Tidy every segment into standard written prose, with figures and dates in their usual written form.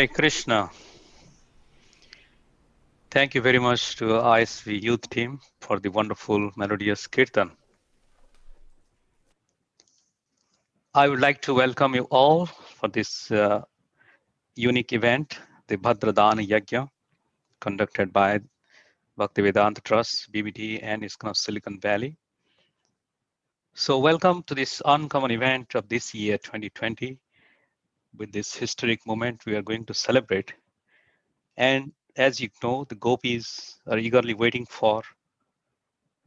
Hare Krishna. Thank you very much to ISV youth team for the wonderful melodious Kirtan. I would like to welcome you all for this unique event, the Bhadra Dana Yajna, conducted by Bhaktivedanta Trust, BBT, and ISKCON of Silicon Valley. So welcome to this uncommon event of this year, 2020. With this historic moment we are going to celebrate. And as you know, the gopis are eagerly waiting for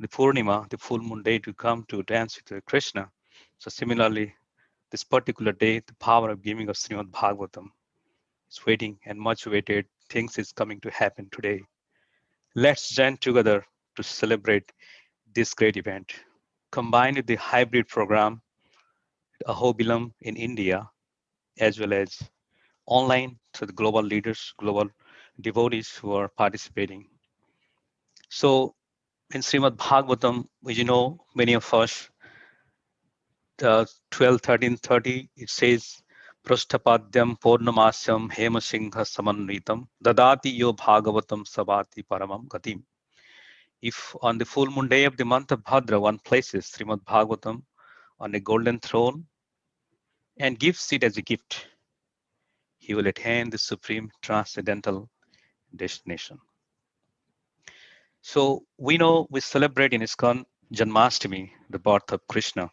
the Purnima, the full moon day, to come to dance with Krishna. So similarly, this particular day, the power of giving of Srimad Bhagwatam is waiting, and much awaited things is coming to happen today. Let's join together to celebrate this great event. Combined with the hybrid program, Ahobilam in India, as well as online to the global leaders, global devotees who are participating. So in Srimad Bhagwatam, you know, many of us, 12, 13, 30, it says, Prashtapadyam Purnamasyam Hemasingha Samanritam Dadati Yo Bhagavatam Sabati Paramam Gatim. If on the full moon day of the month of Bhadra, one places Srimad Bhagavatam on a golden throne and gives it as a gift, he will attain the supreme transcendental destination. So we know we celebrate in ISKCON Janmashtami, the birth of Krishna,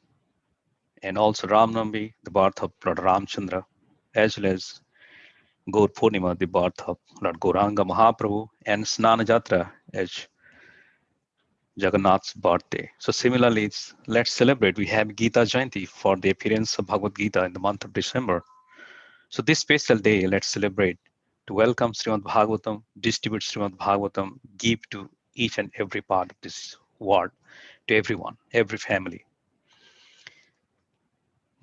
and also Ramnavami, the birth of Lord Ramchandra, as well as Gaur Purnima, the birth of Lord Gauranga Mahaprabhu, and Snana Jatra as Jagannath's birthday. So similarly, let's celebrate. We have Gita Jayanti for the appearance of Bhagavad Gita in the month of December. So this special day, let's celebrate to welcome Srimad Bhagavatam, distribute Srimad Bhagavatam, give to each and every part of this world, to everyone, every family.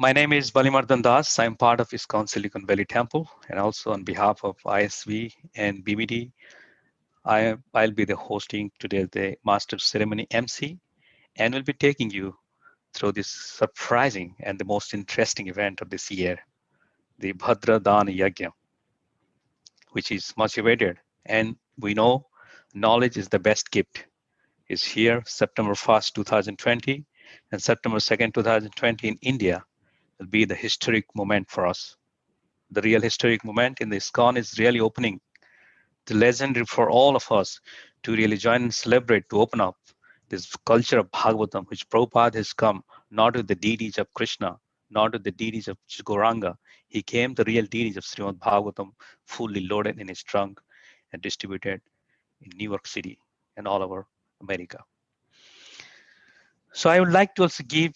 My name is Balimardan Das. I'm part of ISKCON Silicon Valley Temple, and also on behalf of ISV and BBD, I'll be the hosting today the Master Ceremony MC, and will be taking you through this surprising and the most interesting event of this year, the Bhadra Dana Yajna, which is much awaited. And we know knowledge is the best gift. Is here September 1st, 2020, and September 2nd, 2020 in India will be the historic moment for us. The real historic moment in the ISKCON is really opening the legendary for all of us to really join and celebrate, to open up this culture of Bhagwatam, which Prabhupada has come not with the deities of Krishna, not with the deities of Gauranga. He came the real deities of Srimad Bhagwatam, fully loaded in his trunk and distributed in New York City and all over America. So I would like to also give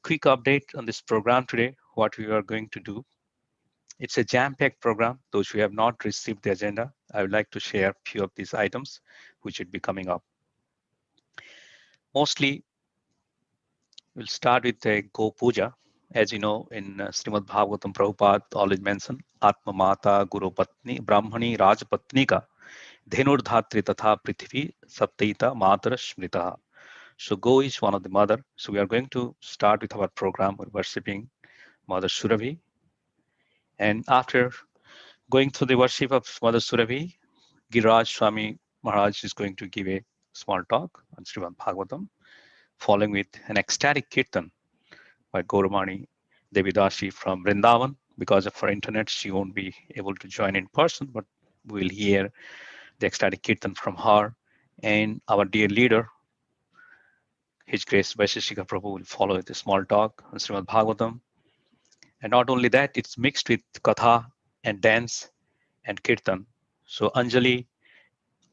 quick update on this program today, what we are going to do. It's a jam-packed program. Those who have not received the agenda, I would like to share a few of these items which should be coming up. Mostly, we'll start with a Go Puja. As you know, in Srimad Bhagavatam, Prabhupada always mentioned Atma Mata Guru Patni Brahmani Rajpatnika Dhenur Dhatri Tatha Prithvi Saptaita Matara Smritaha. So Go is one of the mother. So we are going to start with our program with worshipping Mother Surabhi. And after going through the worship of Mother Surabhi, Giraj Swami Maharaj is going to give a small talk on Srimad Bhagavatam, following with an ecstatic Kirtan by Gauramani Devidasi from Vrindavan. Because of her internet, she won't be able to join in person, but we'll hear the ecstatic Kirtan from her. And our dear leader, His Grace Vaisheshika Prabhu, will follow with a small talk on Srimad Bhagavatam. And not only that, it's mixed with Katha and dance and Kirtan. So Anjali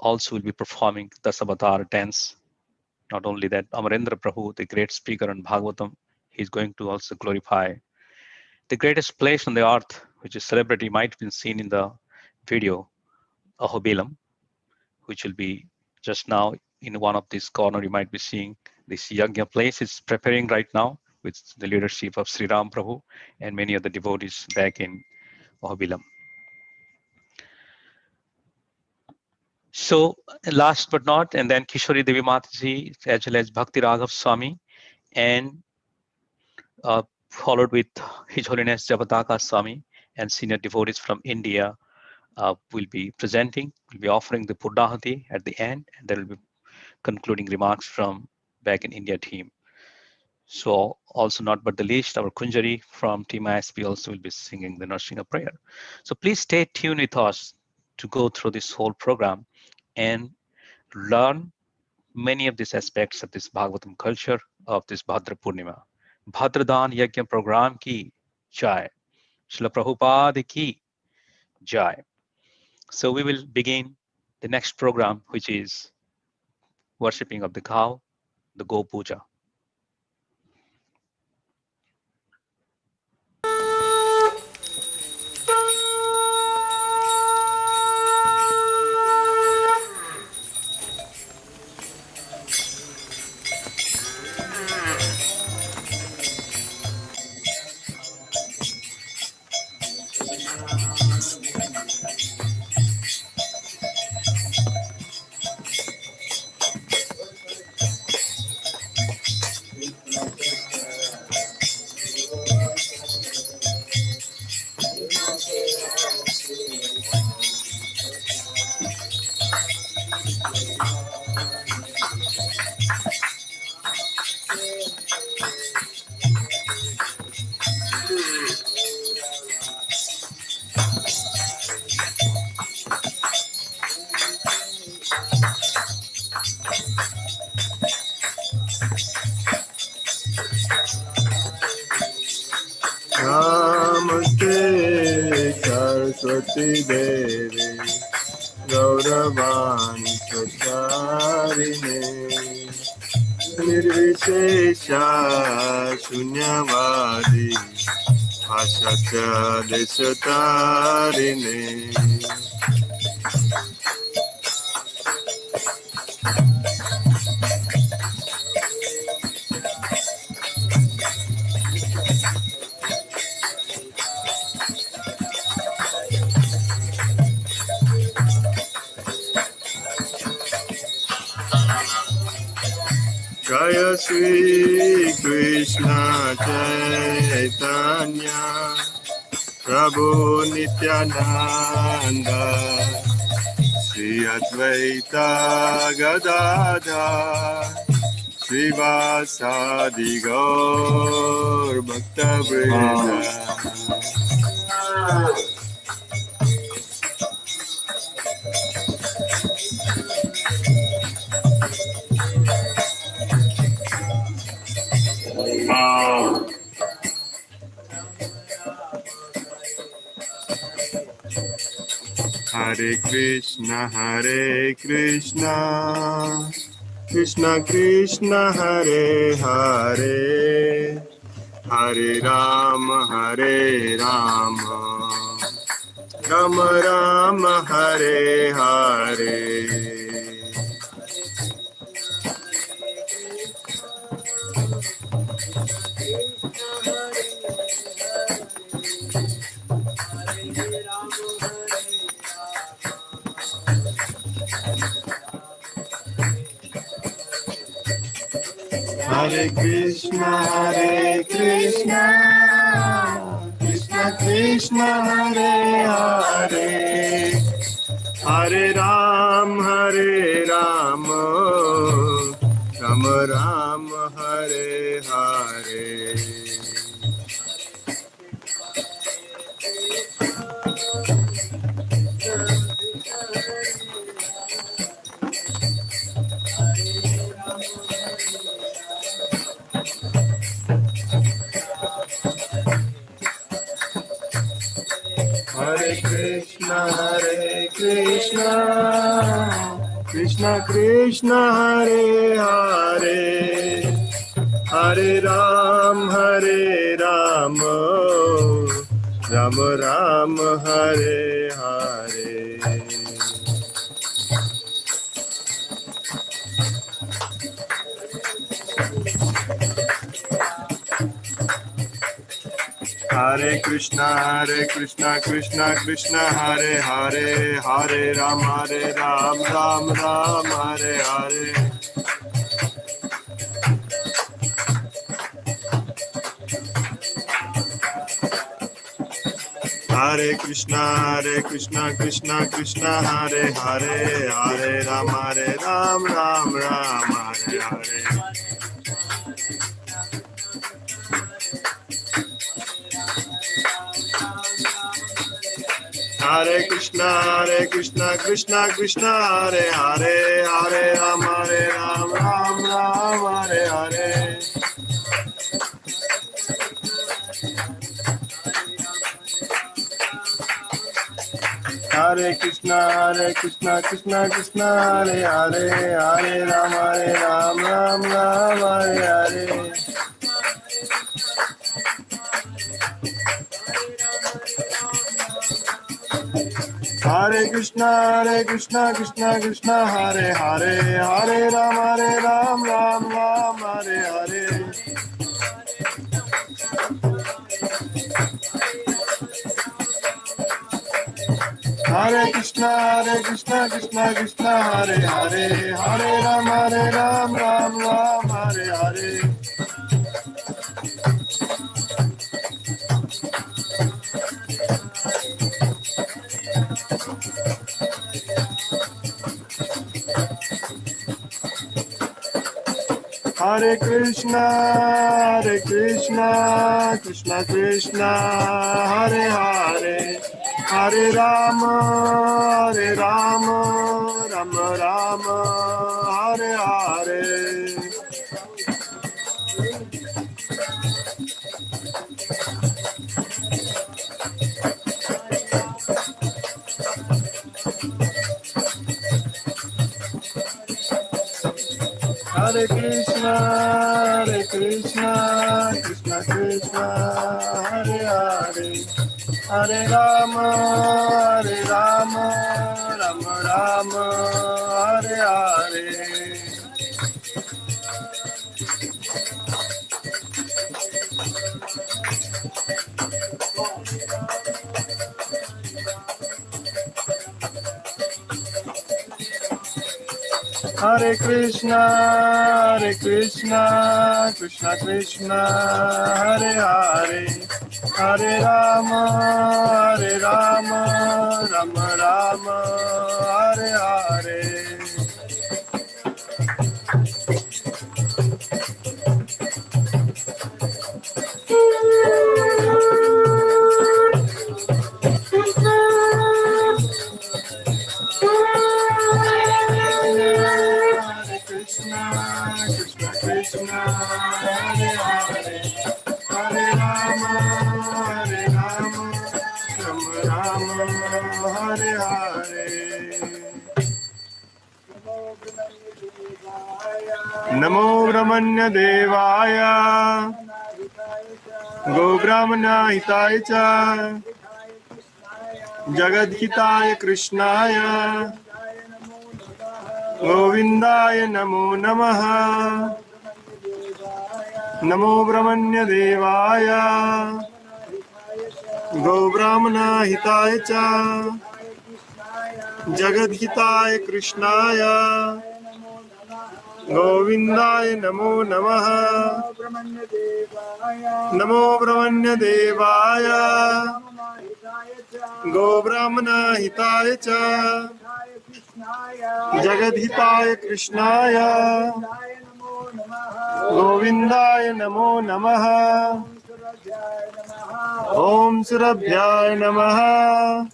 also will be performing Dasavatar dance. Not only that, Amarendra Prabhu, the great speaker on Bhagavatam, he's going to also glorify the greatest place on the earth, which is celebrity, might have been seen in the video, Ahobilam, which will be just now in one of these corner. You might be seeing this Yagya place is preparing right now with the leadership of Sri Ram Prabhu and many other devotees back in Ahobilam. So last but not, and then Kishori Devi Mataji, as well as Bhakti Raghava Swami, and followed with His Holiness Javataka Swami and senior devotees from India will be presenting, will be offering the Purnahati at the end, and there will be concluding remarks from back in India team. So also not but the least, our Kunjari from Team ISP also will be singing the Narsinga prayer. So please stay tuned with us to go through this whole program and learn many of these aspects of this Bhagavatam culture of this Bhadra Purnima. Bhadra Dana Yajna program ki jai. Srila Prabhupada ki jai. So we will begin the next program, which is worshipping of the cow, the Go Puja. Namaste Saraswati Devi Gauravani Pracharine Nirvishesha Shunyavadi Bhashatya Deshatarine Sri Krishna Chaitanya Prabhu Nityananda Sri Advaita Gadadhar Srivasadi Gaur Bhakta Vrinda. Hare Krishna, Krishna Krishna, Hare Hare, Hare Rama, Rama Rama, Hare Hare. Hare Krishna, Krishna Krishna, Hare Hare, Hare Rama, Rama Rama, Hare Hare. Hare Krishna, Krishna Krishna, Hare Hare, Hare Rama, Rama Rama, Hare Hare. Hare Krishna, Krishna Krishna, Hare Hare, Hare Rama, Ram Ram, Hare Hare. Hare Krishna, Krishna Krishna, Hare Hare, Hare Rama, Ram Ram, Hare Hare. Hare Krishna, Krishna Krishna, Hare Hare, Hare Rama, Ram Ram, Hare Hare. Hare Krishna, Krishna Krishna, Hare Hare, Hare Rama, Ram Ram, Hare Hare. Hare Krishna, Krishna Krishna, Hare Hare, Hare Rama, Ram Ram, Hare Hare. Hare Krishna, Krishna Krishna, Hare Hare, Hare Rama, Ram Ram, Hare Hare. Hare Krishna, Krishna Krishna, Hare Hare, Hare Rama, Rama Rama, Hare Hare. Hare Krishna, Krishna Krishna, Hare Hare, Hare Rama, Rama Rama, Hare Hare. Hare Krishna, Krishna Krishna, Hare Hare, Hare Rama, Rama Rama, Hare Hare. Hare Krishna, Krishna, Hare Hare, Hare Rama, Rama Rama, Hare Hare. Namo Brahmanya Devaya, Go Brahmana Hitaya Cha, Jagadhitaya Krishnaya, Govindaya Namo Namaha. Namo Brahmanya Devaya, Go Brahmana Hitaya Cha, Jagadhitaya Krishnaya, Govindaya Namo Namaha. Namo Brahmanya Devaya, Go Brahmana Hitaya Cha, Jagadhitaya Krishnaya, Govindaya Namo Namaha. Om Surabhyaya Namaha,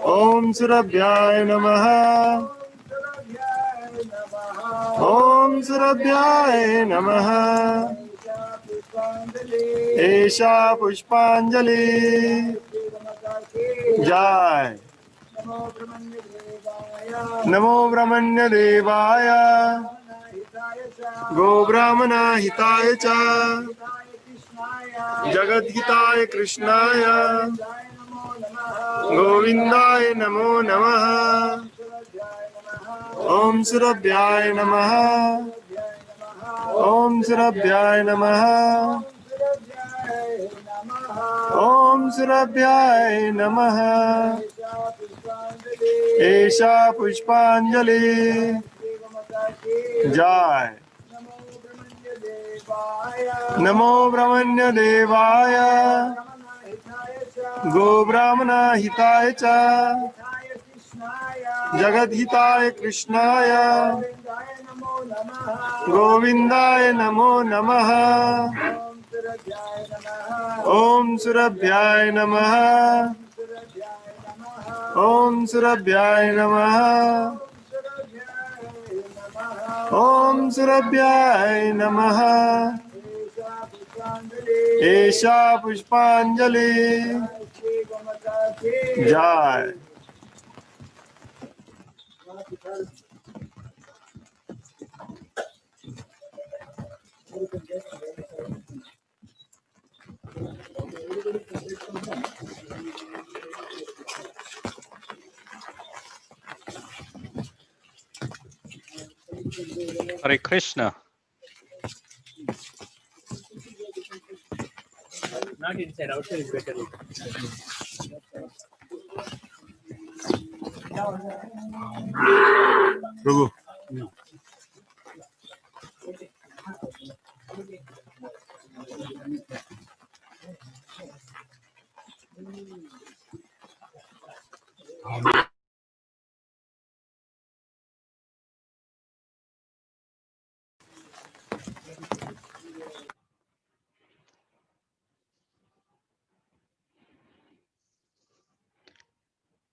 Om Surabhyaya Namaha, Om Surabhyaya Namaha. Esha Pushpanjali Jai. Namo Brahmanya Devaya, Go Brahmana Hitaya Cha, Jagadhitaya Krishnaya, Govindaya Namo Namaha. Om Surabhyaya Namaha, Om Surabhyaya Namaha, Om Surabhyaya Namaha. Esha Pushpanjali Jai. Namo Brahmanya Devaya, Go Brahmana Hitaya Cha, Jagadhitaya Krishnaya, Govindaya Namo Namaha. Om Surabhyaya Namaha, Om Surabhyaya Namaha, Om Surabhyaya Namaha. Esha Pushpanjali Jai. Hare Krishna. Not inside, outside is better. Prabhu.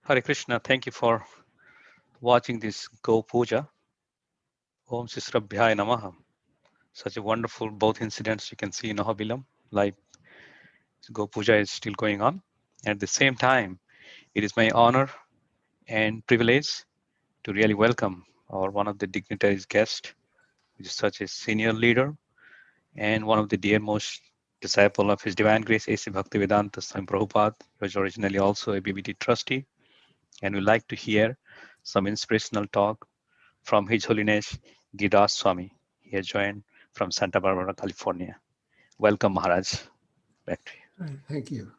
Hare Krishna. Thank you for watching this Go Puja. Om Sisrabhyaya Namaha. Such a wonderful both incidents you can see in Ahobilam. Like Go Puja is still going on. At the same time, it is my honor and privilege to really welcome our one of the dignitaries guest, which is such a senior leader and one of the dearmost disciple of His Divine Grace A.C. Bhaktivedanta Swami Prabhupada. He was originally also a BBT trustee, and we like to hear some inspirational talk from His Holiness Giriraj Swami. He has joined from Santa Barbara, California. Welcome, Maharaj. Back to you. Thank you.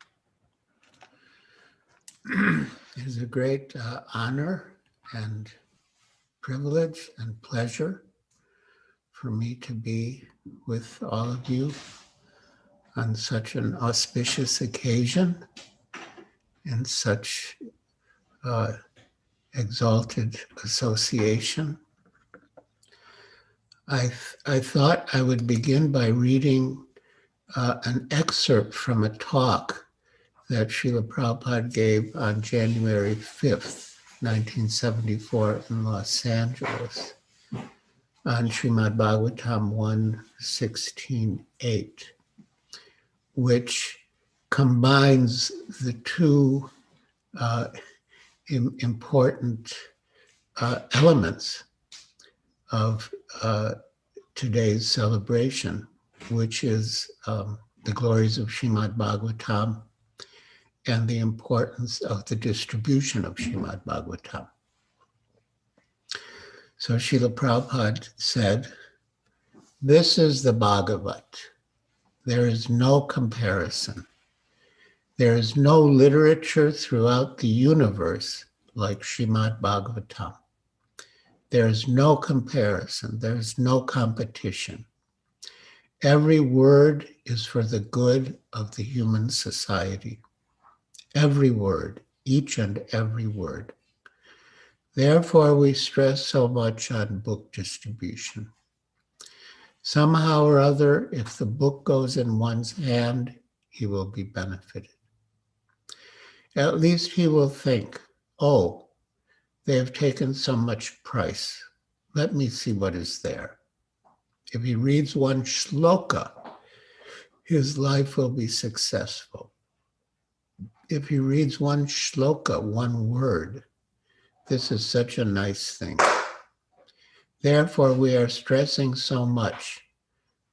It is a great honor and privilege and pleasure for me to be with all of you on such an auspicious occasion in such exalted association. I thought I would begin by reading an excerpt from a talk that Srila Prabhupada gave on January 5th, 1974 in Los Angeles on Srimad Bhagwatam 1:16-8, which combines the two important elements of today's celebration, which is the glories of Srimad Bhagwatam and the importance of the distribution of Srimad Bhagwatam. So Srila Prabhupada said, "This is the Bhagavat. There is no comparison. There is no literature throughout the universe like Srimad Bhagavatam. There is no comparison. There is no competition. Every word is for the good of the human society. Every word, each and every word. Therefore, we stress so much on book distribution. Somehow or other, if the book goes in one's hand, he will be benefited. At least he will think, oh, they have taken so much price. Let me see what is there. If he reads one shloka, his life will be successful. If he reads one shloka, one word, this is such a nice thing. Therefore, we are stressing so much.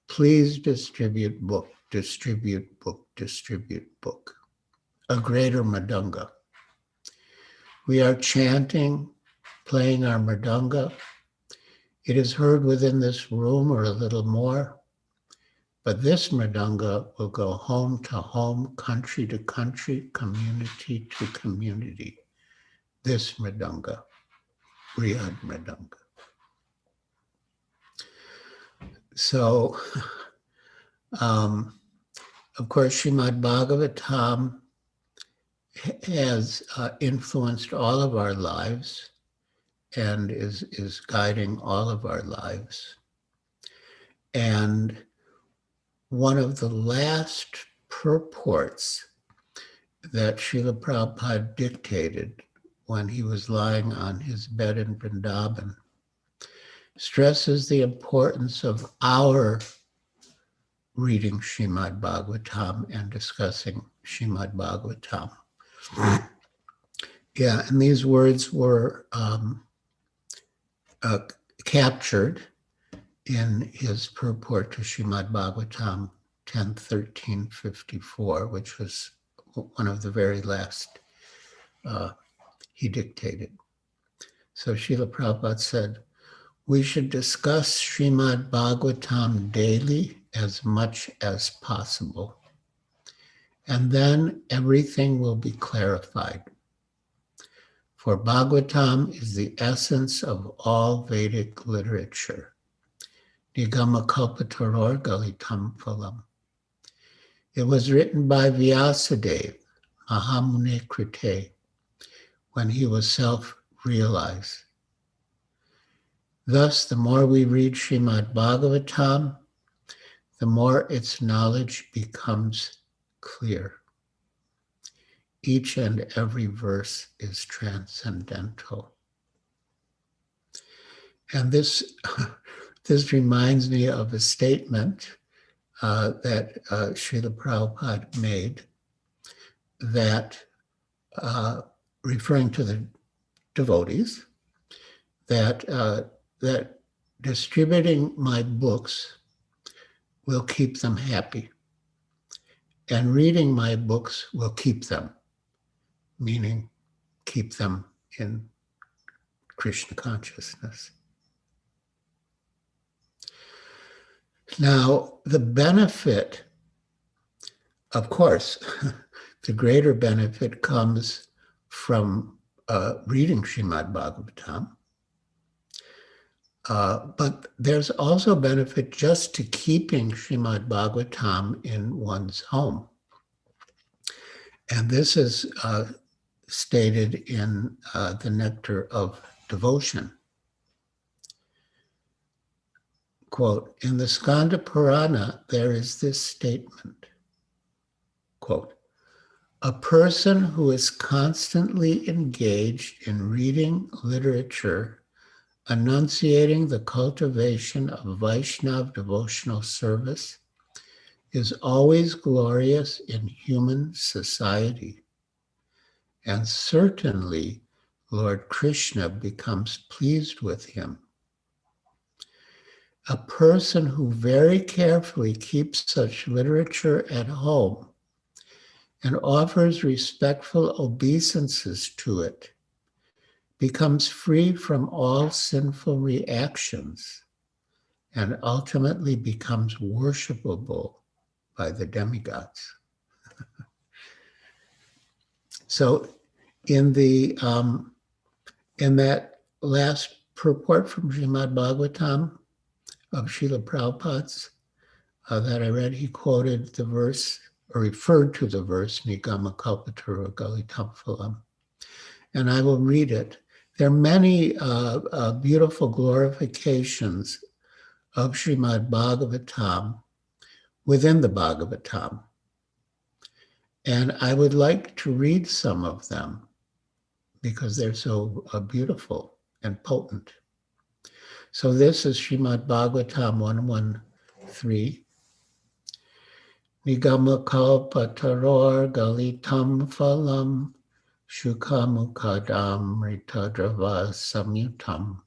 Please distribute book, distribute book, distribute book. A greater mridanga. We are chanting, playing our mridanga. It is heard within this room or a little more, but this mridanga will go home to home, country to country, community to community. This mridanga, Brihad mridanga. So, of course, Srimad Bhagavatam has influenced all of our lives and is guiding all of our lives. And one of the last purports that Srila Prabhupada dictated when he was lying on his bed in Vrindavan stresses the importance of our reading Srimad Bhagwatam and discussing Srimad Bhagwatam. Yeah, and these words were captured in his purport to Srimad Bhagwatam 10:13:54, which was one of the very last he dictated. So Srila Prabhupada said, we should discuss Srimad Bhagwatam daily as much as possible. And then everything will be clarified. For Bhagwatam is the essence of all Vedic literature. Nigama Kalpataror Galitam Phalam. It was written by Vyasadeva, Mahamune Krite, when he was self-realized. Thus, the more we read Srimad Bhagavatam, the more its knowledge becomes clear. Each and every verse is transcendental. And this reminds me of a statement that Srila Prabhupada made that, referring to the devotees, that distributing my books will keep them happy, and reading my books will keep them, meaning keep them in Krishna consciousness. Now, the benefit, of course, the greater benefit comes from reading Srimad Bhagavatam, But there's also benefit just to keeping Srimad Bhagwatam in one's home. And this is stated in the Nectar of Devotion. Quote, in the Skanda Purana, there is this statement, quote, a person who is constantly engaged in reading literature, enunciating the cultivation of Vaishnava devotional service, is always glorious in human society. And certainly, Lord Krishna becomes pleased with him. A person who very carefully keeps such literature at home and offers respectful obeisances to it becomes free from all sinful reactions and ultimately becomes worshipable by the demigods. So in that last purport from Srimad Bhagwatam of Srila Prabhupada's that I read, he quoted the verse, or referred to the verse, Nigama Kalpataru Galitam Phalam. And I will read it. There are many beautiful glorifications of Srimad Bhagavatam within the Bhagavatam. And I would like to read some of them because they're so beautiful and potent. So this is Srimad Bhagavatam 113. Nigama kalpataror galitam phalam shukamukadam ritadrava samyutam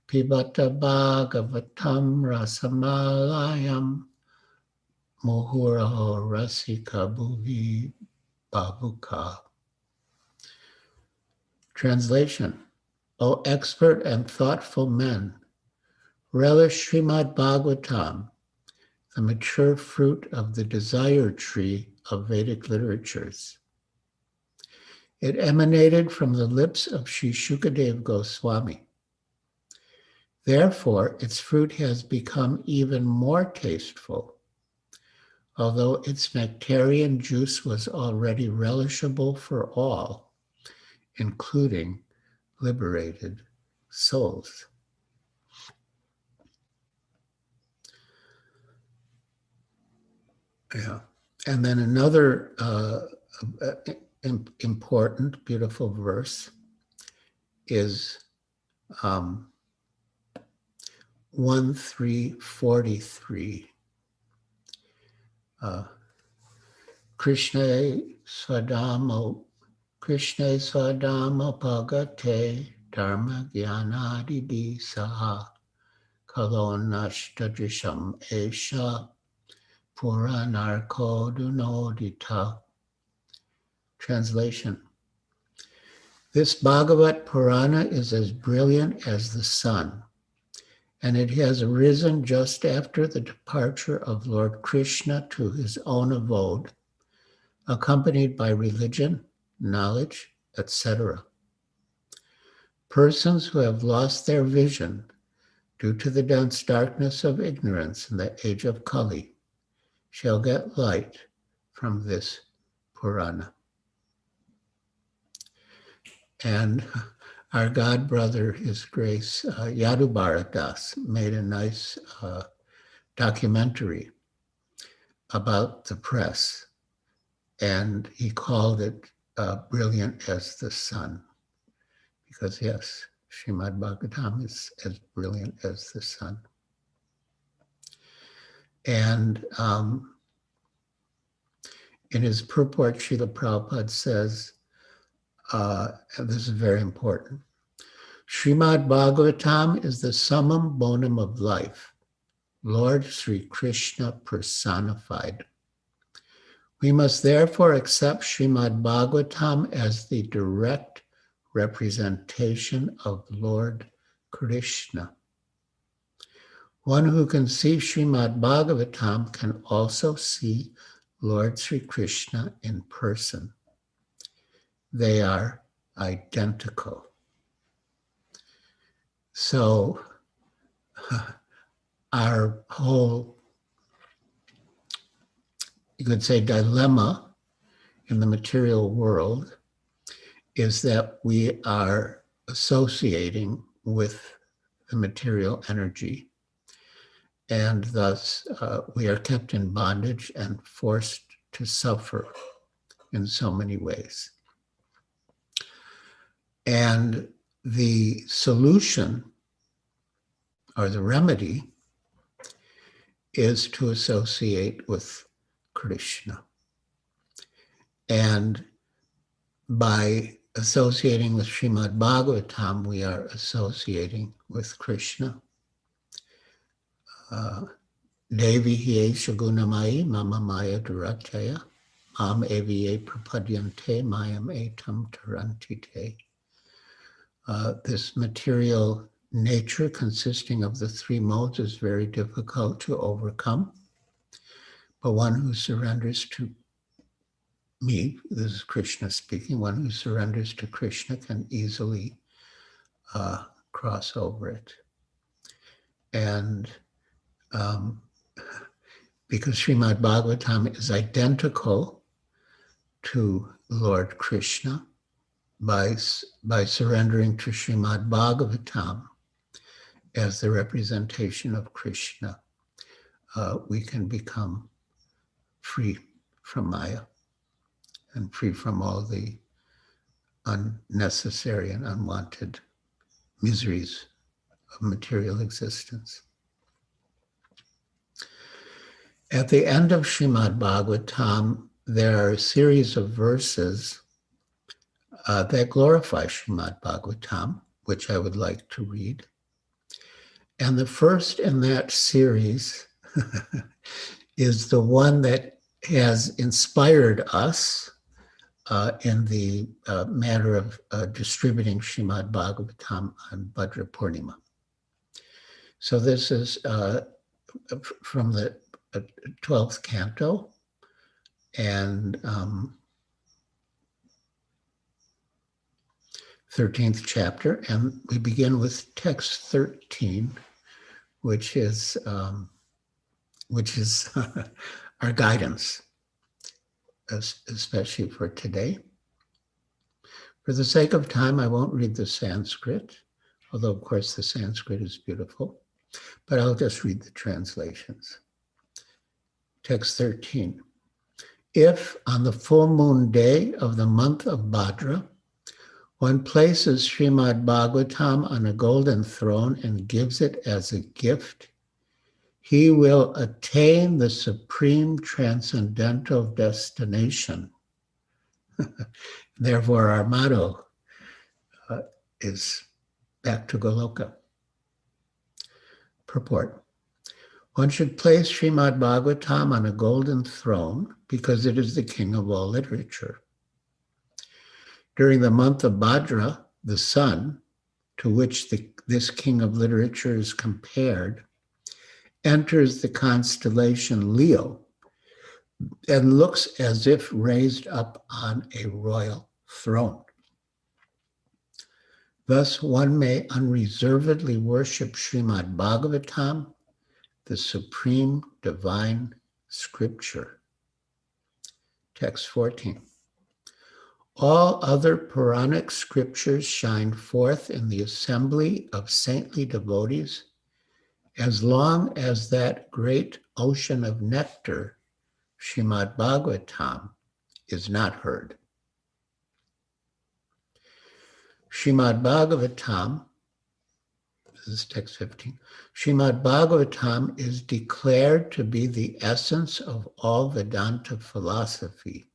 pibata bhagavatam rasamalayam muhuraho rasika bhuvi babuka. Translation. O expert and thoughtful men, relish Srimad Bhagwatam, the mature fruit of the desire tree of Vedic literatures. It emanated from the lips of Sri Shukadev Goswami. Therefore, its fruit has become even more tasteful, although its nectarian juice was already relishable for all, including liberated souls. Yeah. And then another important, beautiful verse is 1343. Krishna Swadama Bhagate Dharma Gyanadidi Saha Kalonashtadrisham Esha Puranarko Dunodita. Translation. This Bhagavat Purana is as brilliant as the sun, and it has arisen just after the departure of Lord Krishna to his own abode, accompanied by religion, knowledge, etc. Persons who have lost their vision due to the dense darkness of ignorance in the age of Kali shall get light from this Purana. And our God brother, His Grace, Yadu Bharadas, made a nice documentary about the press, and he called it brilliant as the sun, because yes, Srimad Bhagavatam is as brilliant as the sun. And in his purport, Srila Prabhupada says, and this is very important, Srimad Bhagavatam is the summum bonum of life, Lord Sri Krishna personified. We must therefore accept Srimad Bhagavatam as the direct representation of Lord Krishna. One who can see Srimad Bhagavatam can also see Lord Sri Krishna in person. They are identical. So our whole, you could say, dilemma in the material world is that we are associating with the material energy, and thus we are kept in bondage and forced to suffer in so many ways. And the solution or the remedy is to associate with Krishna. And by associating with Srimad Bhagwatam, we are associating with Krishna. Devi hiye shagunamai mama maya durataya mam eviye prapadyante mayam etam tarantite. This material nature consisting of the three modes is very difficult to overcome. But one who surrenders to me, this is Krishna speaking, one who surrenders to Krishna can easily cross over it. And because Srimad Bhagwatam is identical to Lord Krishna, by surrendering to Srimad Bhagavatam as the representation of Krishna, we can become free from Maya and free from all the unnecessary and unwanted miseries of material existence. At the end of Srimad Bhagavatam, there are a series of verses that glorify Srimad Bhagavatam, which I would like to read. And the first in that series is the one that has inspired us in the matter of distributing Srimad Bhagavatam on Bhadra Purnima. So this is from the 12th canto, and 13th chapter, and we begin with text 13, which is our guidance, especially for today. For the sake of time, I won't read the Sanskrit, although of course the Sanskrit is beautiful, but I'll just read the translations. Text 13. If on the full moon day of the month of Bhadra, one places Srimad Bhagwatam on a golden throne and gives it as a gift, he will attain the supreme transcendental destination. Therefore, our motto is back to Goloka. Purport. One should place Srimad Bhagwatam on a golden throne because it is the king of all literature. During the month of Bhadra, the sun, to which this king of literature is compared, enters the constellation Leo and looks as if raised up on a royal throne. Thus, one may unreservedly worship Srimad Bhagavatam, the supreme divine scripture. Text 14. All other Puranic scriptures shine forth in the assembly of saintly devotees as long as that great ocean of nectar, Srimad Bhagavatam, is not heard. Srimad Bhagavatam, this is text 15, Srimad Bhagavatam is declared to be the essence of all Vedanta philosophy.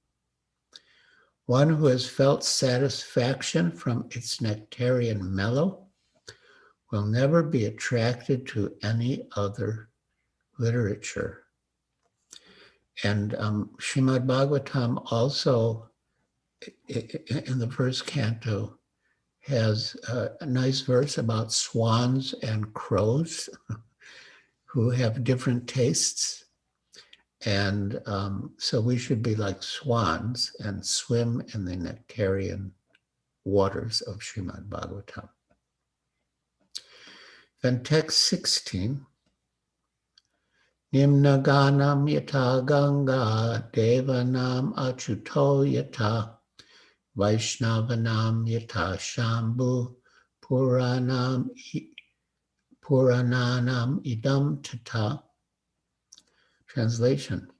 One who has felt satisfaction from its nectarian mellow will never be attracted to any other literature. And Srimad Bhagavatam also, in the first canto, has a nice verse about swans and crows who have different tastes. And so we should be like swans and swim in the nectarian waters of Srimad Bhagavatam. Then text 16. Nimna ganam yata ganga devanam achuto yata Vaishnavanam yata shambhu purananam idam tata. Translation.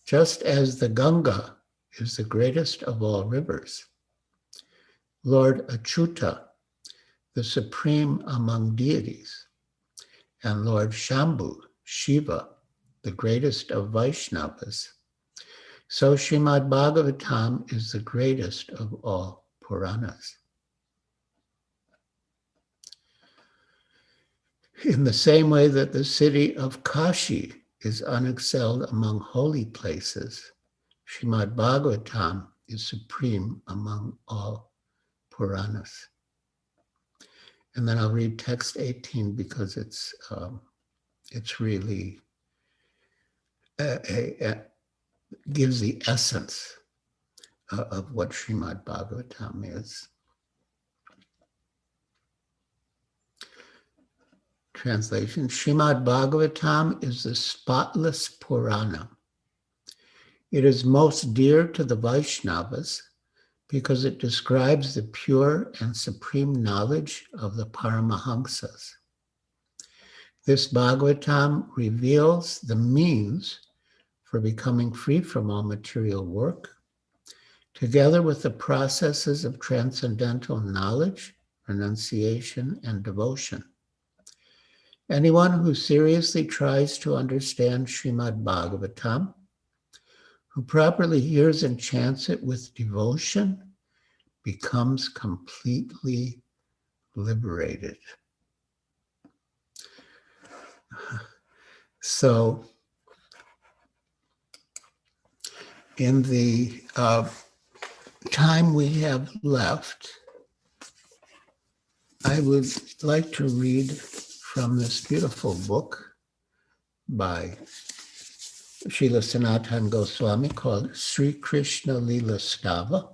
Just as the Ganga is the greatest of all rivers, Lord Achyuta, the supreme among deities, and Lord Shambhu, Shiva, the greatest of Vaishnavas, so Srimad Bhagavatam is the greatest of all Puranas. In the same way that the city of Kashi is unexcelled among holy places, Srimad Bhagavatam is supreme among all Puranas. And then I'll read text 18 because it's really gives the essence of what Srimad Bhagavatam is. Translation. Srimad Bhagavatam is the spotless Purana. It is most dear to the Vaishnavas because it describes the pure and supreme knowledge of the Paramahamsas. This Bhagavatam reveals the means for becoming free from all material work, together with the processes of transcendental knowledge, renunciation, and devotion. Anyone who seriously tries to understand Srimad Bhagavatam, who properly hears and chants it with devotion, becomes completely liberated. So, in the time we have left, I would like to read from this beautiful book by Srila Sanatana Goswami called Sri Krishna Lila Stava,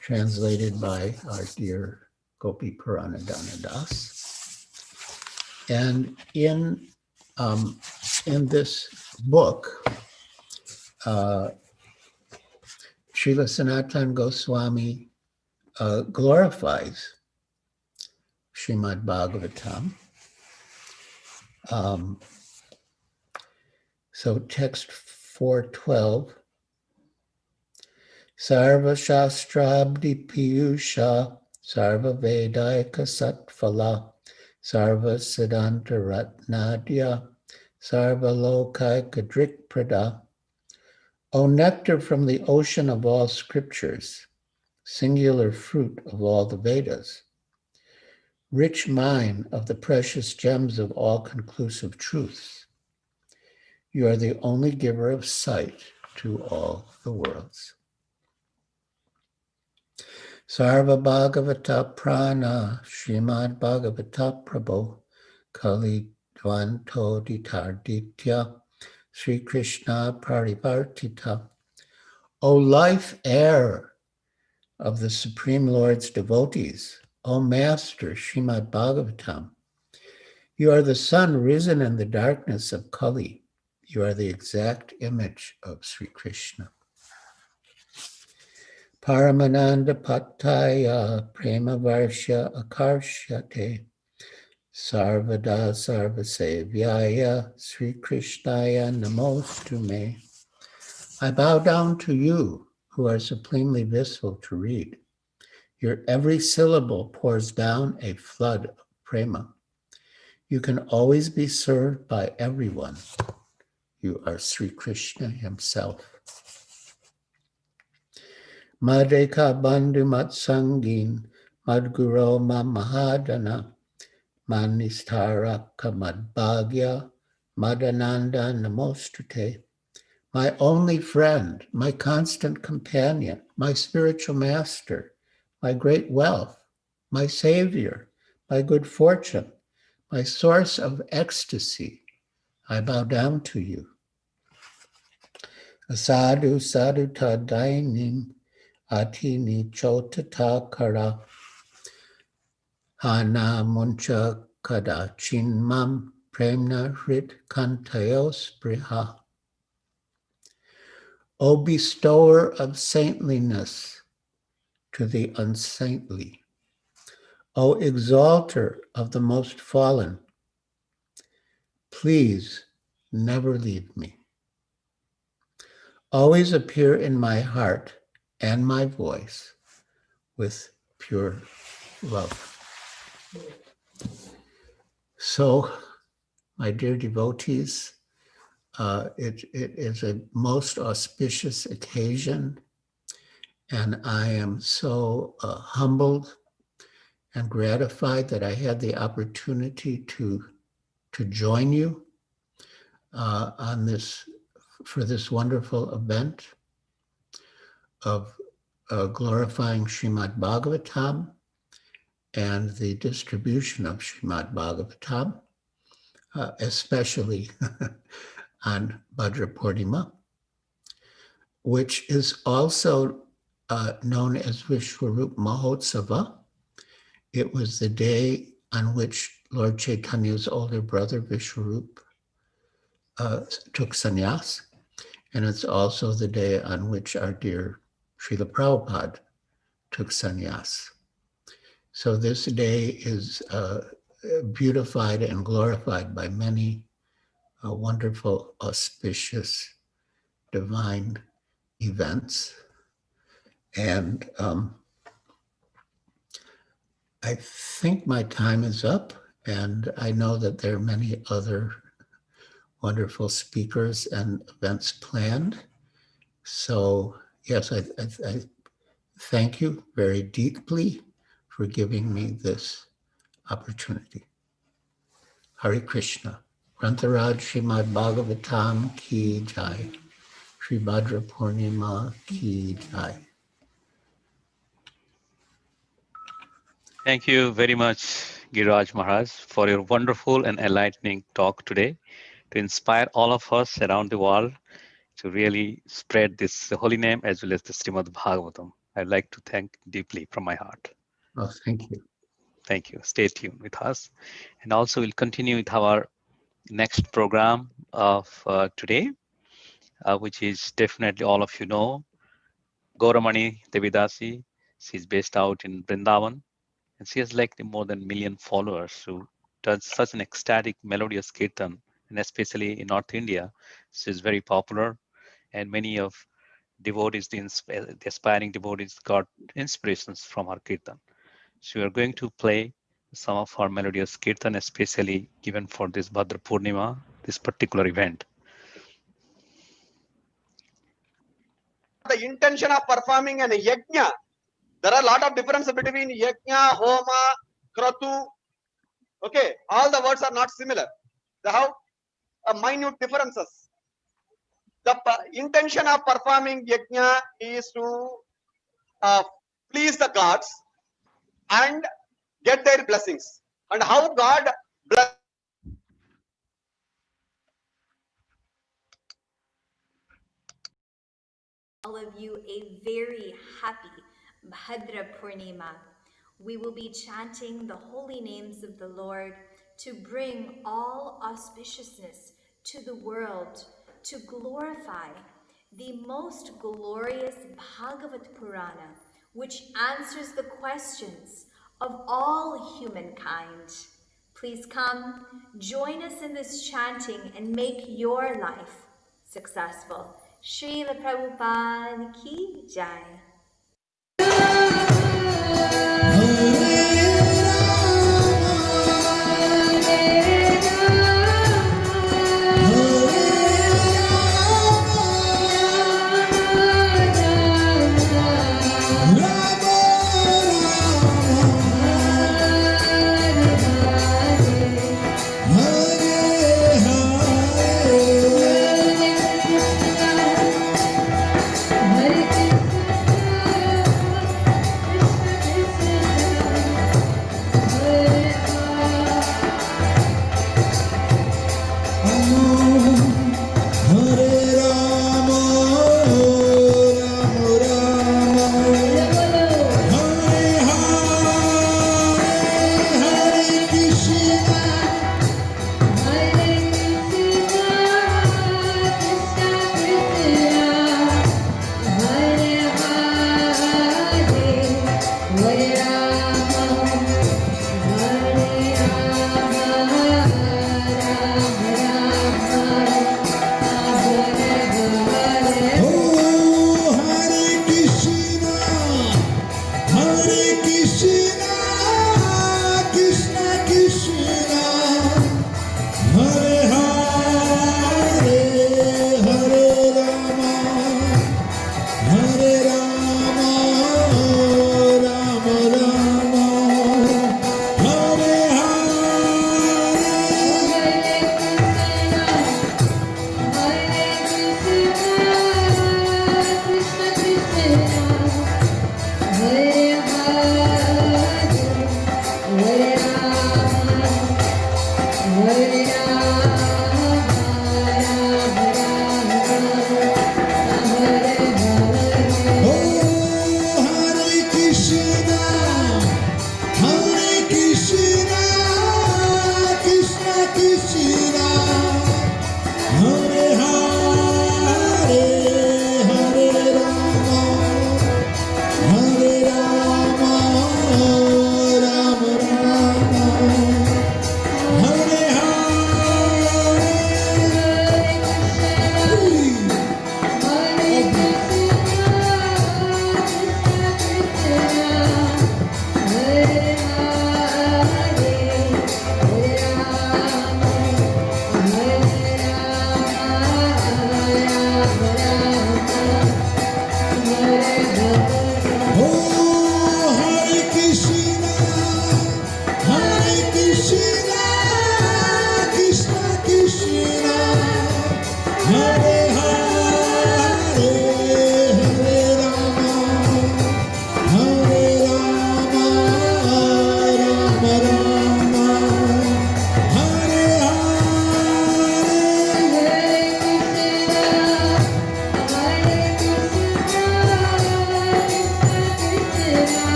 translated by our dear Gopi Purana Danadas. And in this book, Srila Sanatana Goswami glorifies Srimad Bhagavatam. So text 412, Sarva Shastrabdi Piyusha, Sarva Vedaika Satphala, Sarva Siddhanta Ratnadya, Sarva Lokaika Drikprada. O nectar from the ocean of all scriptures, singular fruit of all the Vedas, rich mine of the precious gems of all conclusive truths, you are the only giver of sight to all the worlds. Sarva Bhagavata Prana Srimad Bhagavata Prabhu Kali Dvanto Ditarditya Sri Krishna Parivartita. O life air of the Supreme Lord's devotees, O Master Srimad Bhagavatam, you are the sun risen in the darkness of Kali. You are the exact image of Sri Krishna. Paramananda Pataya Prema Varsha Akarshyate Sarvada Sarvasevyaya Sri Krishnaya Namostume. I bow down to you, who are supremely blissful to read. Your every syllable pours down a flood of prema. You can always be served by everyone. You are Sri Krishna himself. Madheka Bandhu Matsangin Madguro Mahadana Manistaraka Madbhagya Madananda Namostute. My only friend, my constant companion, my spiritual master, my great wealth, my savior, my good fortune, my source of ecstasy, I bow down to you. Asadu sadhu tadainim atini chotata kara Hana muncha kada chinmam premna hrit kantayos briha. O bestower of saintliness to the unsaintly, O exalter of the most fallen, please never leave me. Always appear in my heart and my voice with pure love. So, my dear devotees, it is a most auspicious occasion, and I am so humbled and gratified that I had the opportunity to join you on this, for this wonderful event of glorifying Srimad Bhagwatam and the distribution of Srimad Bhagwatam, especially on Bhadra Purnima, which is also known as Vishwarup Mahotsava. It was the day on which Lord Chaitanya's older brother Vishwarup took sannyas, and it's also the day on which our dear Srila Prabhupada took sannyas. So this day is beautified and glorified by many wonderful, auspicious, divine events. And I think my time is up, and I know that there are many other wonderful speakers and events planned. So yes, I thank you very deeply for giving me this opportunity. Hare Krishna. Grantaraj Srimad Bhagavatam Ki Jai. Shri Bhadra Purnima Ki Jai. Thank you very much, Giraj Maharaj, for your wonderful and enlightening talk today to inspire all of us around the world to really spread this holy name as well as the Srimad Bhagavatam. I'd like to thank deeply from my heart. Oh, thank you. Thank you. Stay tuned with us. And also we'll continue with our next program of today, which is definitely all of you know, Gauramani Devidasi. She's based out in Vrindavan, and she has like more than 1 million followers who does such an ecstatic, melodious kirtan, and especially in North India, she's very popular, and many of devotees, the aspiring devotees, got inspirations from her kirtan. So we are going to play some of her melodious kirtan, especially given for this Bhadra Purnima, this particular event. The intention of performing an yajna, there are a lot of differences between yajna, homa, kratu. Okay, all the words are not similar. They have minute differences. The intention of performing yajna is to please the gods and get their blessings. And how God bless all of you a very happy Bhadra Purnima. We will be chanting the holy names of the Lord to bring all auspiciousness to the world, to glorify the most glorious Bhagavat Purana, which answers the questions of all humankind. Please come, join us in this chanting and make your life successful. Srila Prabhupada Ki Jai.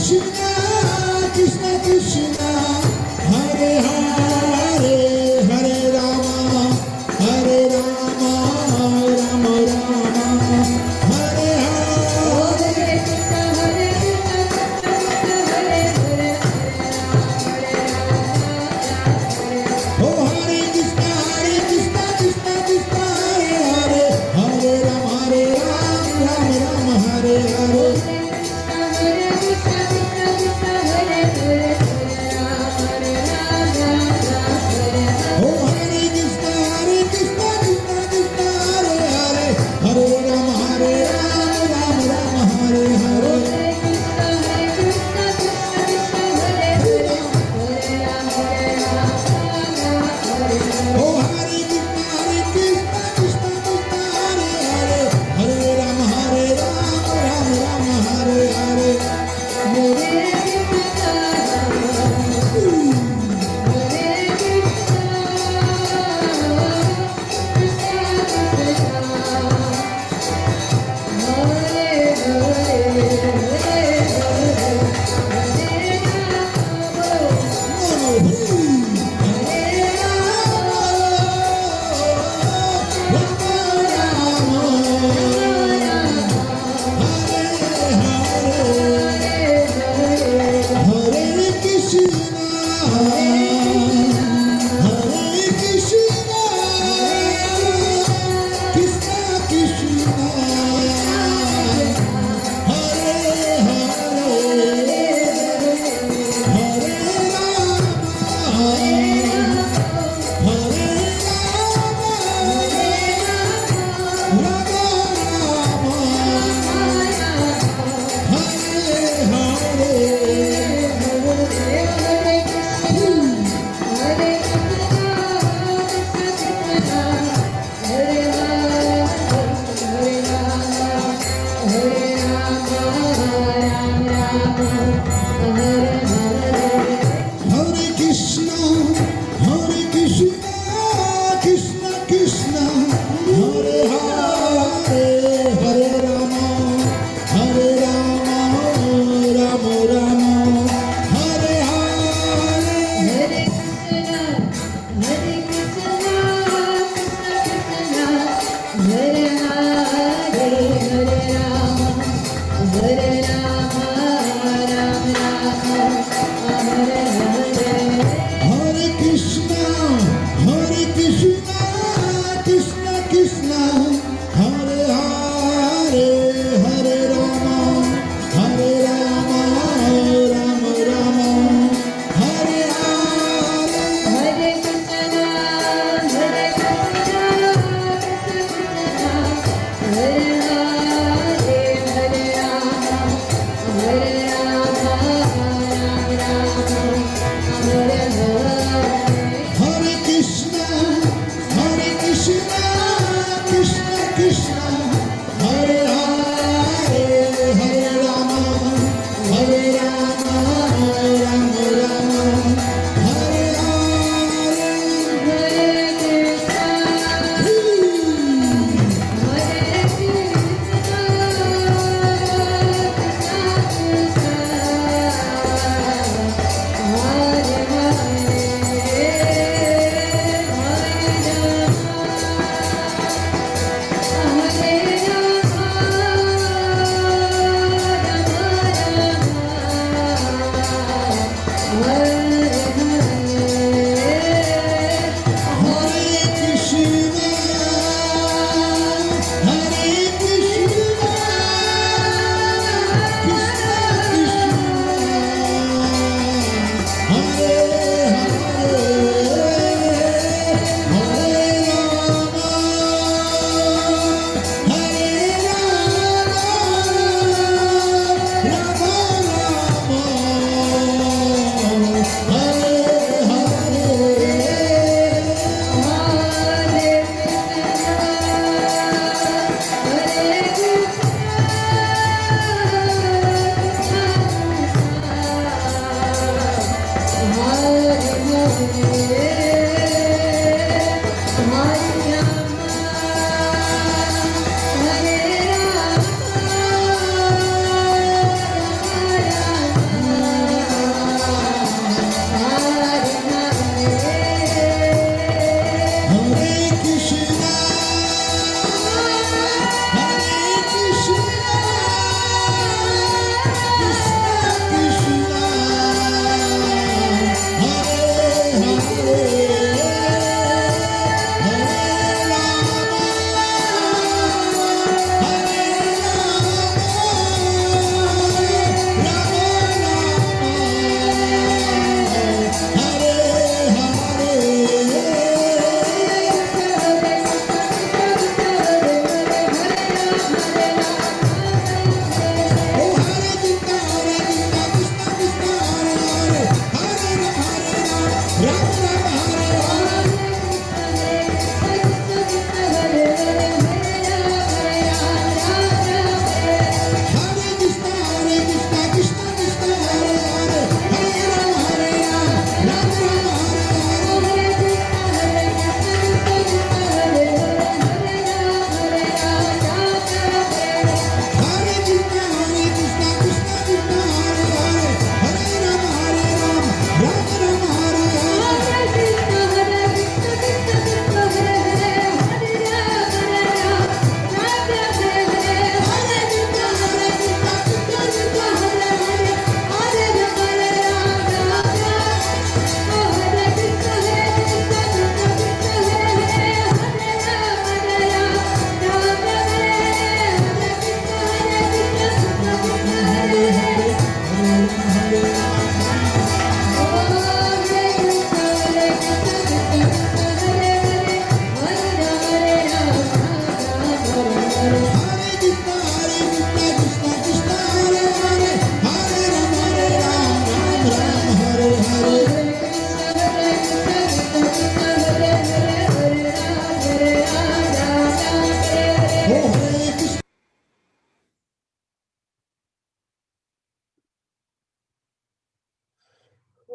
Krishna, Krishna Krishna, Hare Hare, Hare Rama, Hare Rama, Rama Rama, Hare Hare. Oh Hare Krishna, Krishna Krishna, Hare Hare, Hare Rama, Rama Rama, Hare Hare.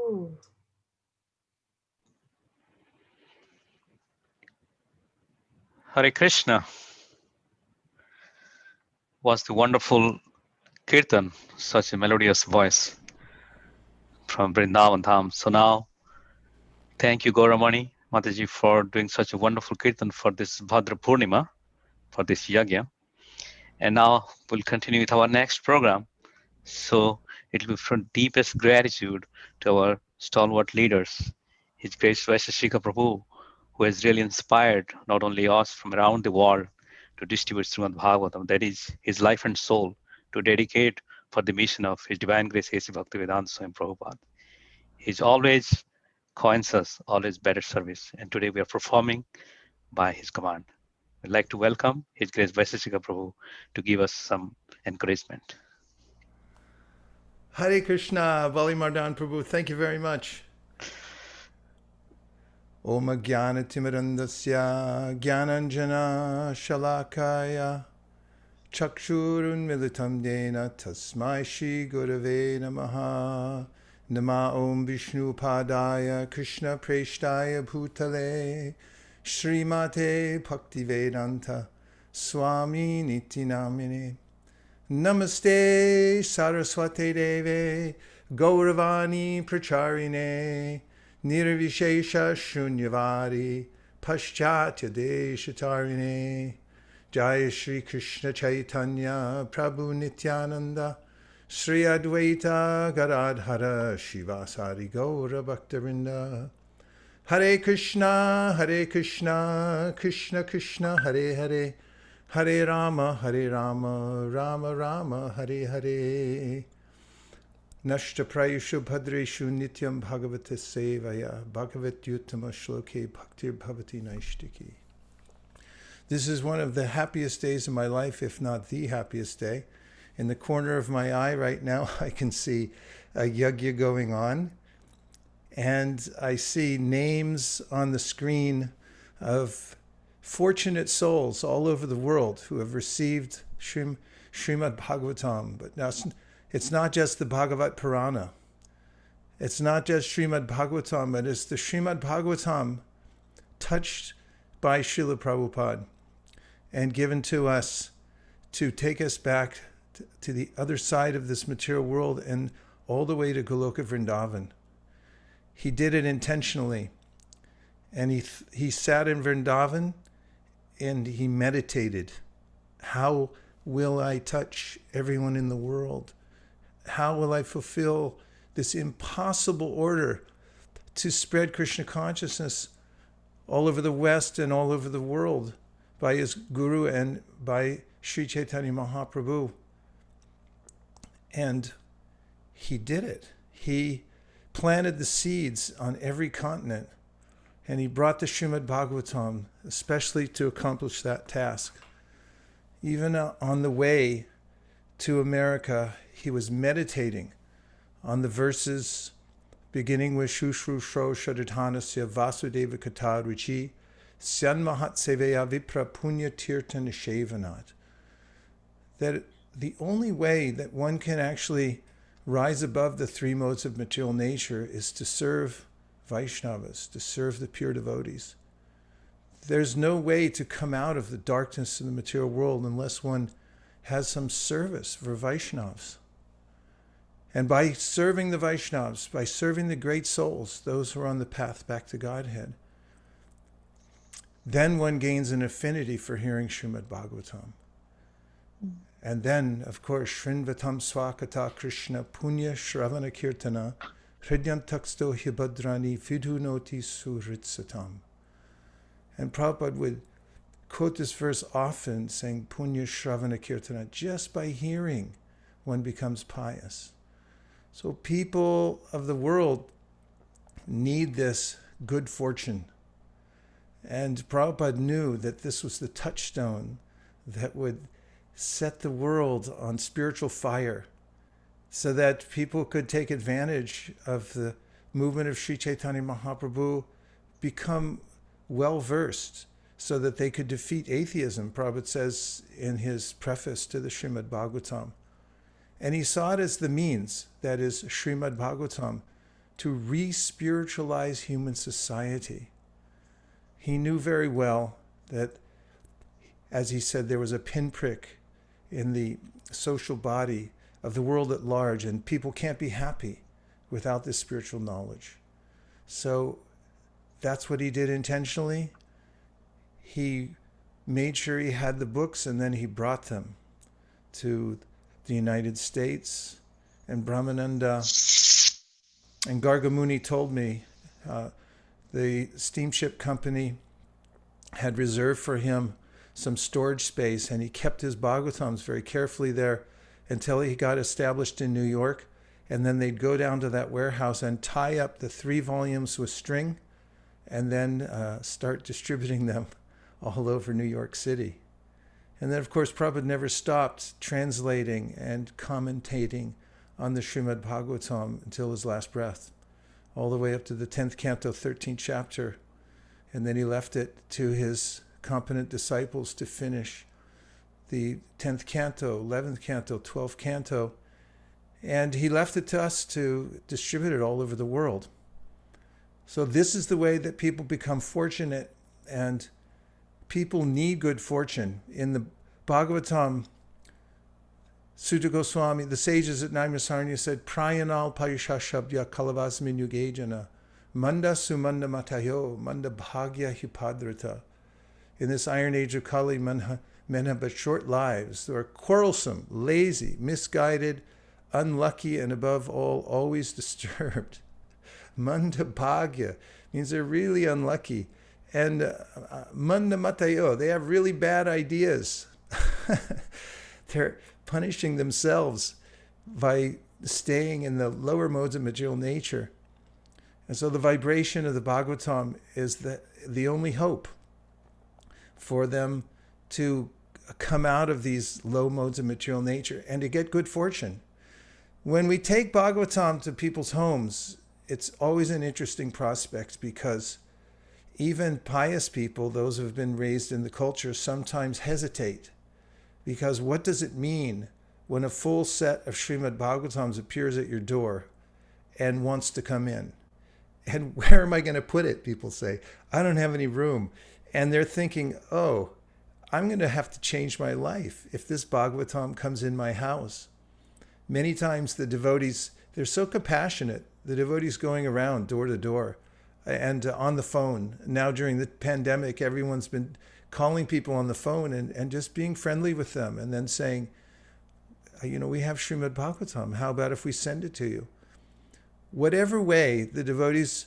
Ooh. Hare Krishna was the wonderful Kirtan, such a melodious voice from Vrindavan Dham. So now, thank you, Gauramani Mataji, for doing such a wonderful Kirtan for this Bhadra Purnima, for this Yagya. And now we'll continue with our next program. So it will be from deepest gratitude to our stalwart leaders, His Grace Vaisheshika Prabhu, who has really inspired not only us from around the world to distribute Srimad Bhagavatam, that is his life and soul, to dedicate for the mission of His Divine Grace A.C. Bhaktivedanta Swami Prabhupada. He's always coins us, always better service. And today we are performing by his command. I'd like to welcome His Grace Vaisheshika Prabhu to give us some encouragement. Hare Krishna, Bali Mardan Prabhu, thank you very much. Om Jnana Timirandasya Jnananjana Shalakaya Chakshurun Militam Dena Tasmai Shri Gurave Namaha Nama Om Vishnu Padaya Krishna Preshtaya Bhutale Srimate Bhaktivedanta Swami Niti Namine Namaste Saraswate Deve Gauravani Pracharine Nirvishesha Shunyavadi Paschatya Deshatarine Jaya Shri Krishna Chaitanya Prabhu Nityananda Sri Advaita Gadadhara Shivasari Gaura Bhaktarinda Hare Krishna Krishna Krishna Hare Hare Hare Rama, Rama Rama, Hare Hare. Nashta Prayushu Bhadreshu Nityam Bhagavata Sevaya Bhagavat Yuttama Shloke Bhaktir Bhavati Naishtiki. This is one of the happiest days of my life, if not the happiest day. In the corner of my eye right now, I can see a yagya going on. And I see names on the screen of fortunate souls all over the world who have received Srimad Bhagavatam. But now it's not just the Bhagavat Purana. It's not just Srimad Bhagavatam, but it's the Srimad Bhagavatam touched by Srila Prabhupada and given to us to take us back to the other side of this material world and all the way to Goloka Vrindavan. He did it intentionally. And he sat in Vrindavan and he meditated. How will I touch everyone in the world? How will I fulfill this impossible order to spread Krishna consciousness all over the West and all over the world by his Guru and by Sri Chaitanya Mahaprabhu? And he did it. He planted the seeds on every continent. And he brought the Srimad Bhagavatam, especially to accomplish that task. Even on the way to America, he was meditating on the verses beginning with Shushrusho Shadadhanasya Vasudeva Kata Ruchi Syanmahat Seveya Vipra Punya Tirtan Shevanat. That the only way that one can actually rise above the three modes of material nature is to serve Vaishnavas, to serve the pure devotees. There's no way to come out of the darkness of the material world unless one has some service for Vaishnavas. And by serving the Vaishnavas, by serving the great souls, those who are on the path back to Godhead, then one gains an affinity for hearing Srimad Bhagavatam. And then, of course, Shrinvatam Swakata Krishna Punya Shravana Kirtana Hridyantaksto Hibhadrani Vidhunoti Suritsatam. And Prabhupada would quote this verse often, saying Punya Shravana Kirtana. Just by hearing, one becomes pious. So people of the world need this good fortune. And Prabhupada knew that this was the touchstone that would set the world on spiritual fire, so that people could take advantage of the movement of Sri Chaitanya Mahaprabhu, become well-versed, so that they could defeat atheism, Prabhupada says in his preface to the Srimad Bhagavatam. And he saw it as the means, that is, Srimad Bhagavatam, to re-spiritualize human society. He knew very well that, as he said, there was a pinprick in the social body of the world at large, and people can't be happy without this spiritual knowledge. So that's what he did intentionally. He made sure he had the books, and then he brought them to the United States. And Brahmananda and Gargamuni told me the steamship company had reserved for him some storage space, and he kept his Bhagavatams very carefully there until he got established in New York. And then they'd go down to that warehouse and tie up the 3 volumes with string, and then start distributing them all over New York City. And then, of course, Prabhupada never stopped translating and commentating on the Srimad Bhagavatam until his last breath, all the way up to the 10th canto, 13th chapter. And then he left it to his competent disciples to finish the 10th canto, 11th canto, 12th canto. And he left it to us to distribute it all over the world. So this is the way that people become fortunate, and people need good fortune. In the Bhagavatam, Sutta Goswami, the sages at Naimisaranya said, Prayanal Payusha Shabdya Kalavasmin Yugejana Manda Sumanda Matayo Manda Bhagya Hipadrata. In this iron age of Kali, men have but short lives. They are quarrelsome, lazy, misguided, unlucky, and above all, always disturbed. Manda Bhagya means they're really unlucky. And Manda Matayo, they have really bad ideas. They're punishing themselves by staying in the lower modes of material nature. And so the vibration of the Bhagavatam is the only hope for them to come out of these low modes of material nature and to get good fortune. When we take Bhagavatam to people's homes, it's always an interesting prospect, because even pious people, those who have been raised in the culture, sometimes hesitate. Because what does it mean when a full set of Srimad Bhagavatams appears at your door and wants to come in? And where am I going to put it? People say, I don't have any room. And they're thinking, oh, I'm going to have to change my life if this Bhagavatam comes in my house. Many times the devotees, they're so compassionate, the devotees going around door to door and on the phone. Now during the pandemic, everyone's been calling people on the phone and just being friendly with them, and then saying, we have Srimad Bhagavatam. How about if we send it to you? Whatever way the devotees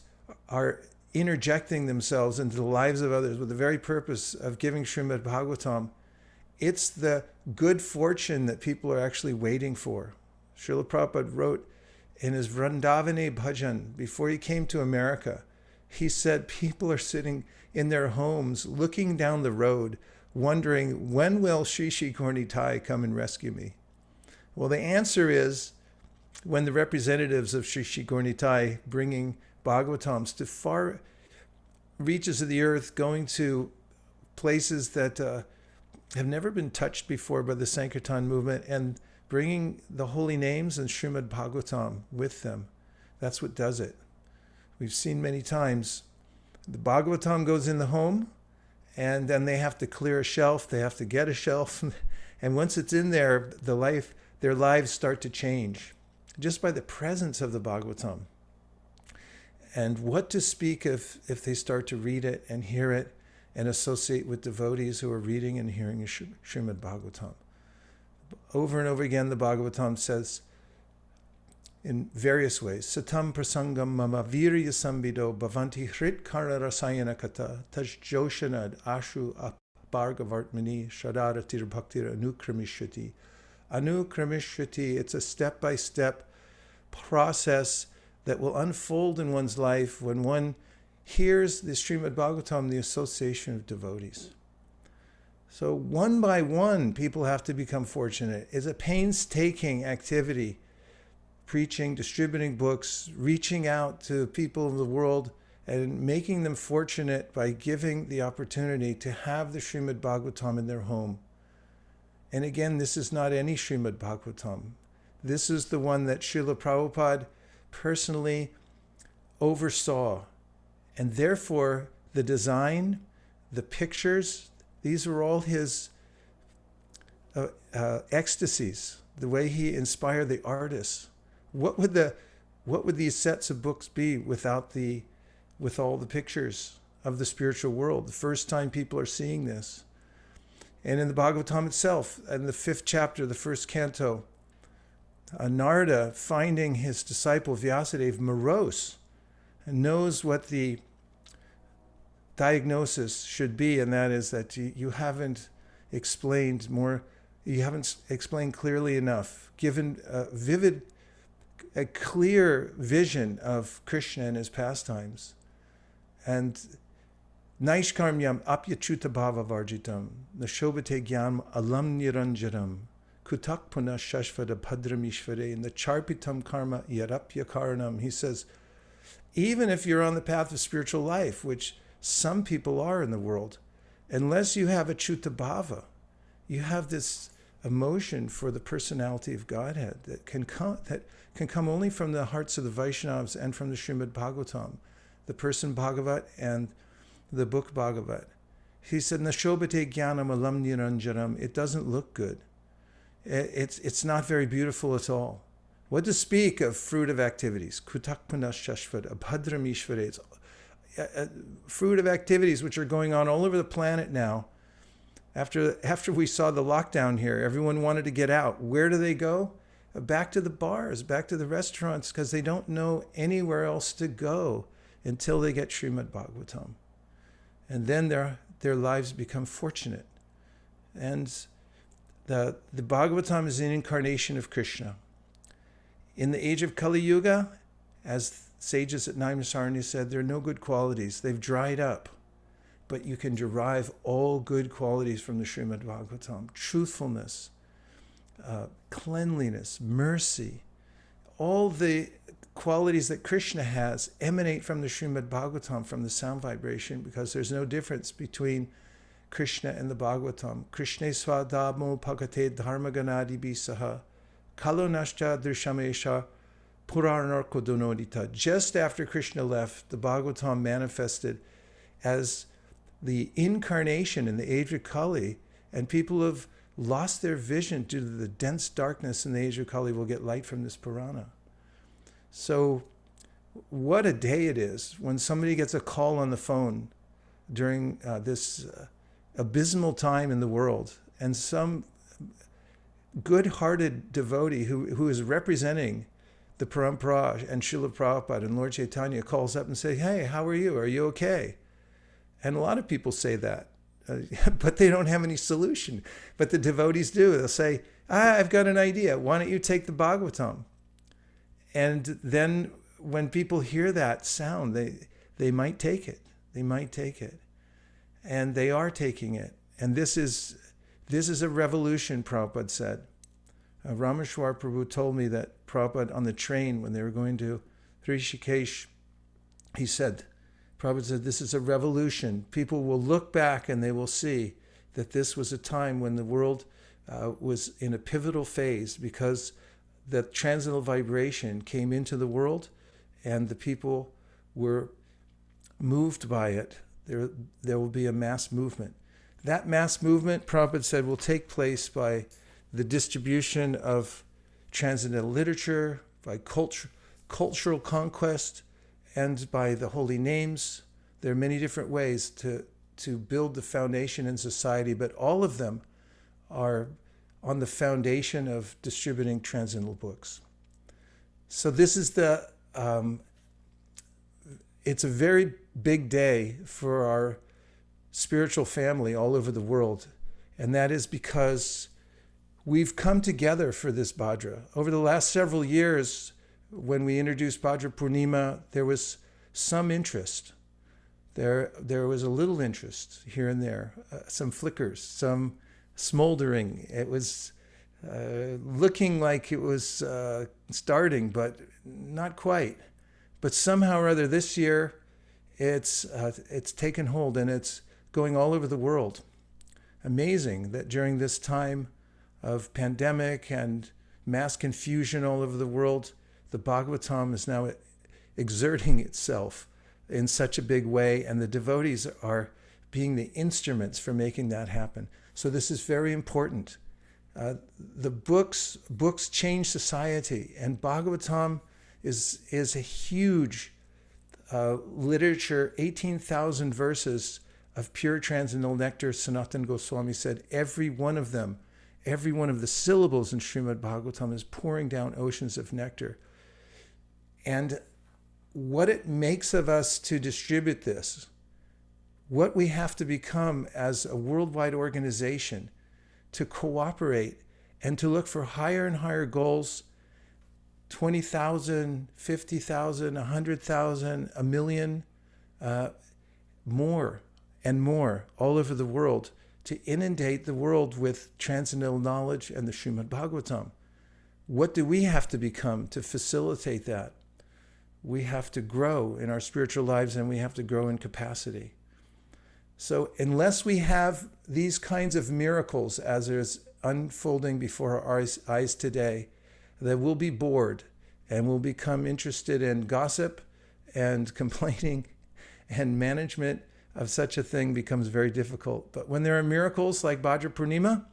are interjecting themselves into the lives of others with the very purpose of giving Srimad Bhagavatam, it's the good fortune that people are actually waiting for. Srila Prabhupada wrote in his Vrindavane Bhajan, before he came to America, he said people are sitting in their homes looking down the road, wondering, when will Shri Shri Gaura come and rescue me? Well, the answer is when the representatives of Shri Shri Gaura bringing Bhagavatams to far reaches of the earth, going to places that have never been touched before by the Sankirtan movement, and bringing the holy names and Srimad Bhagavatam with them. That's what does it. We've seen many times the Bhagavatam goes in the home, and then they have to clear a shelf, they have to get a shelf, and once it's in there, their lives start to change just by the presence of the Bhagavatam. And what to speak of if they start to read it and hear it and associate with devotees who are reading and hearing Srimad Bhagavatam. Over and over again, the Bhagavatam says in various ways, Satam prasangam mama virya sambido bhavanti hrit kara rasayana kata taj joshanad ashu apargavartmani shadaratir bhaktir anukramishati. Anukramishati, it's a step-by-step process that will unfold in one's life when one hears the Srimad Bhagavatam, the association of devotees. So one by one, people have to become fortunate. It's a painstaking activity, preaching, distributing books, reaching out to people in the world and making them fortunate by giving the opportunity to have the Srimad Bhagavatam in their home. And again, this is not any Srimad Bhagavatam. This is the one that Srila Prabhupada personally oversaw. And therefore, the design, the pictures, these were all his ecstasies, the way he inspired the artists. What would these sets of books be with all the pictures of the spiritual world? The first time people are seeing this. And in the Bhagwatam itself, in the 5th chapter, the 1st canto, Narada, finding his disciple Vyasadeva morose, and knows what the diagnosis should be, and that is that you haven't explained clearly enough, given a clear vision of Krishna and his pastimes. And Naishkarmyam apyachuta bhava varjitam, nashobate gyam alam niranjaram, kutak punah shashvada bhadram ishvare, in the charpitam karma yarapya karanam. He says, even if you're on the path of spiritual life, which some people are in the world, unless you have a chuta bhava, you have this emotion for the personality of Godhead that can come only from the hearts of the Vaishnavas and from the Srimad Bhagwatam, the person Bhagavat and the book Bhagavat. He said, Nashobate jnanam alam niranjaram. It doesn't look good. It's not very beautiful at all. What to speak of fruit of activities? Kutakpana shashvad, abhadram ishvare. Fruit of activities which are going on all over the planet now. After we saw the lockdown here, everyone wanted to get out. Where do they go? Back to the bars, back to the restaurants, because they don't know anywhere else to go until they get Srimad Bhagwatam. And then their lives become fortunate. And the Bhagwatam is an incarnation of Krishna. In the age of Kali Yuga, as sages at Naimisaranya said, there are no good qualities. They've dried up. But you can derive all good qualities from the Srimad Bhagwatam. Truthfulness, cleanliness, mercy. All the qualities that Krishna has emanate from the Srimad Bhagwatam, from the sound vibration, because there's no difference between Krishna and the Bhagwatam. Krishne swadamo pakate dharmaganadi bisaha kalo nashcha drishamesha puranarko donodita. Just after Krishna left, the Bhagwatam manifested as the incarnation in the age of Kali, and people have lost their vision due to the dense darkness in the age of Kali will get light from this Purana. So what a day it is when somebody gets a call on the phone during this abysmal time in the world, and some good-hearted devotee who is representing the Parampara and Srila Prabhupada and Lord Chaitanya calls up and say, hey, how are you? Are you okay? And a lot of people say that, but they don't have any solution. But the devotees do. They'll say, I've got an idea. Why don't you take the Bhagwatam? And then when people hear that sound, they might take it. They might take it. And they are taking it. And this is a revolution, Prabhupada said. Rameshwar Prabhu told me that Prabhupada on the train when they were going to Rishikesh, Prabhupada said, this is a revolution. People will look back and they will see that this was a time when the world was in a pivotal phase, because the transcendental vibration came into the world and the people were moved by it. There will be a mass movement. That mass movement, Prabhupada said, will take place by the distribution of transcendental literature, by cultural conquest, and by the holy names. There are many different ways to build the foundation in society, but all of them are on the foundation of distributing transcendental books. So this is it's a very big day for our spiritual family all over the world. And that is because we've come together for this Bhadra. Over the last several years, when we introduced Bhadra Purnima, there was some interest. There was a little interest here and there, some flickers, some smoldering. It was looking like it was starting, but not quite. But somehow or other this year, it's taken hold and it's going all over the world. Amazing that during this time of pandemic and mass confusion all over the world, the Bhagwatam is now exerting itself in such a big way, and the devotees are being the instruments for making that happen. So this is very important. The books change society, and Bhagwatam is a huge literature, 18,000 verses of pure transcendental nectar. Sanatana Goswami said every one of them, every one of the syllables in Srimad Bhagwatam is pouring down oceans of nectar. And what it makes of us to distribute this, what we have to become as a worldwide organization to cooperate and to look for higher and higher goals, 20,000, 50,000, 100,000, a million, more and more all over the world, to inundate the world with transcendental knowledge and the Srimad Bhagwatam. What do we have to become to facilitate that? We have to grow in our spiritual lives, and we have to grow in capacity. So unless we have these kinds of miracles as is unfolding before our eyes today, that we'll be bored and we'll become interested in gossip and complaining, and management of such a thing becomes very difficult. But when there are miracles like Bhadra Purnima,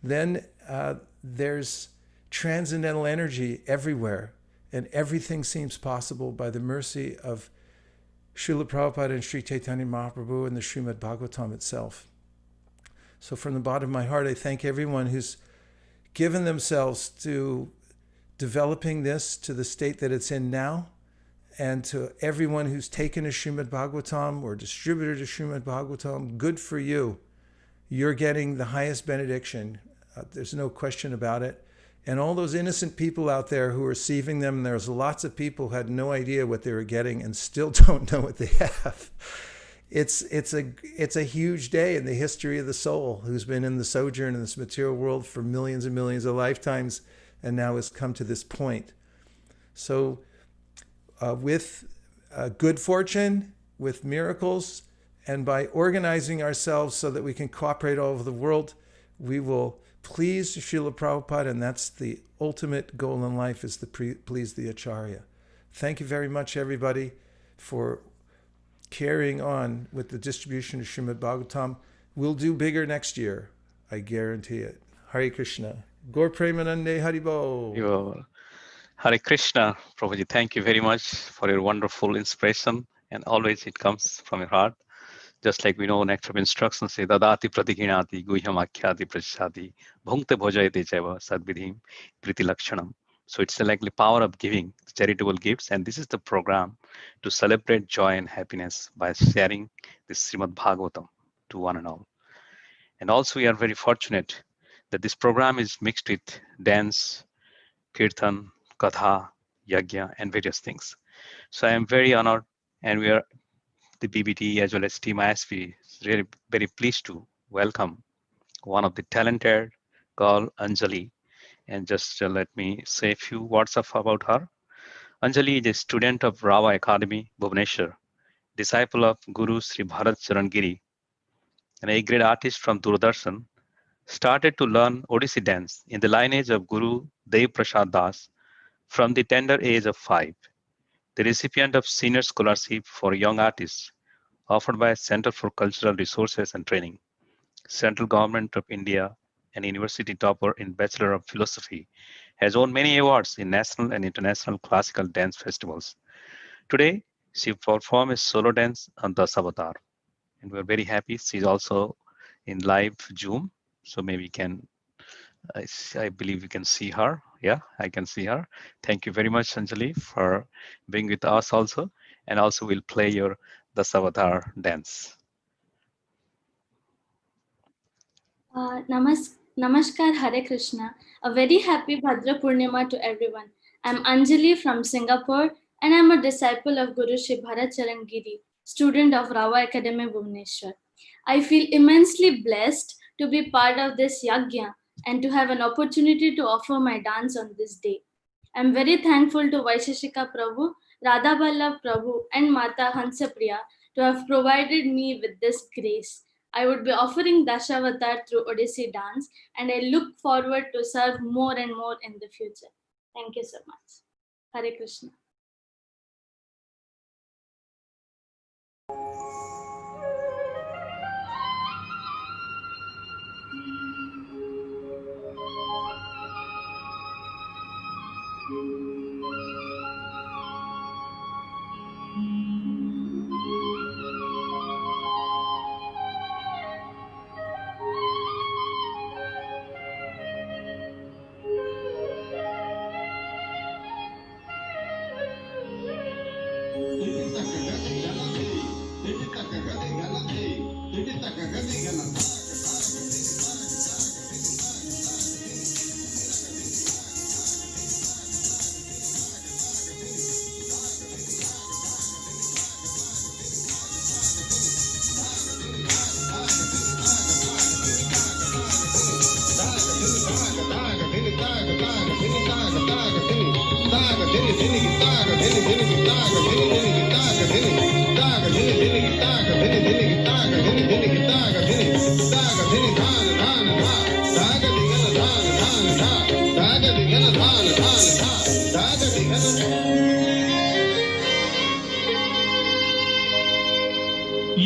then there's transcendental energy everywhere, and everything seems possible by the mercy of Srila Prabhupada and Sri Chaitanya Mahaprabhu and the Srimad Bhagwatam itself. So from the bottom of my heart, I thank everyone who's given themselves to developing this to the state that it's in now, and to everyone who's taken a Srimad Bhagwatam or distributed a Srimad Bhagwatam. Good for you. You're getting the highest benediction. There's no question about it. And all those innocent people out there who are receiving them, there's lots of people who had no idea what they were getting and still don't know what they have. It's a huge day in the history of the soul, who's been in the sojourn in this material world for millions and millions of lifetimes, and now has come to this point. So with good fortune, with miracles, and by organizing ourselves so that we can cooperate all over the world, we will please Srila Prabhupada, and that's the ultimate goal in life, is to please the Acharya. Thank you very much, everybody, for carrying on with the distribution of Srimad Bhagwatam. We'll do bigger next year. I guarantee it. Hare Krishna. Gaur Premanande Haribo. Hare Krishna, Prabhuji. Thank you very much for your wonderful inspiration. And always it comes from your heart. Just like we know, nectar of instructions say, Dadati pratiginati guhyam akhyati prashadi bhunkte bhojayate jaiva sadvidhim priti lakshanam. So it's like the power of giving charitable gifts. And this is the program to celebrate joy and happiness by sharing this Srimad Bhagavatam to one and all. And also we are very fortunate that this program is mixed with dance, Kirtan, Katha, Yagya, and various things. So I am very honored, and we are, the BBT as well as Team ISP, is really very pleased to welcome one of the talented girl, Anjali. And just let me say a few words about her. Anjali is a student of Raghava Academy, Bhubaneswar, disciple of Guru Sri Bharat Charan Giri, an A-grade artist from Doordarshan, started to learn Odissi dance in the lineage of Guru Dev Prasad Das from the tender age of 5. The recipient of Senior Scholarship for Young Artists offered by Center for Cultural Resources and Training, Central Government of India, and university topper in Bachelor of Philosophy, has won many awards in national and international classical dance festivals. Today, she performs a solo dance on Dasavatar, and we're very happy. She's also in live Zoom, so maybe we can, I believe we can see her. Yeah, I can see her. Thank you very much, Anjali, for being with us also. And also we'll play your Dasavatar dance. Namaskar, Hare Krishna. A very happy Bhadra Purnima to everyone. I'm Anjali from Singapore, and I'm a disciple of Guru Sri Bharat Charan Giri, student of Raghava Academy, Bhubaneswar. I feel immensely blessed to be part of this Yagya and to have an opportunity to offer my dance on this day. I'm very thankful to Vaisheshika Prabhu, Radha Vallabh Prabhu, and Mata Hansapriya to have provided me with this grace. I would be offering Dasavatar through Odissi dance, and I look forward to serve more and more in the future. Thank you so much. Hare Krishna.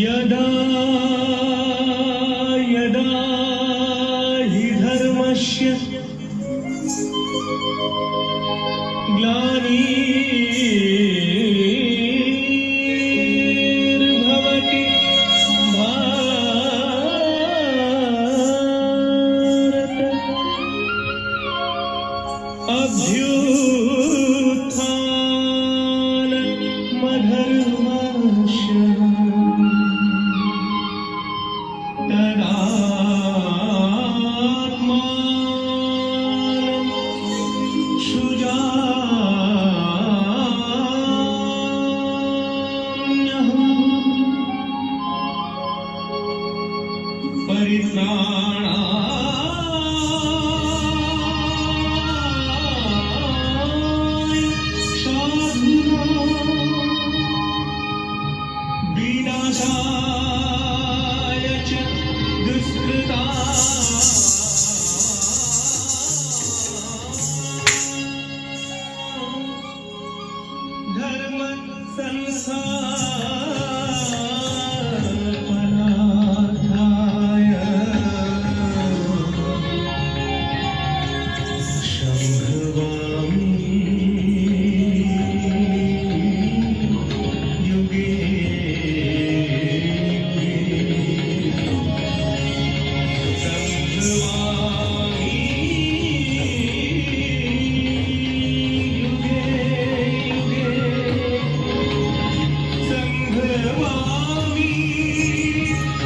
यदा यदा हि धर्मस्य ग्लानिर्भवति भारत अभ्युत्थानमधर्मस्य तदात्मानं सृजाम्यहम् परित्राणाय साधूनां विनाशाय च दुष्कृताम् धर्म संस्थापनार्थाय संभवामि युगे संभवामि युगे संभवामि युगे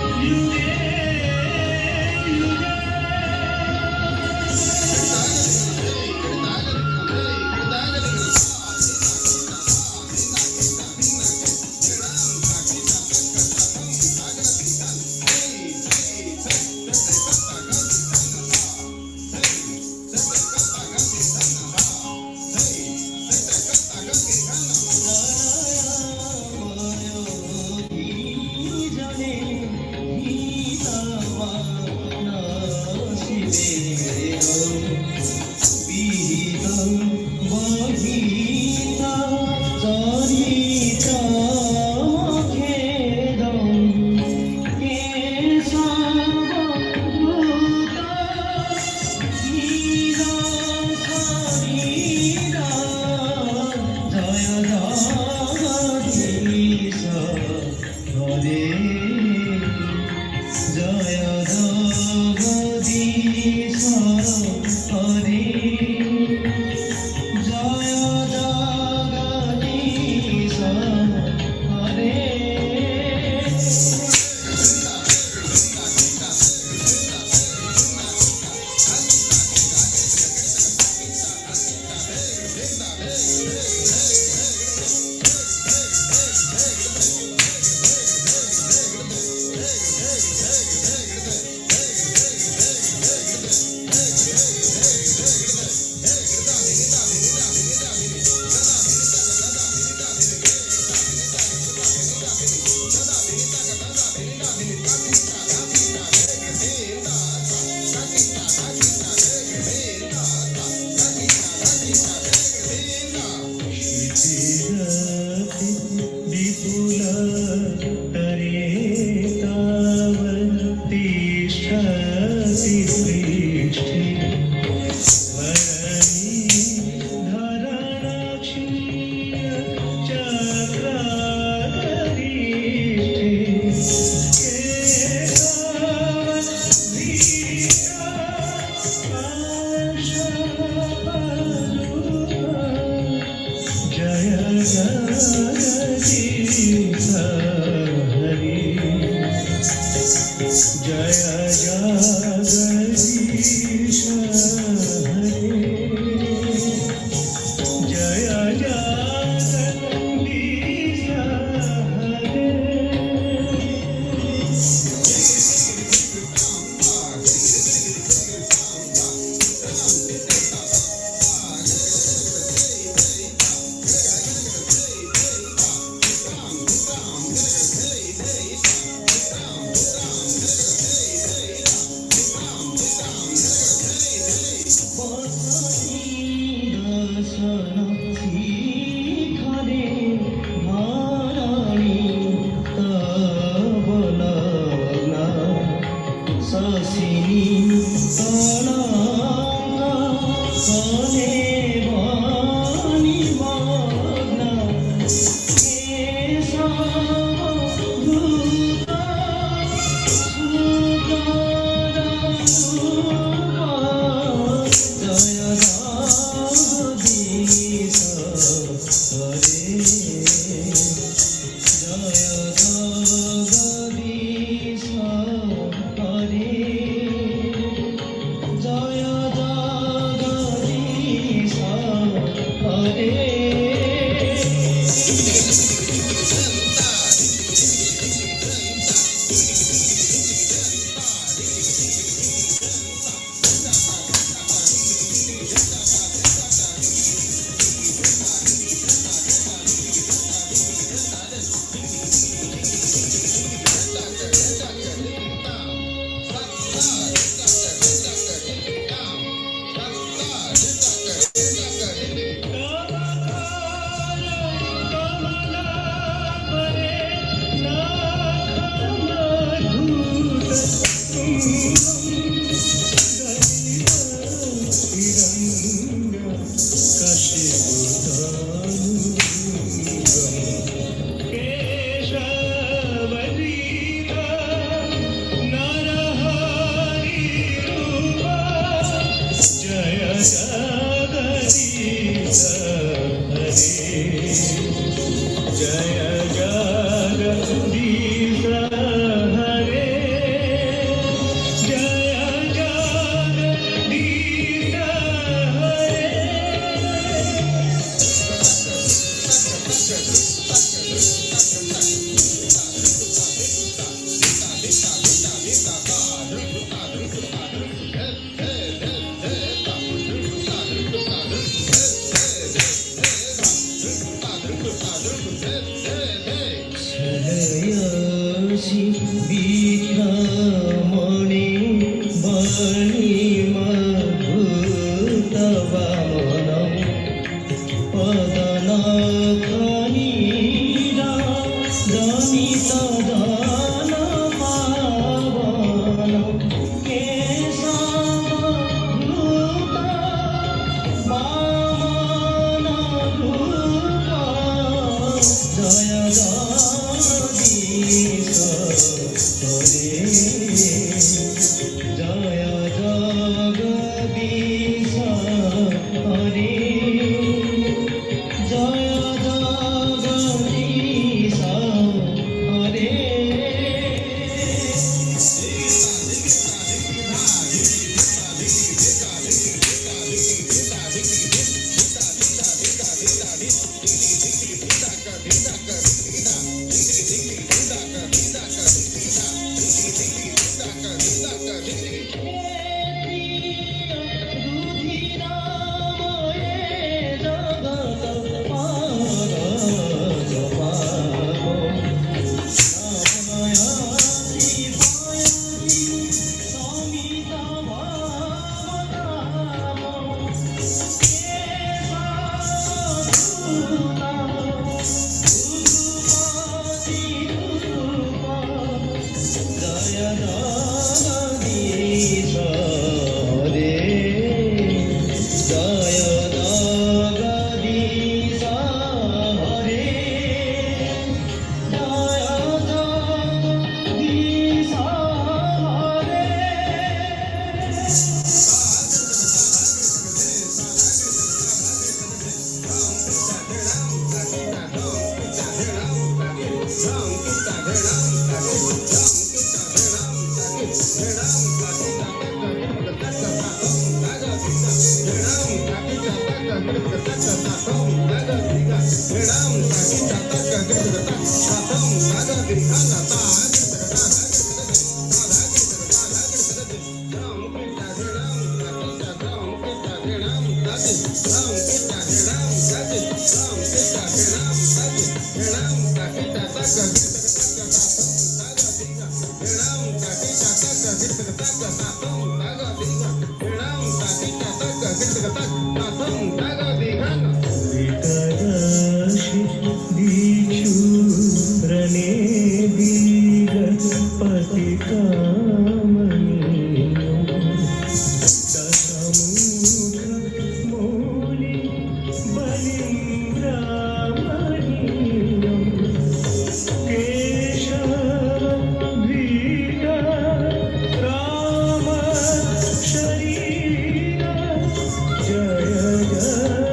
जय जगदीश Jaya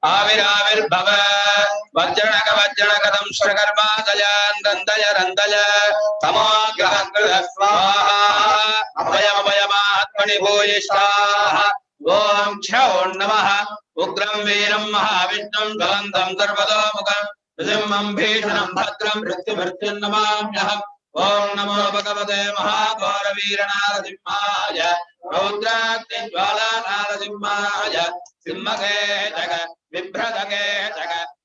आविराविर्भव वज्रणक वज्रणक दंष्ट्रकर्मा दयान दंदय रंदय तमोग्रह कृत स्वाहा अभयमभयमात्मनि भूयिष्ठाः ओम क्षौ नमः उग्रं वीरं महाविष्णुं ज्वलन्तं सर्वतोमुखं नृसिंहं भीषणं भद्रं मृत्युमृत्युन्नमाम्यहम् ओम नमो भगवते महाघोरवीरनारसिंहाय रौद्राग्निज्वालानारसिंहाय सिंहके जग बिभ्रदके जग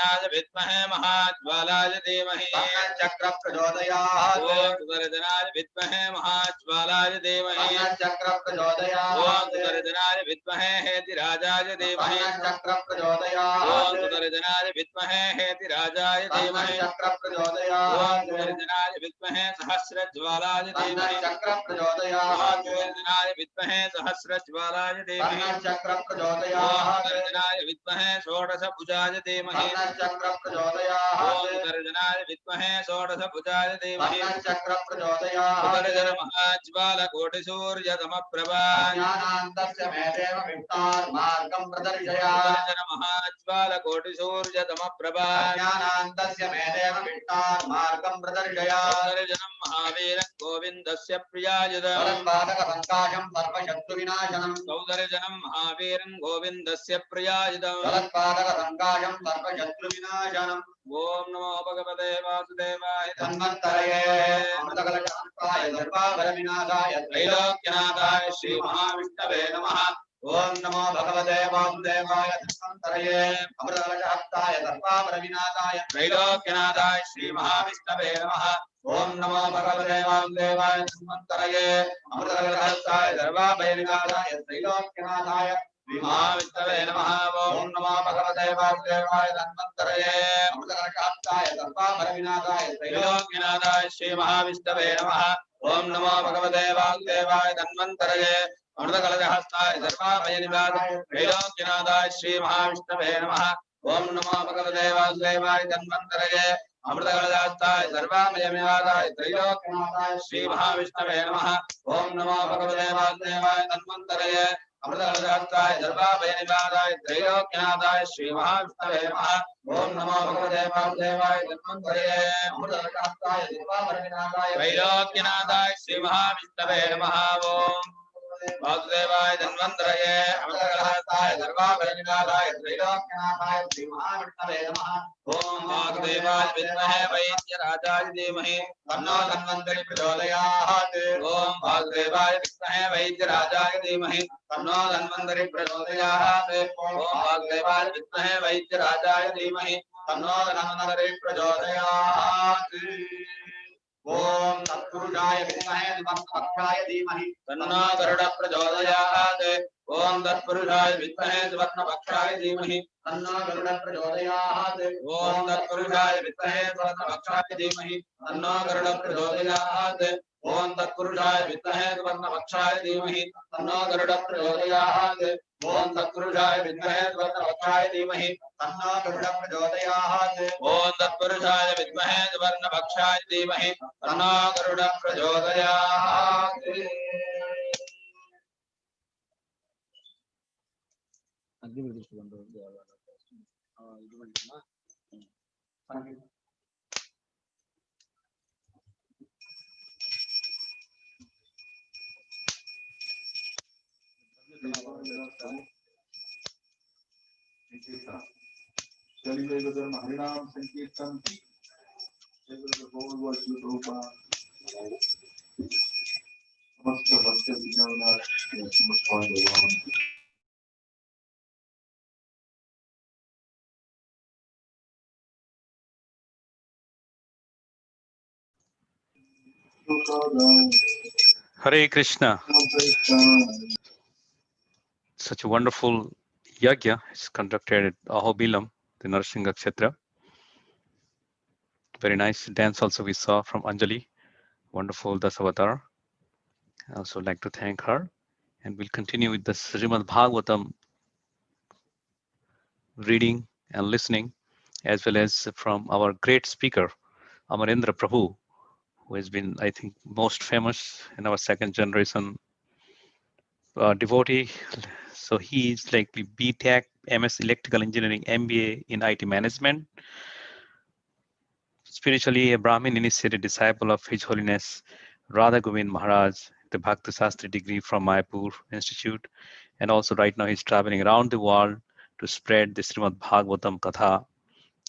सुदर्शनाय विद्महे महाज्वालाय धीमहि चक्र प्रचोदयात् ओम सुदर्शनाय विद्महे महाज्वालाय धीमहि चक्र प्रचोदयात् ओम सुदर्शनाय विद्महे हेतिराजाय धीमहि चक्र प्रचोदयात् ओम सुदर्शनाय विद्महे हेतिराजाय धीमहि चक्र प्रचोदयात् ओम सुदर्शनाय विद्महे सहस्रज्वालाय धीमहि चक्र प्रचोदयात् ओम सुदर्शनाय विद्महे सहस्रज्वालाय धीमहि चक्र ओम प्रचोदयात् सुदर्शनाय विद्महे षोडशभुजाय धीमहि चक्र प्रचोदयात् ओम सुदर्शनाय विद्महे षोडशभुजाय धीमहि चक्र प्रचोदयात् सुदर्शन महाज्वालकोटिसूर्यतमप्रभा ज्ञानान्तस्य मे देव विष्टात् मार्गं प्रदर्शय सुदर्शन महाज्वालकोटिसूर्यतमप्रभा ज्ञानान्तस्य मे देव विष्टात् मार्गं प्रदर्शय सुदर्शनं महावीरं गोविन्दस्य प्रियायुधम् फलत्पादकसङ्काशं सर्वशत्रुविनाशनं सौदर्शनं महावीरं गोविन्दस्य प्रियायुधम् फलत्पादकसङ्काशं सर्वशत्रुविनाशनम् ओम नमो भगवते वासुदेवाय धन्वन्तरये अमृतकलशान्ताय सर्वाभरविनाशाय त्रैलोक्यनाथाय श्री महाविष्णवे नमः ओम नमो भगवते वासुदेवाय धन्वन्तरये अमृतकलशान्ताय सर्वाभरविनाशाय त्रैलोक्यनाथाय श्री महाविष्णवे नमः ओम नमो भगवते वासुदेवाय धन्वन्तरये अमृतकलशान्ताय सर्वाभरविनाशाय त्रैलोक्यनाथाय महाविष्णवे नमः ओम नमो भगवते वासुदेवाय धन्वन्तरये अमृतकलशान्ताय सर्वाभरविनाशाय त्रैलोक्यनाथाय श्री महाविष्णवे नमः ओम नमो भगवते वासुदेवाय धन्वन्तरये अमृतकलशहस्ताय सर्वाभयनिवासाय त्रैलोक्यनाथाय श्री महाविष्णवे नमः ओम नमो भगवते वासुदेवाय धन्वन्तरये अमृतकलशहस्ताय सर्वाभयनिवासाय त्रैलोक्यनाथाय श्री महाविष्णवे नमः ओम नमो भगवते वासुदेवाय धन्वन्तरये अमृतकलशहस्ताय सर्वाभयनिवासाय त्रैलोक्यनाथाय श्री महाविष्णवे नमः ओम नमो भगवते वासुदेवाय धन्वन्तरये अमृतकलशहस्ताय सर्वाभरविनाशाय त्रैलोक्यनाथाय श्री महाविष्णवे नमः ओम वासुदेवाय धन्वन्तरये अमृतकलशहस्ताय सर्वाभयनिवासाय त्रैलोक्यनाथाय श्री महाविष्णवे नमः ओम वासुदेवाय विद्महे वैद्यराजाय धीमहि तन्नो धन्वन्तरि प्रचोदयात् ओम वासुदेवाय विद्महे वैद्यराजाय धीमहि तन्नो धन्वन्तरि प्रचोदयात् ओम वासुदेवाय विद्महे वैद्यराजाय धीमहि तन्नो धन्वन्तरि प्रचोदयात् ओम तत्पुरुषाय विद्महे सुवर्णपक्षाय धीमहि तन्नो गरुड प्रचोदयात् ओम तत्पुरुषाय विद्महे सुवर्णपक्षाय धीमहि तन्नो गरुड प्रचोदयात् ओम तत्पुरुषाय विद्महे सुवर्णपक्षाय धीमहि तन्नो गरुड प्रचोदयात् ओम तत्पुरुषाय विद्महे सुवर्णपक्षाय धीमहि तन्नो गरुड प्रचोदयात् ओम तत्पुरुषाय विद्महे सुवर्णपक्षाय धीमहि तन्नो गरुड प्रचोदयात् ओम तत्पुरुषाय विद्महे सुवर्णपक्षाय धीमहि तन्नो गरुड प्रचोदयात् चलिए हरिनाम संकीर्तन समस्त भक्त Hare Krishna. Such a wonderful Yagya is conducted at Ahobilam, the Narsingha Kshetra. Very nice dance also we saw from Anjali. Wonderful Dasavatar. I also like to thank her. And we'll continue with the Srimad Bhagwatam reading and listening, as well as from our great speaker, Amarendra Prabhu, who has been, I think, most famous in our second generation devotee. So he is like BTech, MS Electrical Engineering, MBA in IT Management. Spiritually a Brahmin initiated disciple of His Holiness Radha Govind Maharaj, the Bhakti Sastri degree from Mayapur Institute. And also right now he's traveling around the world to spread the Srimad Bhagwatam Katha.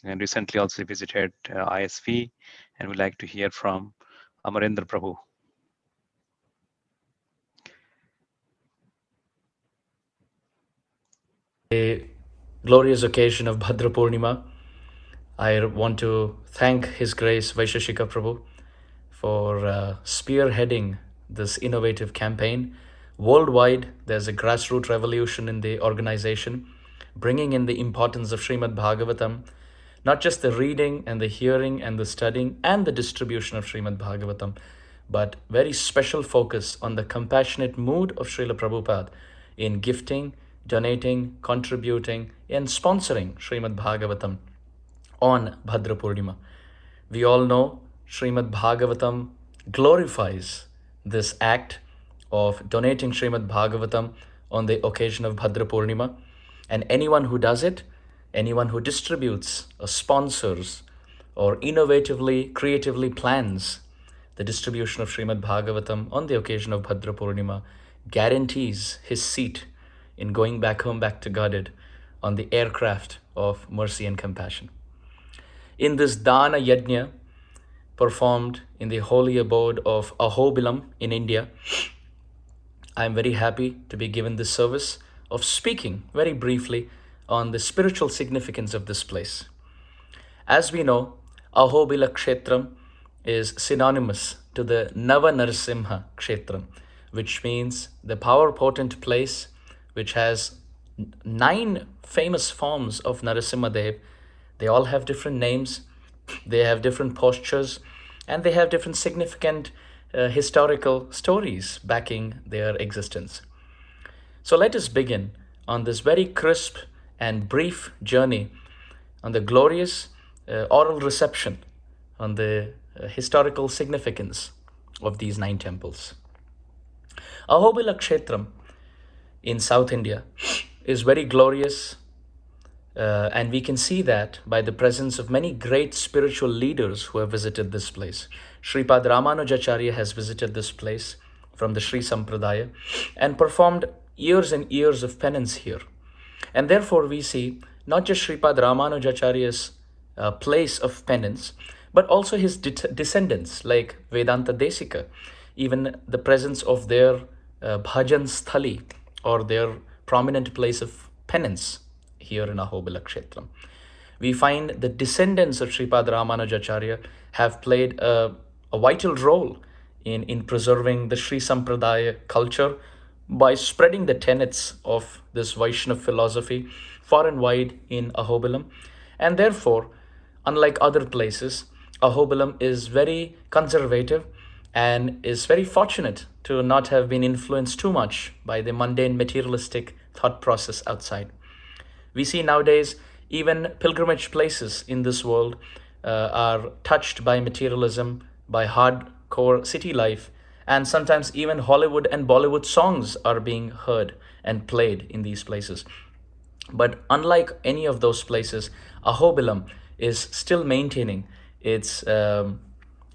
And recently also visited ISV, and we'd like to hear from Amarendra Prabhu. A glorious occasion of Bhadra Purnima, I want to thank His Grace Vaisheshika Prabhu for spearheading this innovative campaign. Worldwide, there's a grassroots revolution in the organization, bringing in the importance of Srimad Bhagavatam, not just the reading and the hearing and the studying and the distribution of Srimad Bhagavatam, but very special focus on the compassionate mood of Srila Prabhupada in gifting, donating, contributing, and sponsoring Srimad Bhagavatam on Bhadra Purnima. We all know Srimad Bhagavatam glorifies this act of donating Srimad Bhagavatam on the occasion of Bhadra Purnima. And anyone who does it, anyone who distributes or sponsors or innovatively, creatively plans the distribution of Srimad Bhagavatam on the occasion of Bhadra Purnima guarantees his seat in going back home, back to Godhead on the aircraft of mercy and compassion. In this Dana Yajna performed in the holy abode of Ahobilam in India, I am very happy to be given this service of speaking very briefly on the spiritual significance of this place. As we know, Ahobila Kshetram is synonymous to the Nava Narasimha Kshetram, which means the power potent place which has 9 famous forms of Narasimha Dev. They all have different names, they have different postures, and they have different significant historical stories backing their existence. So let us begin on this very crisp and brief journey on the glorious oral reception on the historical significance of these 9 temples. Ahobila Kshetram in South India is very glorious, and we can see that by the presence of many great spiritual leaders who have visited this place. Sripad Ramanujacharya has visited this place from the Sri Sampradaya and performed years and years of penance here. And therefore we see not just Sripad Ramanujacharya's place of penance, but also his descendants like Vedanta Desika, even the presence of their bhajan sthali or their prominent place of penance here in Ahobila Kshetram. We find the descendants of Sripad Ramanujacharya have played a vital role in preserving the Sri Sampradaya culture by spreading the tenets of this Vaishnava philosophy far and wide in Ahobilam. And therefore, unlike other places, Ahobilam is very conservative and is very fortunate to not have been influenced too much by the mundane materialistic thought process outside. We see nowadays even pilgrimage places in this world are touched by materialism, by hardcore city life, and sometimes even Hollywood and Bollywood songs are being heard and played in these places. But unlike any of those places, Ahobilam is still maintaining its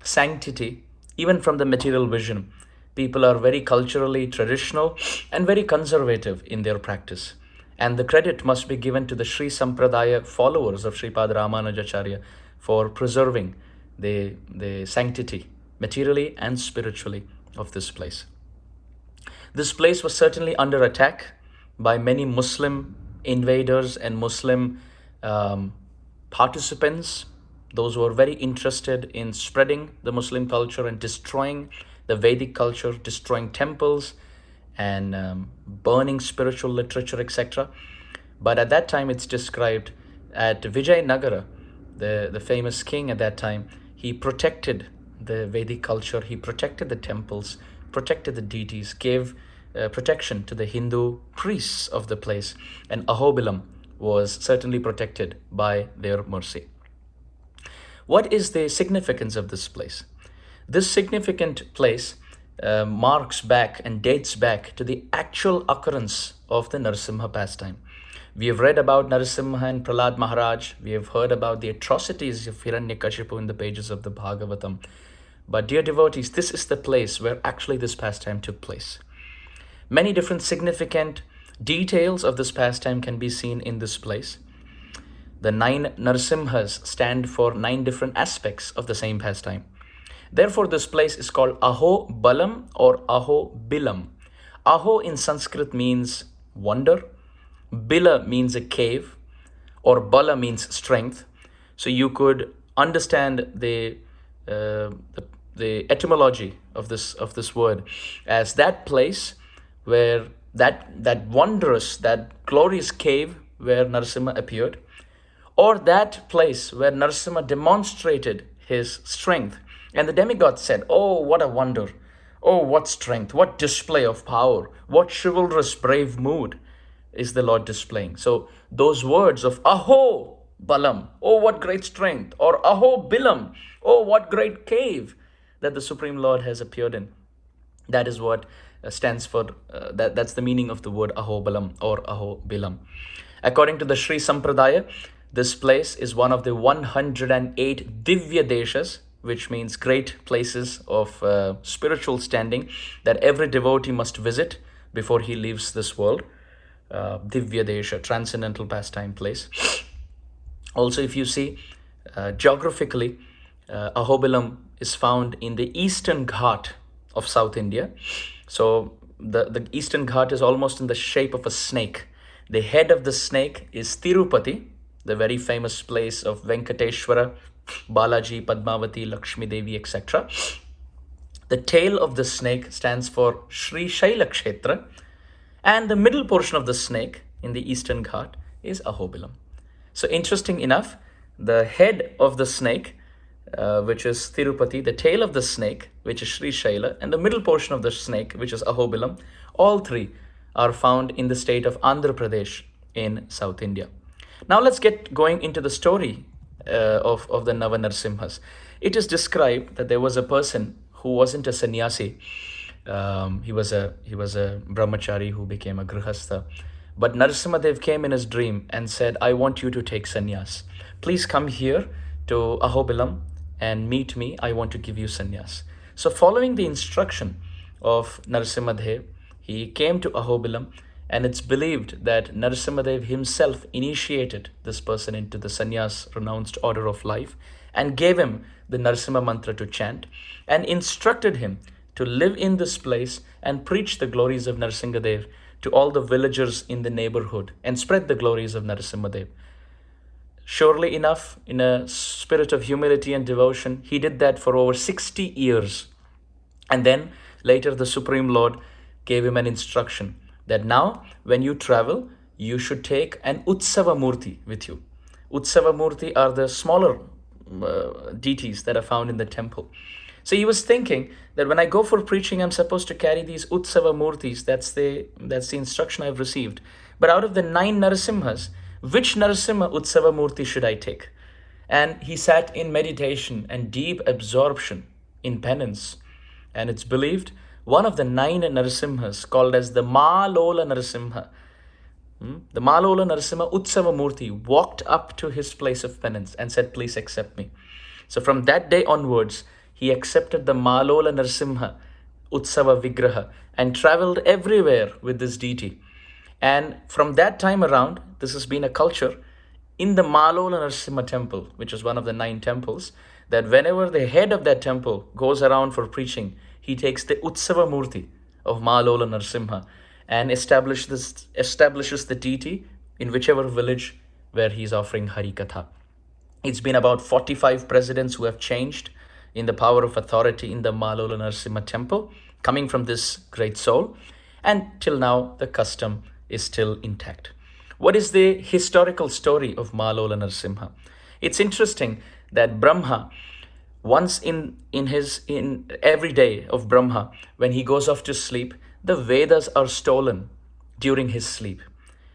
sanctity, even from the material vision. People are very culturally traditional and very conservative in their practice. And the credit must be given to the Sri Sampradaya followers of Sripad Ramanujacharya for preserving the sanctity, materially and spiritually, of this place. This place was certainly under attack by many Muslim invaders and Muslim participants, those who are very interested in spreading the Muslim culture and destroying the Vedic culture, destroying temples and burning spiritual literature, etc. But at that time, it's described at Vijayanagara, the famous king at that time, he protected the Vedic culture, he protected the temples, protected the deities, gave protection to the Hindu priests of the place, and Ahobilam was certainly protected by their mercy. What is the significance of this place? This significant place marks back and dates back to the actual occurrence of the Narasimha pastime. We have read about Narasimha and Prahlad Maharaj. We have heard about the atrocities of Hiranyakashipu in the pages of the Bhagavatam. But dear devotees, this is the place where actually this pastime took place. Many different significant details of this pastime can be seen in this place. The 9 Narasimhas stand for 9 different aspects of the same pastime. Therefore, this place is called Ahobilam or Ahobilam. Aho in Sanskrit means wonder, Bila means a cave, or Bala means strength. So you could understand the etymology of this word as that place where that wondrous, that glorious cave where Narasimha appeared, or that place where Narasimha demonstrated his strength. And the demigod said, "Oh, what a wonder! Oh, what strength! What display of power! What chivalrous, brave mood is the Lord displaying!" So those words of Aho Balam, oh, what great strength, or Ahobilam, oh, what great cave that the Supreme Lord has appeared in. That is what stands for, that's the meaning of the word Ahobalam or Ahobilam. According to the Sri Sampradaya, this place is one of the 108 Divya Deshas, which means great places of spiritual standing that every devotee must visit before he leaves this world. Divya Desha, transcendental pastime place. Also, if you see, geographically, Ahobilam is found in the eastern Ghat of South India. So the eastern Ghat is almost in the shape of a snake. The head of the snake is Tirupati, the very famous place of Venkateshwara, Balaji, Padmavati, Lakshmi Devi, etc. The tail of the snake stands for Sri Shaila Kshetra, and the middle portion of the snake in the eastern Ghat is Ahobilam. So interesting enough, the head of the snake, which is Tirupati, the tail of the snake, which is Sri Shaila, and the middle portion of the snake, which is Ahobilam, all three are found in the state of Andhra Pradesh in South India. Now let's get going into the story of the Nava Narsimhas. It is described that there was a person who wasn't a sannyasi. He was a brahmachari who became a grihastha. But Narasimhadev came in his dream and said, "I want you to take sannyas. Please come here to Ahobilam and meet me. I want to give you sannyas." So following the instruction of Narasimhadev, he came to Ahobilam, and it's believed that Narasimhadev himself initiated this person into the sannyas renounced order of life and gave him the Narasimha mantra to chant and instructed him to live in this place and preach the glories of Narasimhadev to all the villagers in the neighborhood and spread the glories of Narasimhadev. Surely enough, in a spirit of humility and devotion, he did that for over 60 years. And then later the Supreme Lord gave him an instruction that now when you travel, you should take an Utsava Murti with you. Utsava Murti are the smaller deities that are found in the temple. So he was thinking that when I go for preaching, I'm supposed to carry these Utsava Murtis. That's the instruction I've received. But out of the 9 Narasimhas, which Narasimha Utsava Murti should I take? And he sat in meditation and deep absorption in penance. And it's believed one of the 9 Narasimhas, called as the Malola Narasimha, the Malola Narasimha Utsava Murti, walked up to his place of penance and said, "Please accept me." So from that day onwards, he accepted the Malola Narasimha Utsava Vigraha and traveled everywhere with this deity. And from that time around, this has been a culture in the Malola Narasimha temple, which is one of the 9 temples, that whenever the head of that temple goes around for preaching, he takes the Utsava Murti of Malola Narasimha and establishes the deity in whichever village where he's offering Hari Katha. It's been about 45 presidents who have changed in the power of authority in the Malola Narasimha temple, coming from this great soul, and till now the custom is still intact. What is the historical story of Malola Narasimha? It's interesting that Brahma, once in every day of Brahma, when he goes off to sleep, the Vedas are stolen during his sleep.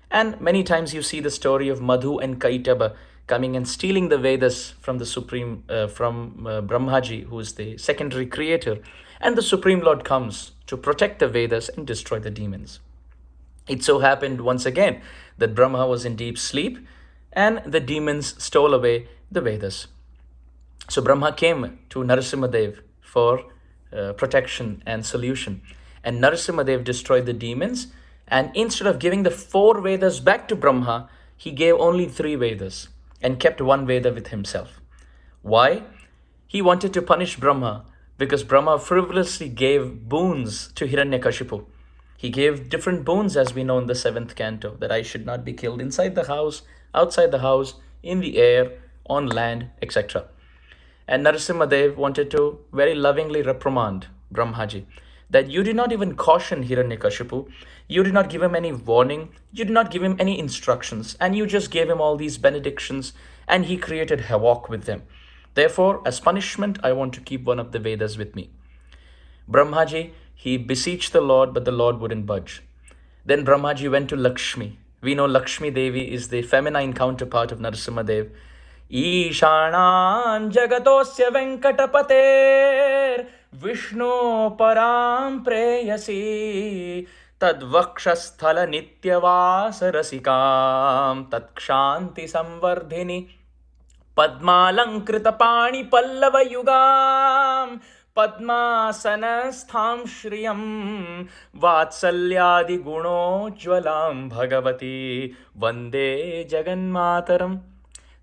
And many times you see the story of Madhu and Kaitaba coming and stealing the Vedas from the Supreme, from Brahmaji, who is the secondary creator. And the Supreme Lord comes to protect the Vedas and destroy the demons. It so happened once again that Brahma was in deep sleep and the demons stole away the Vedas. So Brahma came to Narasimhadev for protection and solution. And Narasimhadev destroyed the demons. And instead of giving the 4 Vedas back to Brahma, he gave only 3 Vedas and kept 1 Veda with himself. Why? He wanted to punish Brahma because Brahma frivolously gave boons to Hiranyakashipu. He gave different boons, as we know in the 7th canto, that I should not be killed inside the house, outside the house, in the air, on land, etc. And Narasimhadev wanted to very lovingly reprimand Brahmaji that you did not even caution Hiranyakashipu, you did not give him any warning, you did not give him any instructions, and you just gave him all these benedictions, and he created havoc with them. Therefore, as punishment, I want to keep one of the Vedas with me. Brahmaji, he beseeched the Lord, but the Lord wouldn't budge. Then Brahmaji went to Lakshmi. We know Lakshmi Devi is the feminine counterpart of Narasimhadev. Ishanan jagatosya venkatapater Vishnu param preyasi tadvakshasthala nityavasa rasikam tatkshanti samvardhini Padmalankrita pani pallava yugam Padmasanastham shriyam Vatsalyadi gunojvalam Bhagavati Vande Jaganmataram.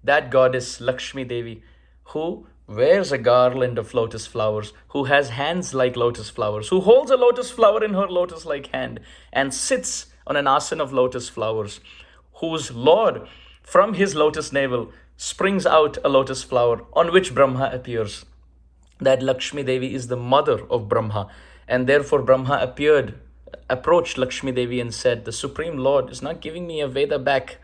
That goddess Lakshmi Devi, who wears a garland of lotus flowers, who has hands like lotus flowers, who holds a lotus flower in her lotus-like hand and sits on an asana of lotus flowers, whose Lord from his lotus navel springs out a lotus flower on which Brahma appears. That Lakshmi Devi is the mother of Brahma, and therefore Brahma approached Lakshmi Devi and said, the Supreme Lord is not giving me a Veda back.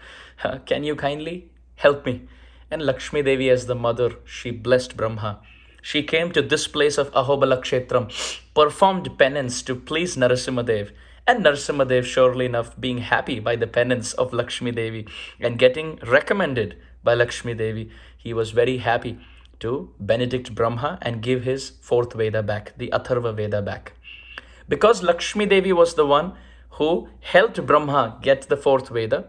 Can you kindly help me? And Lakshmi Devi, as the mother, she blessed Brahma. She came to this place of Ahobila Kshetram, performed penance to please Narasimhadev. And Narasimhadev, surely enough, being happy by the penance of Lakshmi Devi and getting recommended by Lakshmi Devi, he was very happy to benedict Brahma and give his fourth Veda back, the Atharva Veda back. Because Lakshmi Devi was the one who helped Brahma get the fourth Veda,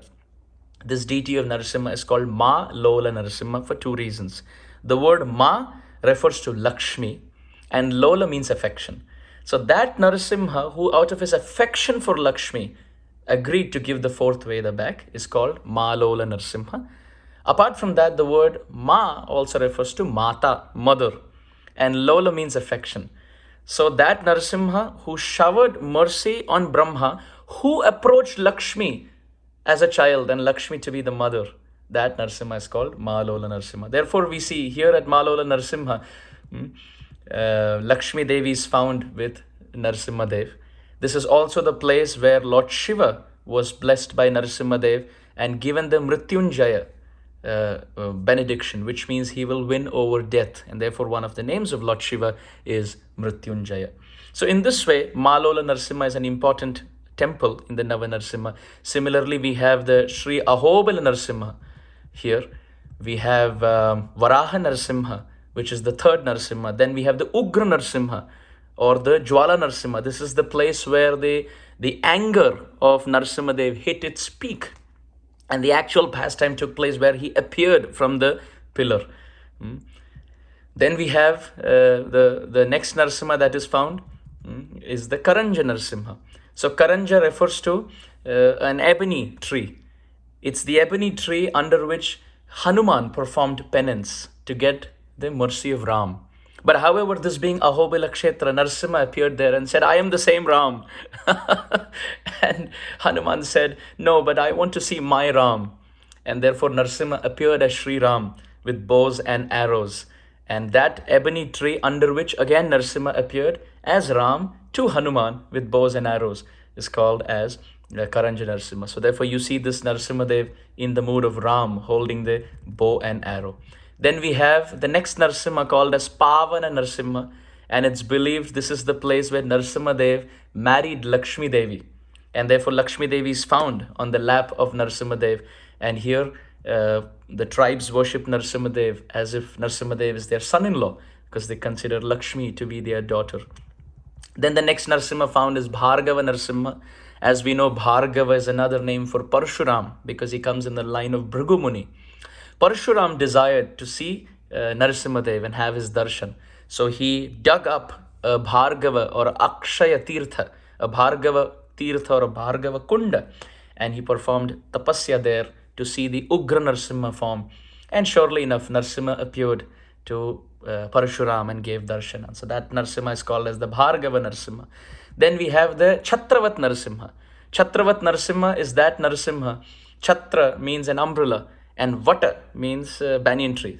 this deity of Narasimha is called Ma Lola Narasimha for two reasons. The word Ma refers to Lakshmi and Lola means affection. So that Narasimha, who out of his affection for Lakshmi agreed to give the fourth Veda back, is called Ma Lola Narasimha. Apart from that, the word Ma also refers to Mata, mother, and Lola means affection. So that Narasimha who showered mercy on Brahma, who approached Lakshmi as a child and Lakshmi to be the mother, that Narasimha is called Mahalola Narasimha. Therefore, we see here at Mahalola Narasimha, Lakshmi Devi is found with Narasimha Dev. This is also the place where Lord Shiva was blessed by Narasimha Dev and given the Mrityunjaya benediction, which means he will win over death. And therefore, one of the names of Lord Shiva is Mrityunjaya. So in this way, Mahalola Narasimha is an important temple in the Nava-Narasimha. Similarly, we have the Sri Ahobilam Narasimha here. We have Varaha Narasimha, which is the third Narasimha. Then we have the Ugra Narasimha or the Jwala Narasimha. This is the place where the anger of Narasimha Dev hit its peak. And the actual pastime took place where he appeared from the pillar. Then we have the next Narasimha that is found is the Karanja Narasimha. So Karanja refers to an ebony tree. It's the ebony tree under which Hanuman performed penance to get the mercy of Ram. But however, this being Ahobila Kshetra, Narasimha appeared there and said, I am the same Ram. And Hanuman said, no, but I want to see my Ram. And therefore Narasimha appeared as Sri Ram with bows and arrows. And that ebony tree under which again Narasimha appeared as Ram to Hanuman with bows and arrows is called as Karanja Narasimha. So therefore you see this Narasimha Dev in the mood of Ram holding the bow and arrow. Then we have the next Narasimha called as Pavana Narasimha, and it's believed this is the place where Narasimha Dev married Lakshmi Devi, and therefore Lakshmi Devi is found on the lap of Narasimha Dev. And here the tribes worship Narasimha Dev as if Narasimha Dev is their son-in-law because they consider Lakshmi to be their daughter. Then the next Narasimha found is Bhargava Narasimha. As we know, Bhargava is another name for Parshuram because he comes in the line of Bhrigu Muni. Parshuram desired to see Narasimha Dev and have his darshan. So he dug up a Bhargava or Akshaya Tirtha, a Bhargava Tirtha or a Bhargava Kunda, and he performed tapasya there to see the Ugra Narasimha form. And surely enough, Narasimha appeared to Parshuram and gave darshan. So that Narasimha is called as the Bhargava Narasimha. Then we have the Chhatravat Narasimha. Chhatravat Narasimha is that Narasimha. Chhatra means an umbrella and Vata means banyan tree.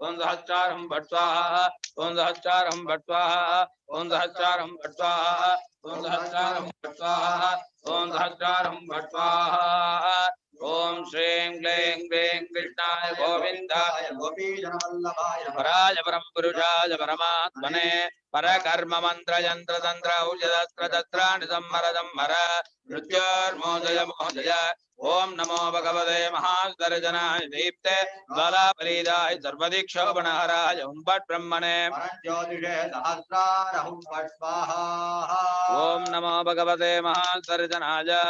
Om Sahasraram Bhat Swaha, Om Sahasraram Bhat Swaha, Om Sahasraram Bhat Swaha, Om Sahasraram Bhat Swaha, Om Sahasraram Bhat Swaha. Om Shrim Gling Gling Krishnaya Govindaya Gopijanamallavaya Paraya Parampurusaya Paramatmane Parakarma Mantra Yantra Tantra Ujadastra Dastrani Sammara Sammara Nrutyar Modaya Modaya Om Namo Bhagavate Mahasdarjana Deepte Dvala Palidaya Sarvadikshobanahara Om Bhat Brahmane Paranjyotishe Sahasrara Om Bhat Swaha Om Namo Bhagavate Mahasdarjanaya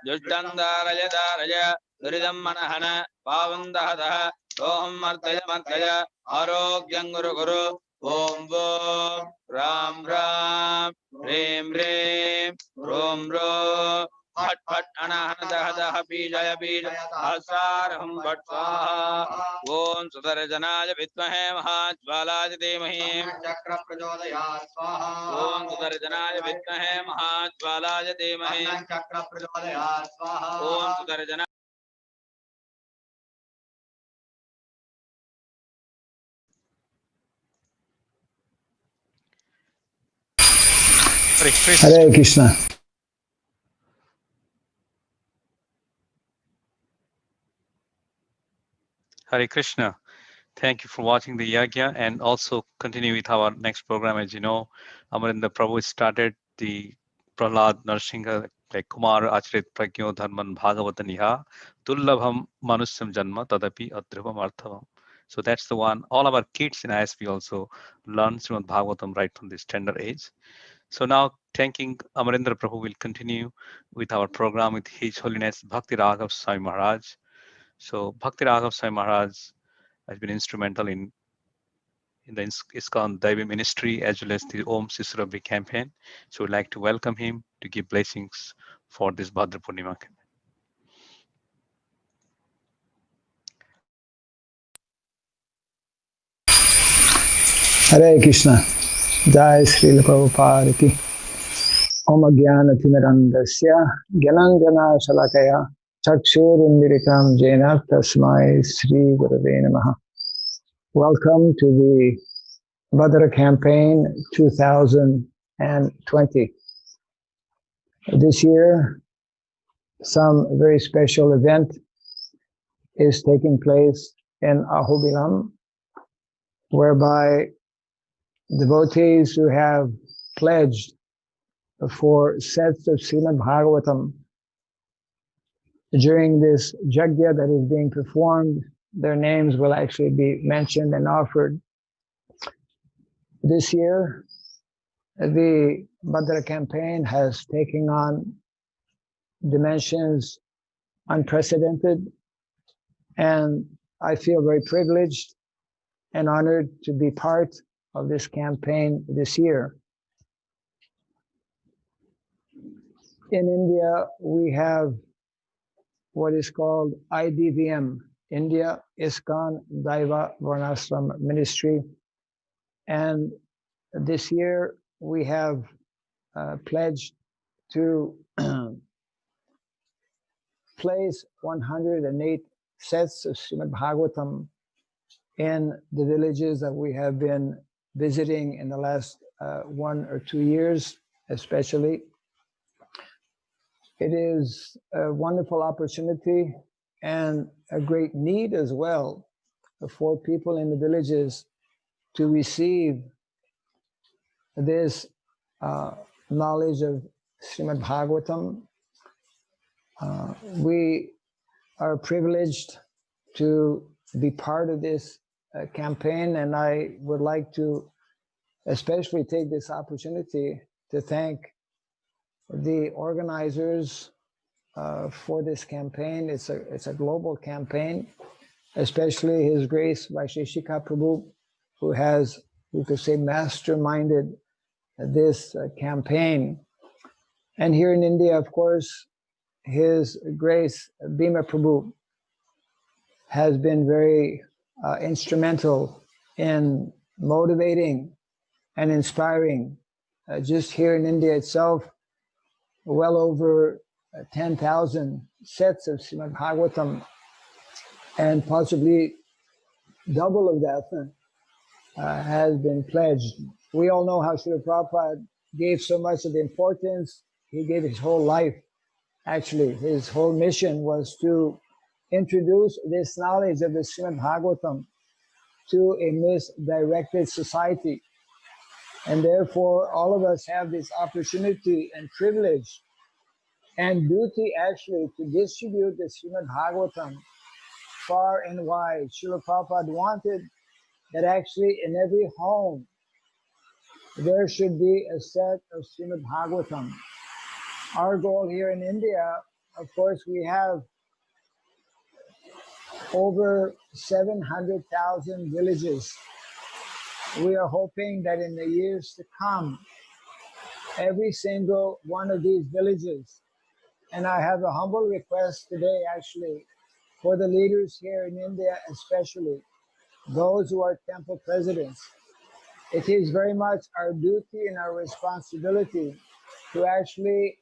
Jushtandharaya Dharaya Duridam Manahana Pavandahadaha Soham Martaya Martaya Arogyam Guru Guru Om Om Ram Ram Rim Rim Rom Rom Bhat Bhat Anahadaha Bijaya Bijaya Asaraham Bhat Swaha Om Sudarjanaya Vidmahe Mahajvalaya Dhimahi Chakra Prachodayat Swaha Om Sudarjanaya Vidmahe Mahajvalaya Dhimahi Chakra Prachodayat Swaha Om Sudarjanaya Hare Krishna. Hare Krishna. Thank you for watching the Yagya and also continue with our next program. As you know, Amarendra Prabhu started the Prahlad Narsingha like Kumar Achrit Pragyo Dharman Bhagavataniha Dullabham Manusyam Janma Tadapi Adrivam Arthavam. So that's the one. All our kids in ISP also learn Srimad Bhagavatam right from this tender age. So now thanking Amarendra Prabhu will continue with our program with His Holiness Bhakti Raghav Swami Maharaj. So Bhakti Raghav Swami Maharaj has been instrumental in the ISKCON Daivi ministry as well as the Om Sisarabhi campaign. So we'd like to welcome him to give blessings for this Bhadra Purnima. Hare Krishna. Jai Srila Prabhupada ki. Om Jnana Timirandasya Gyananjana Shalakaya Chakshurunmiritam Jena Tasmai Sri Gurave Namaha. Welcome to the Bhadra campaign 2020. This year, some very special event is taking place in Ahobilam, whereby devotees who have pledged for sets of Srimad Bhagwatam during this Yagya that is being performed, their names will actually be mentioned and offered. This year, the Bhadra campaign has taken on dimensions unprecedented, and I feel very privileged and honored to be part of this campaign this year. In India, we have what is called IDVM, India ISKCON Daiva Varnashram Ministry. And this year we have pledged to place 108 sets of Srimad Bhagwatam in the villages that we have been visiting in the last 1 or 2 years, especially. It is a wonderful opportunity and a great need as well for people in the villages to receive this knowledge of Srimad Bhagwatam. We are privileged to be part of this campaign, and I would like to especially take this opportunity to thank the organizers for this campaign. It's a global campaign, especially His Grace Vaisheshika Prabhu, who has, we could say, masterminded this campaign. And here in India, of course, His Grace Bhima Prabhu has been very instrumental in motivating and inspiring. Just here in India itself, well over 10,000 sets of Srimad Bhagwatam, and possibly double of that has been pledged. We all know how Srila Prabhupada gave so much of the importance. He gave his whole life. Actually, his whole mission was to introduce this knowledge of the Srimad Bhagwatam to a misdirected society. And therefore, all of us have this opportunity and privilege and duty actually to distribute the Srimad Bhagwatam far and wide. Srila Prabhupada wanted that actually in every home there should be a set of Srimad Bhagwatam. Our goal here in India, of course, we have over 700,000 villages. We are hoping that in the years to come, every single one of these villages, and I have a humble request today actually for the leaders here in India, especially those who are temple presidents. It is very much our duty and our responsibility to actually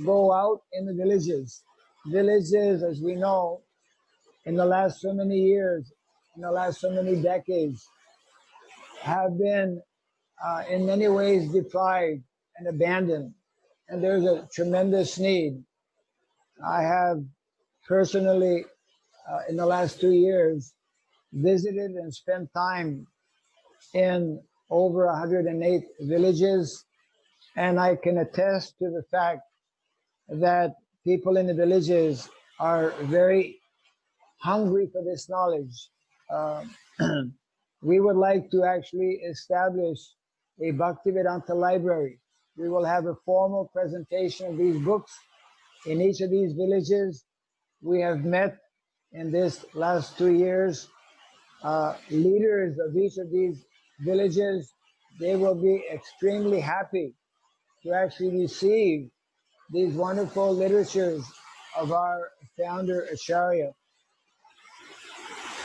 go out in the villages. Villages, as we know, in the last so many years, in the last so many decades, have been in many ways deprived and abandoned. And there's a tremendous need. I have personally, in the last 2 years, visited and spent time in over 108 villages. And I can attest to the fact that people in the villages are very hungry for this knowledge. We would like to actually establish a Bhaktivedanta library. We will have a formal presentation of these books in each of these villages. We have met in this last 2 years leaders of each of these villages. They will be extremely happy to actually receive these wonderful literatures of our founder Acharya.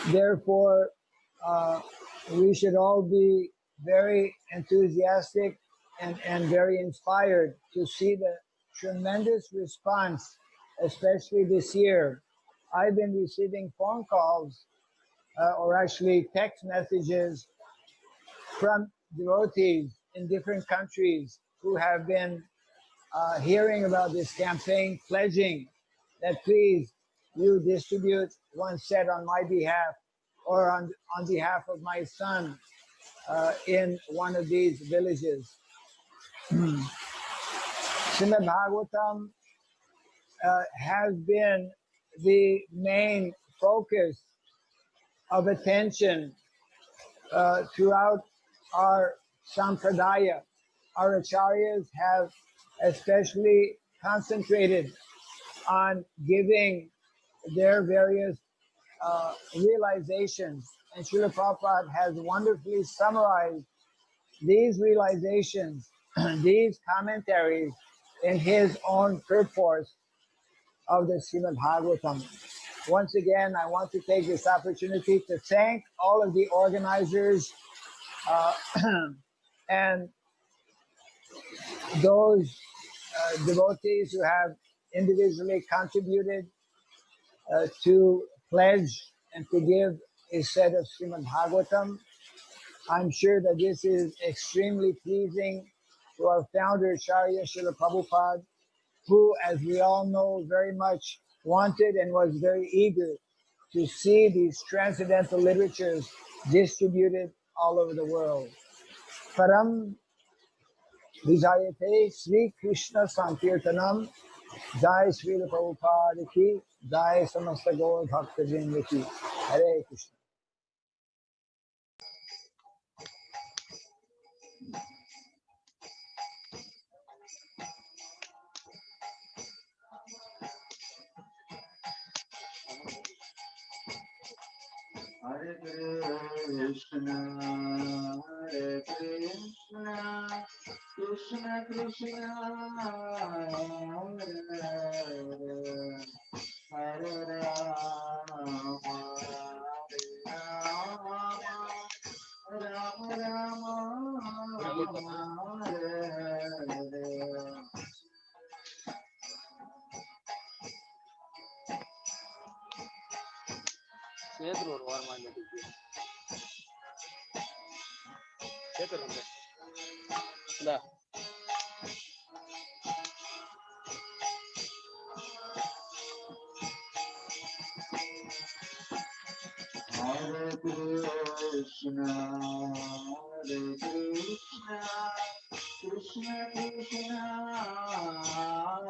Therefore, we should all be very enthusiastic and very inspired to see the tremendous response, especially this year. I've been receiving phone calls or actually text messages from devotees in different countries who have been hearing about this campaign, pledging that please you distribute one set on my behalf or on behalf of my son in one of these villages. Srimad Bhagwatam has been the main focus of attention throughout our sampradaya. Our acharyas have especially concentrated on giving their various realizations. And Srila Prabhupada has wonderfully summarized these realizations, these commentaries in his own purport of the Srimad Bhagwatam. Once again, I want to take this opportunity to thank all of the organizers and those devotees who have individually contributed to pledge and to give a set of Srimad Bhagwatam. I'm sure that this is extremely pleasing to our founder, Acharya Srila Prabhupada, who, as we all know, very much wanted and was very eager to see these transcendental literatures distributed all over the world. Param Vijayate Sri Krishna Sankirtanam Jai Srila Prabhupada ki Jai Samasta Gaur Bhakta Vrinda ki. Hare Krishna. Hare Krishna, Hare Krishna, Krishna Krishna, Hare Hare, Hare Rama, Hare Rama, Rama Rama, Hare Hare. Hare Krishna, Hare Krishna, Krishna Krishna,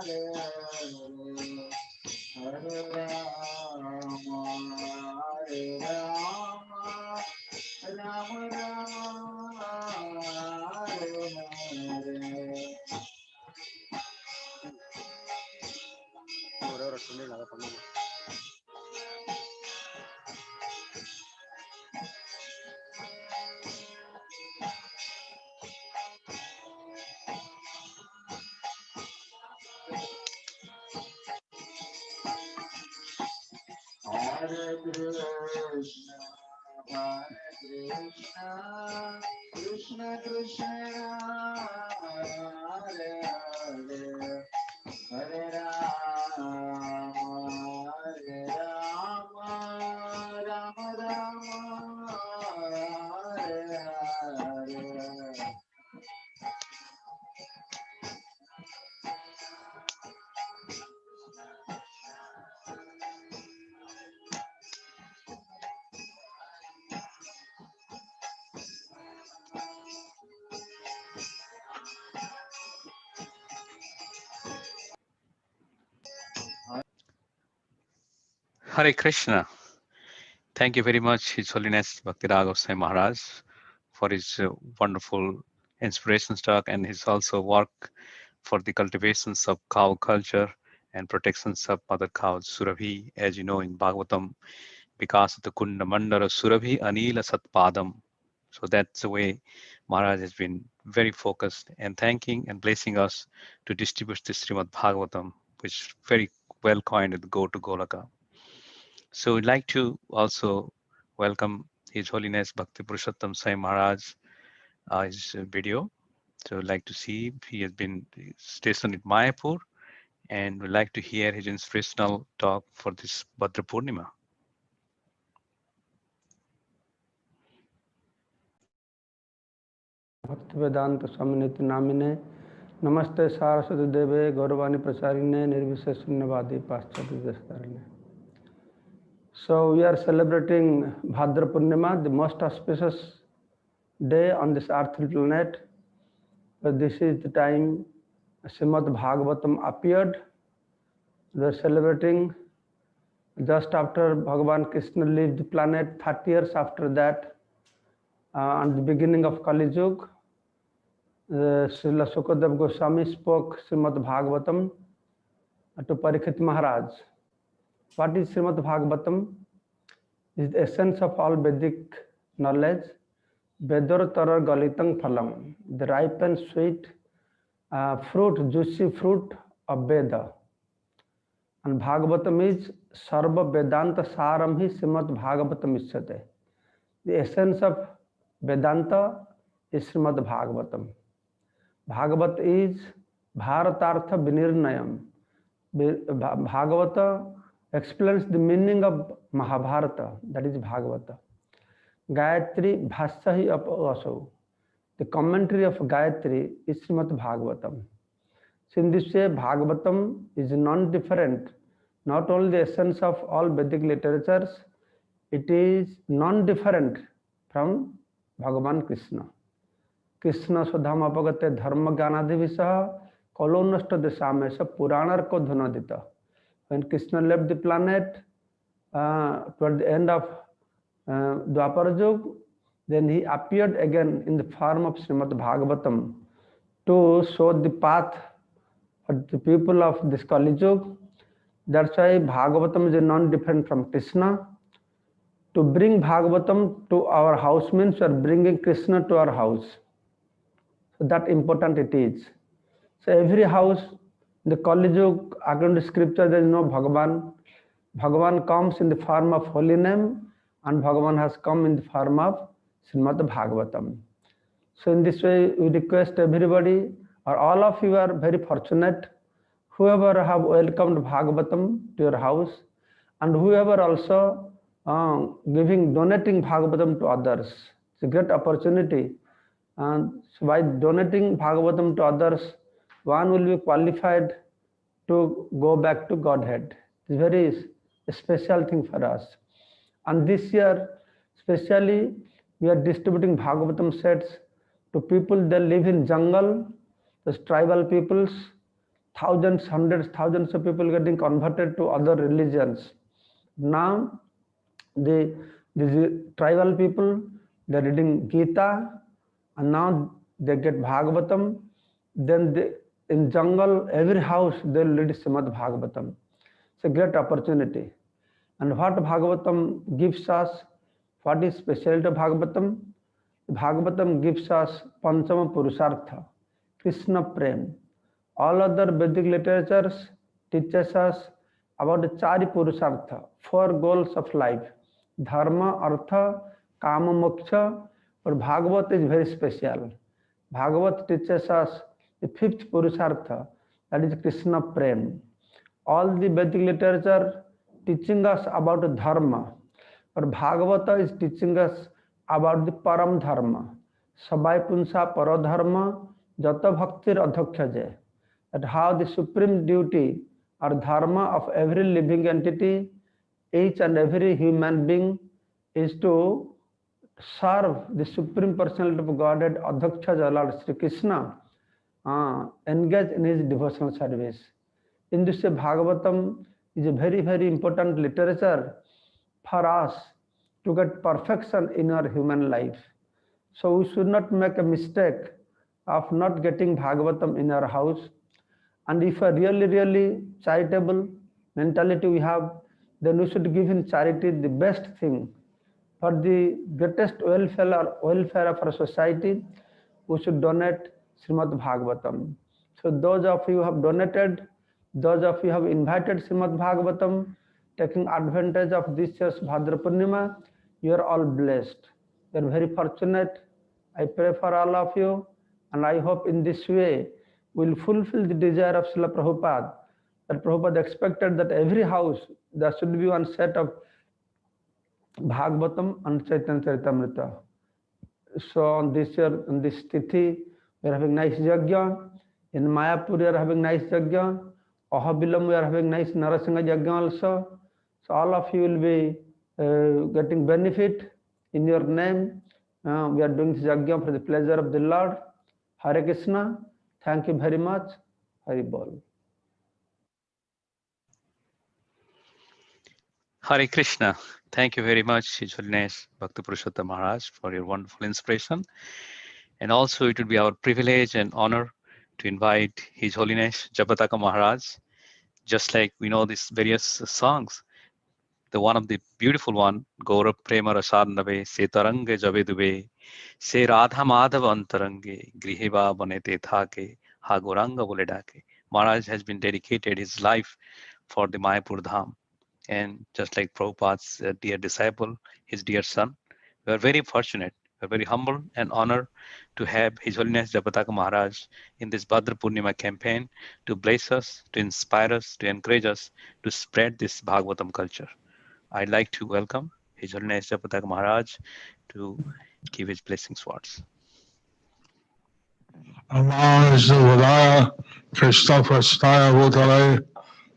Hare Hare, Hare Rama, Hare Rama, Rama Rama, Hare Hare. Hare Krishna, Hare Krishna, Krishna Krishna, Hare Hare, Hare Rama, Hare Rama, Rama Rama, Hare Hare. Hare Krishna. Thank you very much, His Holiness Bhakti Raghava Sai Maharaj, for his wonderful inspiration talk and his also work for the cultivations of cow culture and protections of mother cows, Surabhi, as you know in Bhagwatam, because of the Kunda Mandara Surabhi Anila Satpadam. So that's the way Maharaj has been very focused and thanking and blessing us to distribute the Srimad Bhagavatam, which is very well coined at the Go to Golaka. So we'd like to also welcome His Holiness Bhakti Purushottam Sai Maharaj, his video. So we'd like to see, he has been stationed in Mayapur, and we'd like to hear his inspirational talk for this Bhadra Purnima. भक्त वेदांत स्वामी नित्य नामिने नमस्ते सारस्वती देवे गौरवाणी प्रचारिणे निर्विशेष शून्यवादी पाश्चात्य देशतारिणे. So we are celebrating Bhadra Purnima, the most auspicious day on this earthly planet. But this is the time Srimad Bhagavatam appeared. We are celebrating just after Bhagavan Krishna left the planet, 30 years after that, on the beginning of Kali Yuga. Srila Sukadev Goswami spoke Srimad Bhagavatam to Parikshit Maharaj. What is Srimad Bhagavatam? It is the essence of all Vedic knowledge. Vedar tarar galitang phalam, the ripe and sweet fruit, juicy fruit of Veda. And Bhagavatam is Sarva Vedanta Saram hi Srimad Bhagavatam isyate. The essence of Vedanta is Srimad Bhagavatam. Bhagavat is Bharatartha Vinirnayam. Bhagavata explains the meaning of Mahabharata, that is Bhagavata. Gayatri Bhasyahi Apaso. The commentary of Gayatri is Srimad Bhagavatam. So in this way, Bhagavatam is non-different, not only the essence of all Vedic literatures, it is non-different from Bhagavan Krishna. Krishna Swadham Apagate Dharma Gyanadivisa Kolonasta Desamesa Puranar Ko Dhunadita. When Krishna left the planet toward the end of Dwapara Yuga, then he appeared again in the form of Srimad Bhagavatam to show the path for the people of this Kali Yuga. That's why Bhagavatam is non-different from Krishna. To bring Bhagavatam to our house means we are bringing Krishna to our house. So that important it is. So every house, in the Kali Yuga, according to scripture, there is no Bhagavan. Bhagavan comes in the form of holy name, and Bhagavan has come in the form of Srimad Bhagavatam. So in this way, we request everybody, or all of you are very fortunate, whoever have welcomed Bhagavatam to your house, and whoever also donating Bhagavatam to others. It's a great opportunity And so by donating Bhagavatam to others, one will be qualified to go back to Godhead. It's very special thing for us. And this year, especially, we are distributing Bhagavatam sets to people that live in jungle, the tribal peoples, thousands, hundreds, thousands of people getting converted to other religions. Now, the tribal people, they're reading Gita, and now they get Bhagavatam. Then they, in jungle, every house they'll read Srimad Bhagavatam. It's a great opportunity. And what Bhagavatam gives us, what is specialty of Bhagavatam? Bhagavatam gives us Panchama Purusartha, Krishna Prem. All other Vedic literatures teaches us about the Chari Purusartha, 4 goals of life: Dharma, Artha, Kama, Moksha. But Bhagavat is very special. Bhagavat teaches us the 5th Purusartha, that is Krishna Prem. All the Vedic literature teaching us about Dharma, but Bhagavata is teaching us about the Param Dharma. Sabai Punsa Paradharma, Jata Bhaktir Adhokyaje. That how the supreme duty or dharma of every living entity, each and every human being, is to serve the Supreme Personality of Godhead, Adhokyaja Lord Sri Krishna, engage in his devotional service. In this way, Bhagavatam is a very, very important literature for us to get perfection in our human life. So we should not make a mistake of not getting Bhagavatam in our house. And if a really, really charitable mentality we have, then we should give in charity the best thing. For the greatest welfare of our society, we should donate Srimad Bhagavatam. So those of you who have donated, those of you who have invited Srimad Bhagavatam, taking advantage of this year's Bhadra Purnima, you are all blessed. You are very fortunate. I pray for all of you, and I hope in this way we will fulfill the desire of Srila Prabhupada. That Prabhupada expected that every house there should be one set of Bhagavatam and Chaitanya Charitamrita. So on this year, on this Tithi, we are having nice Yagya. In Mayapur, we are having nice Yagya. Ahobilam, we are having nice Narasingha Yagya also. So all of you will be getting benefit in your name. We are doing this Yagya for the pleasure of the Lord. Hare Krishna. Thank you very much. Hari Bol. Hare Krishna. Thank you very much, His Holiness Bhakti Purushottam Maharaj, for your wonderful inspiration. And also, it would be our privilege and honor to invite His Holiness Jabataka Maharaj. Just like we know these various songs, the one of the beautiful one, Gaurav Prema Rasarnave, Se Tarange Javedube, Se Radha Madhava Antarange, Griheva Banete Thake, Hagoranga Voledake. Maharaj has been dedicated his life for the Mayapur Dham. And just like Prabhupada's dear disciple, his dear son, we are very fortunate, we are very humble and honored to have His Holiness Jabataka Maharaj in this Bhadra Purnima campaign to bless us, to inspire us, to encourage us to spread this Bhagavatam culture. I'd like to welcome His Holiness Jabataka Maharaj to give his blessings words. Namaste Krishna Prasthaya Bhutale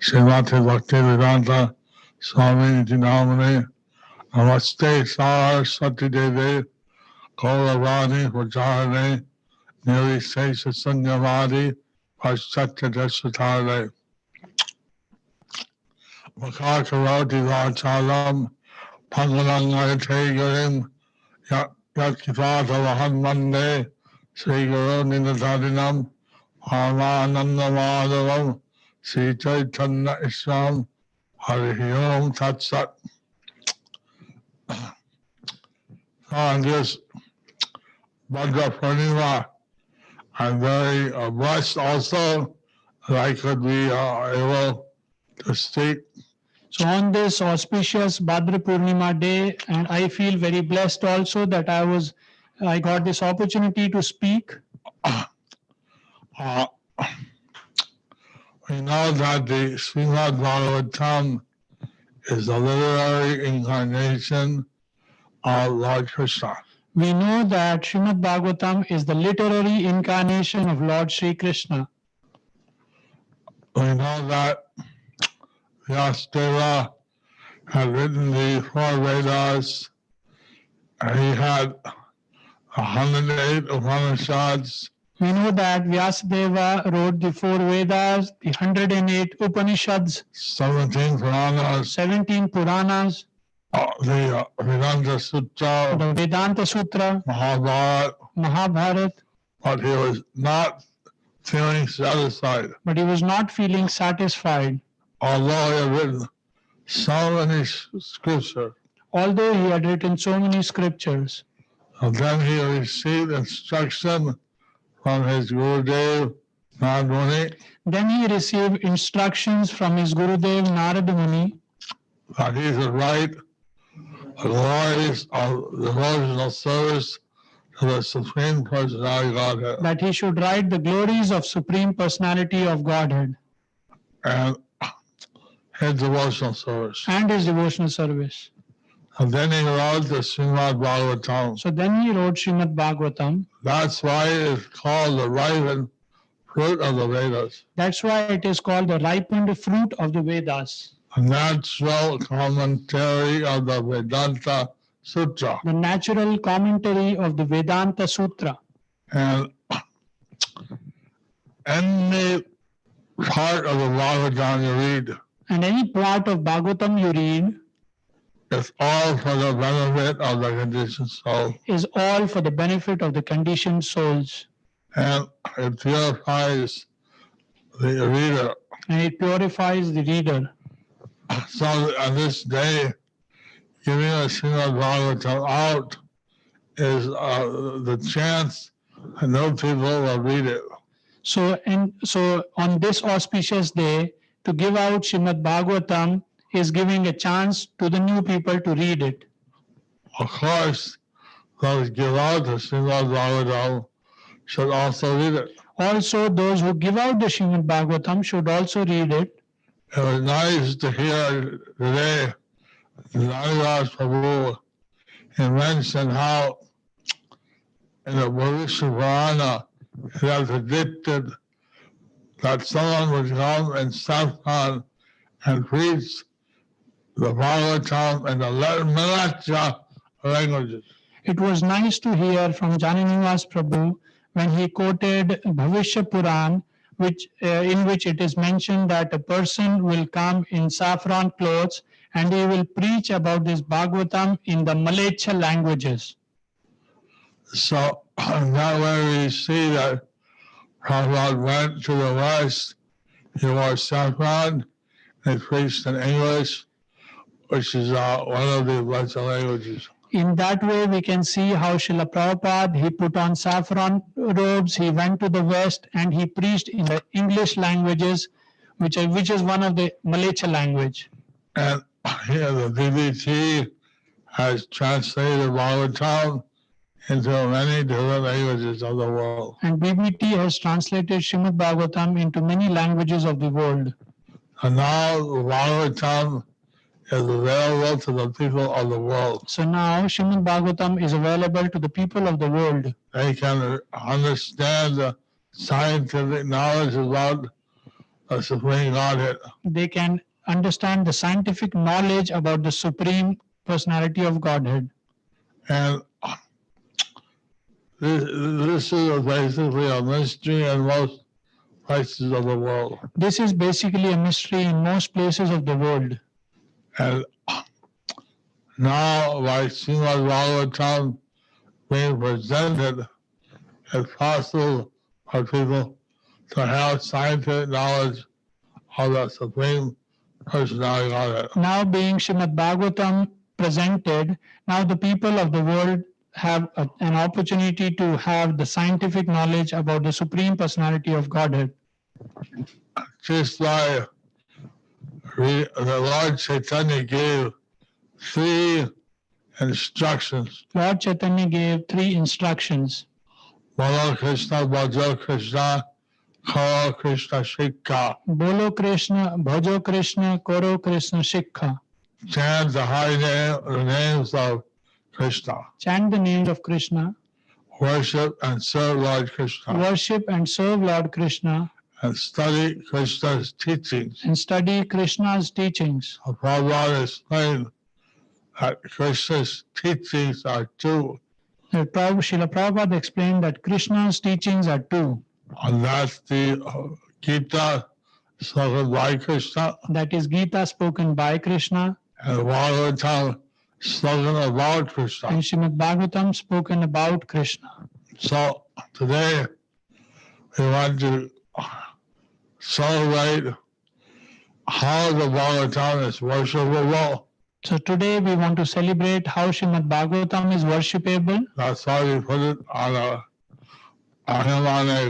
Srimati Bhakti Vedanta Swami Dinamane Namaste Saraswati Devi Gauravani Vajrane Nirvisesha Sanyamadi Paschatya Dasatare Makakaroti Vachalam Pangalangayate Garim Yakivata Vahan Mande Sri Guru Ninadadinam Paramananda Madhavam Sri Chaitanya Islam Hari Om Tat Sat. On this Bhadra Purnima, I'm very blessed also that I could be able to speak. So on this auspicious Bhadra Purnima day, and I feel very blessed also that I got this opportunity to speak. We know that the Srimad Bhagwatam is the literary incarnation of Lord Krishna. We know that Srimad Bhagwatam is the literary incarnation of Lord Sri Krishna. We know that Vyasadeva had written the 4 Vedas, and he had 108 Upanishads. We know that Vyasadeva wrote the 4 Vedas, the 108 Upanishads, 17 Puranas, 17 Puranas, the Vedanta Sutra, the Vedanta Sutra, Mahabharata, but he was not feeling satisfied. Although he had written so many scriptures. Although he had written so many scriptures. And then he received instruction from his Gurudev, Narad Muni. Then he received instructions from his Gurudev, Narad Muni, that he should write the glories of devotional service to the Supreme Personality of Godhead. That he should write the glories of Supreme Personality of Godhead. And his devotional service. And his devotional service. And then he wrote the Srimad Bhagwatam. So then he wrote Srimad Bhagwatam. That's why it's called the ripened fruit of the Vedas. That's why it is called the ripened fruit of the Vedas. A natural commentary of the Vedanta Sutra. The natural commentary of the Vedanta Sutra. And any part of the Bhagavatam you read. And any part of Bhagavatam you read. It's all for the benefit of the conditioned soul. Is all for the benefit of the conditioned souls. And it purifies the reader. And it purifies the reader. So on this day, giving a Srimad Bhagavatam out is the chance that no people will read it. So on this auspicious day, to give out Srimad Bhagavatam is giving a chance to the new people to read it. Of course, those who give out the Srimad Bhagavatam should also read it. Also, those who give out the Srimad Bhagavatam should also read it. It was nice to hear today Raghava Prabhu, he mentioned how in the Bhagavad Purana he had predicted that someone would come in saffron and preach the Bhagavatam and the Marathi languages. It was nice to hear from Jananivas Prabhu when he quoted Bhavishya Puran, in which it is mentioned that a person will come in saffron clothes and he will preach about this Bhagavatam in the Malayacha languages. So that way we see that Prabhupada went to the West, he wore saffron, he preached in English, which is one of the blessed languages. In that way, we can see how Srila Prabhupada, he put on saffron robes, he went to the West, and he preached in the English languages, which is one of the Malayacha language. And here the BBT has translated Bhagavatam into many different languages of the world. And BBT has translated Srimad Bhagavatam into many languages of the world. And now the Bhagavatam is available to the people of the world. So now Srimad Bhagavatam is available to the people of the world. They can understand the scientific knowledge about the Supreme Godhead. They can understand the scientific knowledge about the Supreme Personality of Godhead. And this is basically a mystery in most places of the world. This is basically a mystery in most places of the world. And now by Srimad Bhagavatam being presented, it's possible for people to have scientific knowledge of the Supreme Personality of Godhead. Now being Srimad Bhagavatam presented, now the people of the world have an opportunity to have the scientific knowledge about the Supreme Personality of Godhead. Just like the Lord Chaitanya gave 3 instructions. Lord Chaitanya gave 3 instructions. Bolo Krishna, Bhajo Krishna, Koro Krishna Shikha. Bolo Krishna, Bhajo Krishna, Koro Krishna Shikha. Chant the high name, the names of Krishna. Chant the names of Krishna. Worship and serve Lord Krishna. Worship and serve Lord Krishna. And study Krishna's teachings. And study Krishna's teachings. Prabhupada explained that Krishna's teachings are two. Srila Prabhupada explained that Krishna's teachings are two. And that's the Gita spoken by Krishna. That is Gita spoken by Krishna. And Bhagwatam spoken about Krishna. And Srimad Bhagwatam spoken about Krishna. So today we want to celebrate how the Bhagwatam is worshipable. So today we want to celebrate how Srimad Bhagwatam is worshipable. That's why we put it on a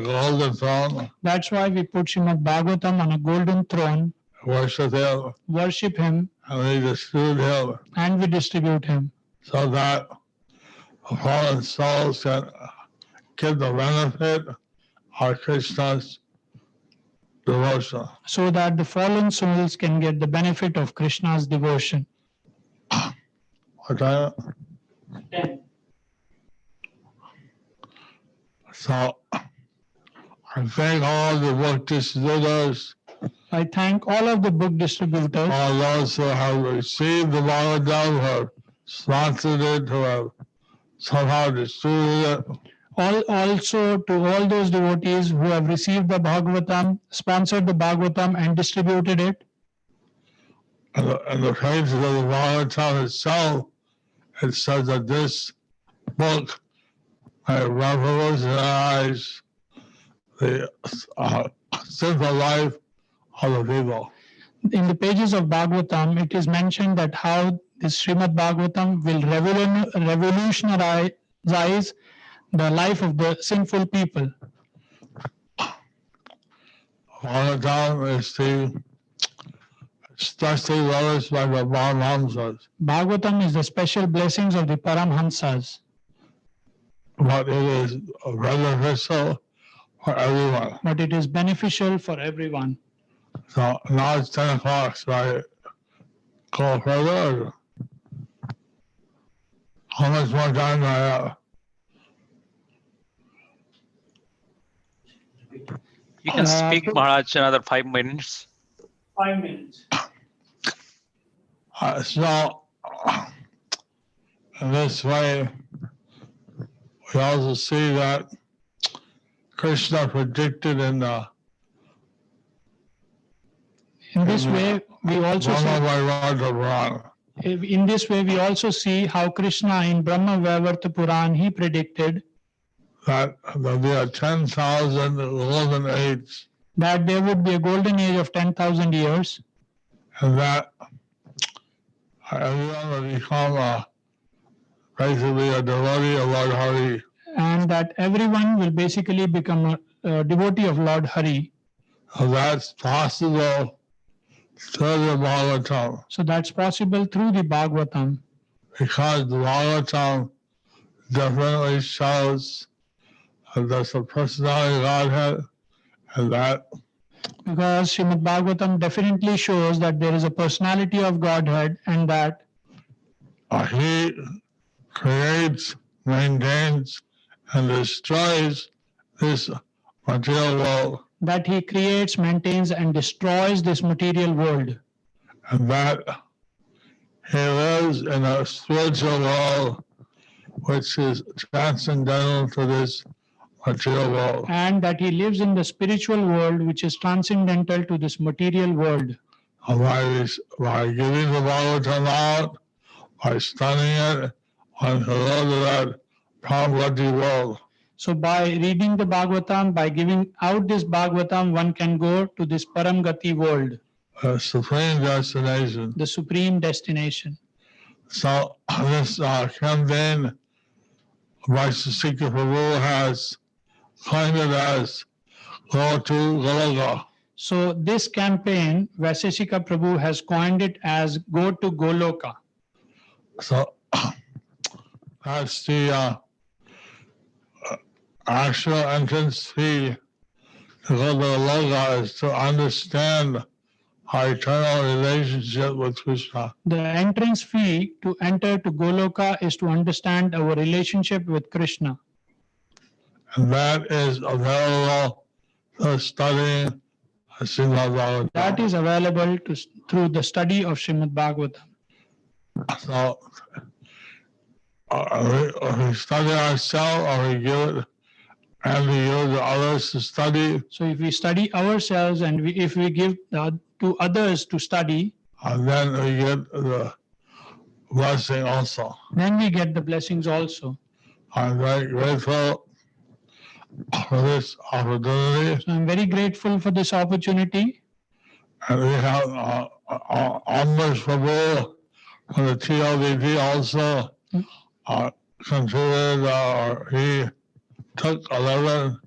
golden throne. That's why we put Srimad Bhagwatam on a golden throne. Worship him. Worship him. And we distribute him. And we distribute him. So that fallen souls can get the benefit of Krishna's devotion. So that the fallen souls can get the benefit of Krishna's devotion. What time? 10. So I thank all the book distributors. I thank all of the book distributors. All those who have received the Bhagavatam, who have sponsored it, who have somehow distributed it. Also to all those devotees who have received the Bhagavatam, sponsored the Bhagavatam and distributed it. And the pages of the Bhagavatam itself, it says that this book revolutionize the simple life of the people. In the pages of Bhagavatam, it is mentioned that how this Srimad Bhagavatam will revolutionize the life of the sinful people. Bhagavatam is the especially relished by the Paramhamsas. Bhagavatam is the special blessings of the Paramhamsas. But it is beneficial for everyone. But it is beneficial for everyone. So now it's 10 o'clock, so I go further. How much more time do I have? You can speak, Maharaj, another 5 minutes. 5 minutes. So, in this way, we also see that Krishna predicted in this way, we also see how Krishna in Brahma Vaivarta Puran, he predicted that there will be 10,000 golden age. That there would be a golden age of 10,000 years. And that everyone will become basically a devotee of Lord Hari. And that everyone will basically become a devotee of Lord Hari. So that's possible through the Bhagavatam. So that's possible through the Bhagavatam. Because the Bhagavatam definitely shows that there's a personality of Godhead, and that because Srimad Bhagavatam definitely shows that there is a personality of Godhead, and that he creates, maintains, and destroys this material world. That he creates, maintains, and destroys this material world. And that he lives in a spiritual world which is transcendental to this material world. And that he lives in the spiritual world which is transcendental to this material world. By giving the Bhagavatam out, by studying it, one can go to that Paramgati world. So by reading the Bhagavatam, by giving out this Bhagavatam, one can go to this Paramgati world. The supreme destination. The supreme destination. So this campaign Vaisheshika Prabhu has coined it as Go to Goloka. So this campaign, Vaisheshika Prabhu has coined it as Go to Goloka. So that's the actual entrance fee to go to Goloka, is to understand our eternal relationship with Krishna. The entrance fee to enter to Goloka is to understand our relationship with Krishna. And that is available through studying Srimad Bhagavatam. That is available through the study of Srimad Bhagwatam. So, we study ourselves, or we give it and we give to others to study. So if we study ourselves and if we give to others to study, then we get the blessing also. Then we get the blessings also. I'm very grateful for this opportunity. So I'm very grateful for this opportunity. And we have Amrish Prabhu from the TLVP also contributed, he took 11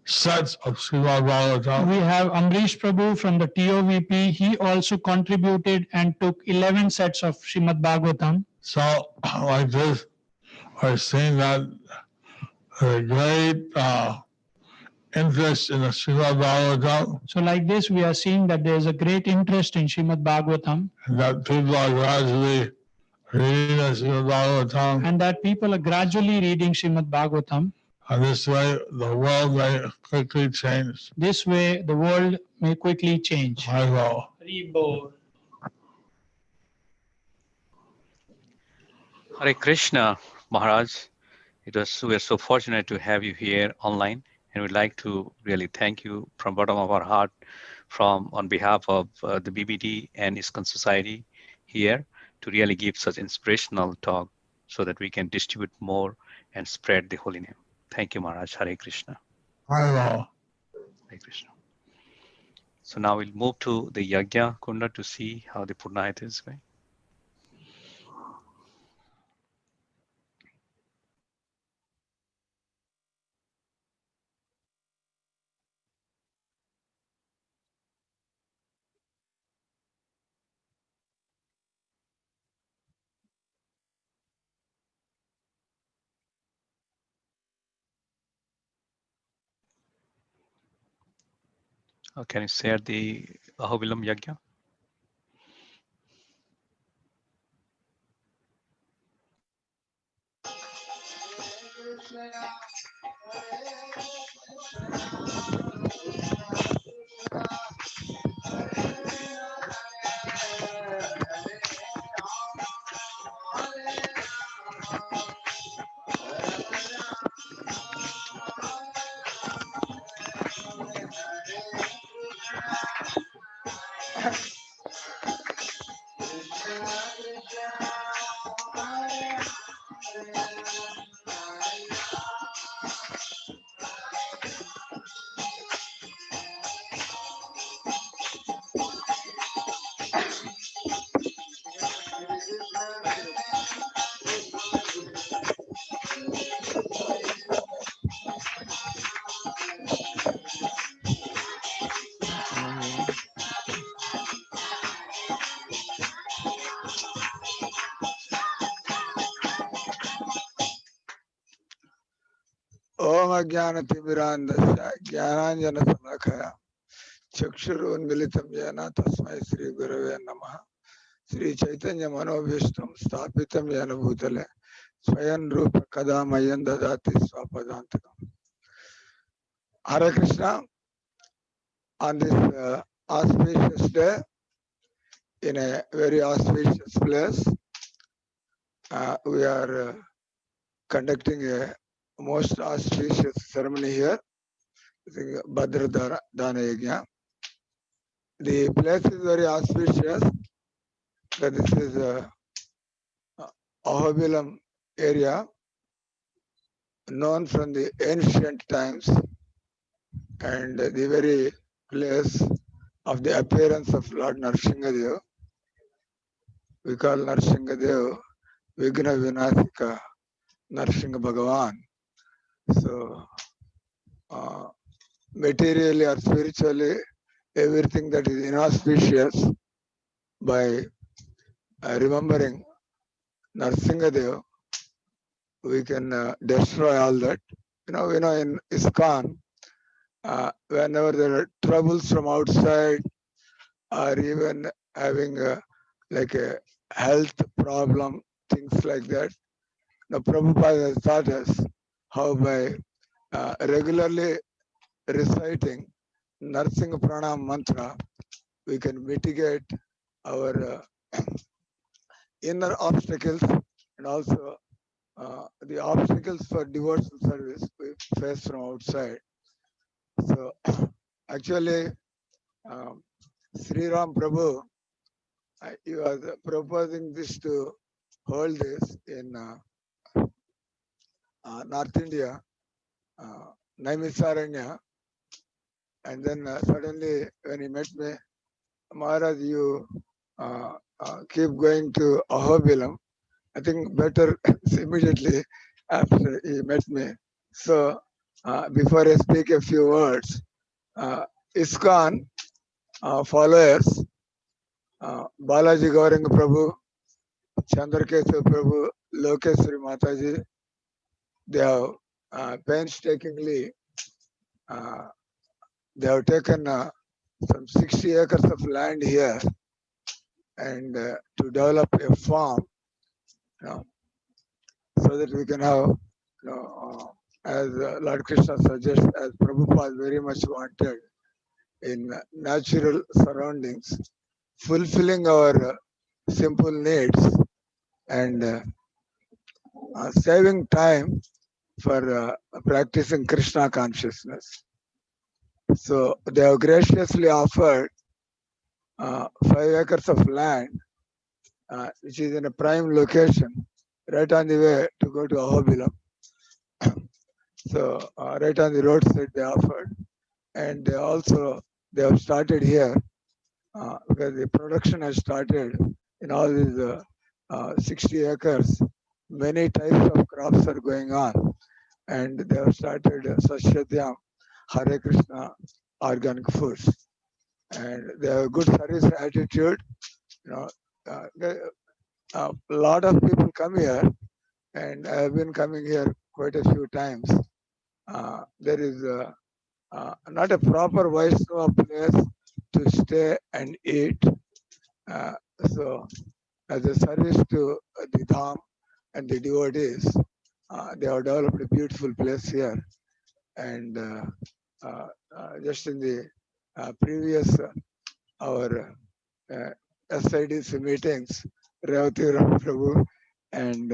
sets of Srimad Bhagavatam. We have Amrish Prabhu from the TOVP. He also contributed and took 11 sets of Srimad Bhagwatam. So, like this, we're seeing that the great interest in the Srimad Bhagavatam. So like this, we are seeing that there is a great interest in Srimad Bhagwatam. And that people are gradually reading the Srimad Bhagavatam. And that people are gradually reading Srimad Bhagwatam. And this way, the world may quickly change. This way, the world may quickly change. Hare Krishna, Maharaj. We are so fortunate to have you here online, and we'd like to really thank you from bottom of our heart, on behalf of the BBT and ISKCON Society here, to really give such inspirational talk so that we can distribute more and spread the holy name. Thank you, Maharaj. Hare Krishna. Hare Krishna. So now we'll move to the Yagya Kunda to see how the Purnayat is going. Can you share the Ahobilam Yagya? ओम अज्ञानतिमिरान्धस्य ज्ञानाञ्जनशलाकया चक्षुरुन्मिलितं येन तस्मै श्रीगुरवे नमः। श्रीचैतन्यमनोभीष्टं स्थापितं येन भूतले स्वयं रूप कदा मह्यं ददाति स्वपदान्तिकम्। Hare Krishna. On this auspicious day, in a very auspicious place, we are conducting a most auspicious ceremony here, Bhadra Dana Yajna. The place is very auspicious. This is Ahobilam area, known from the ancient times, and the very place of the appearance of Lord Nrsimhadev. We call Nrsimhadev Vigna Vinasika Nrsimha Bhagavan. So, materially or spiritually, everything that is inauspicious, by remembering Nrsimhadev, we can destroy all that. You know, in ISKCON, whenever there are troubles from outside or even having like a health problem, things like that. Now Prabhupada has taught us how by regularly reciting Narsingh Pranam mantra, we can mitigate our inner obstacles and also the obstacles for devotional service we face from outside. So actually, Sri Ram Prabhu, he was proposing this to hold this in North India, Naimisaranya, and then suddenly when he met me, Maharaj, you keep going to Ahobilam. I think better immediately after he met me. So before I speak a few words, ISKCON followers, Balaji Gauranga Prabhu, Chandrakesha Prabhu, Lokeshwari Mataji, they have painstakingly, they have taken some 60 acres of land here and to develop a farm, so that we can have, as Lord Krishna suggests, as Prabhupada very much wanted, in natural surroundings, fulfilling our simple needs and saving time for practicing Krishna consciousness. So they have graciously offered 5 acres of land, which is in a prime location, right on the way to go to Ahobilam. So right on the roadside they offered, and they have started here because the production has started in all these 60 acres. Many types of crops are going on, and they have started Sasyadyam, Hare Krishna, organic foods, and they have a good service attitude. A lot of people come here, and I have been coming here quite a few times. There is not a proper Vaishnava place to stay and eat. So, as a service to the Dham and the devotees, they have developed a beautiful place here. And just in the previous our SIDC meetings, Revati Ram Prabhu and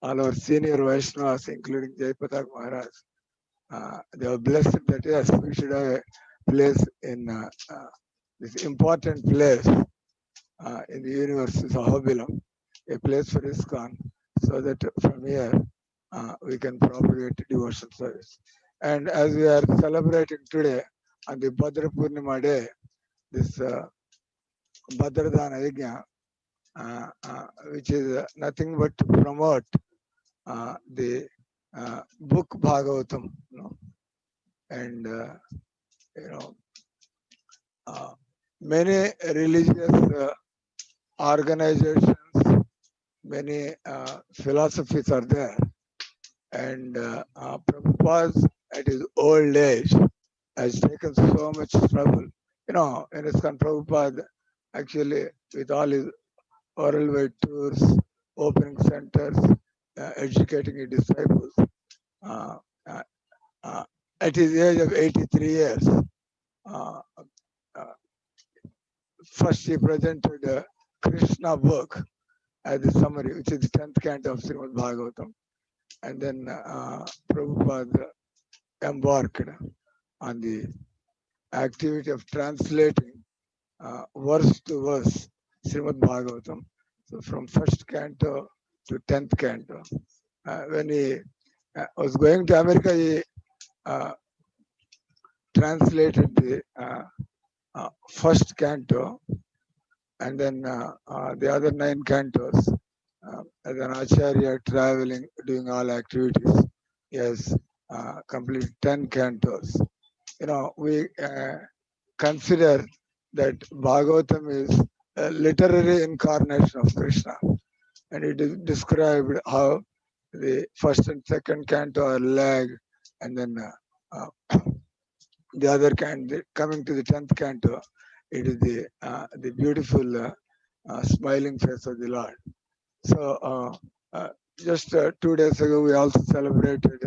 all our senior Vaishnavas, including Jaipatak Maharaj, they were blessed that yes, we should have a place in this important place in the universe, is Ahobilam, a place for ISKCON, so that from here we can propagate devotional service. And as we are celebrating today on the Bhadra Purnima day, this Bhadra Dana Yajna, which is nothing but to promote the book Bhagwatam, and many religious organizations, many philosophies are there, and Prabhupada at his old age has taken so much trouble. In ISKCON, Prabhupada actually, with all his oral way tours, opening centers, educating his disciples, at his age of 83 years, first he presented a Krishna book as a summary, which is the 10th canto of Srimad Bhagwatam. And then Prabhupada embarked on the activity of translating verse to verse Srimad Bhagwatam. So from first canto to 10th canto. When he was going to America, he translated the first canto, and then the other 9 cantos. As an acharya, traveling, doing all activities, he has completed 10 cantos. We consider that Bhagavatam is a literary incarnation of Krishna, and it is described how the first and second canto are lag, and then the other canto, coming to the 10th canto, it is the beautiful smiling face of the Lord. So just 2 days ago, we also celebrated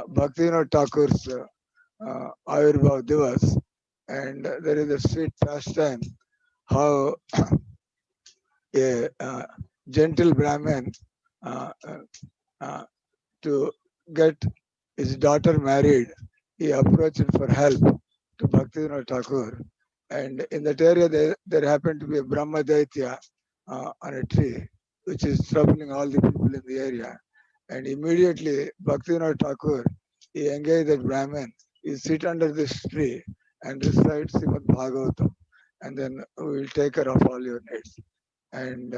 Bhakti Thakur's Ayurveda Divas, and there is a sweet pastime how a gentle Brahmin to get his daughter married, he approached for help to Bhakti Thakur. And in that area, there happened to be a Brahma Daitya on a tree, which is troubling all the people in the area. And immediately, Bhakti Thakur, he engaged that Brahmin, he sit under this tree and recite Srimad Bhagavatam, and then we will take care of all your needs. And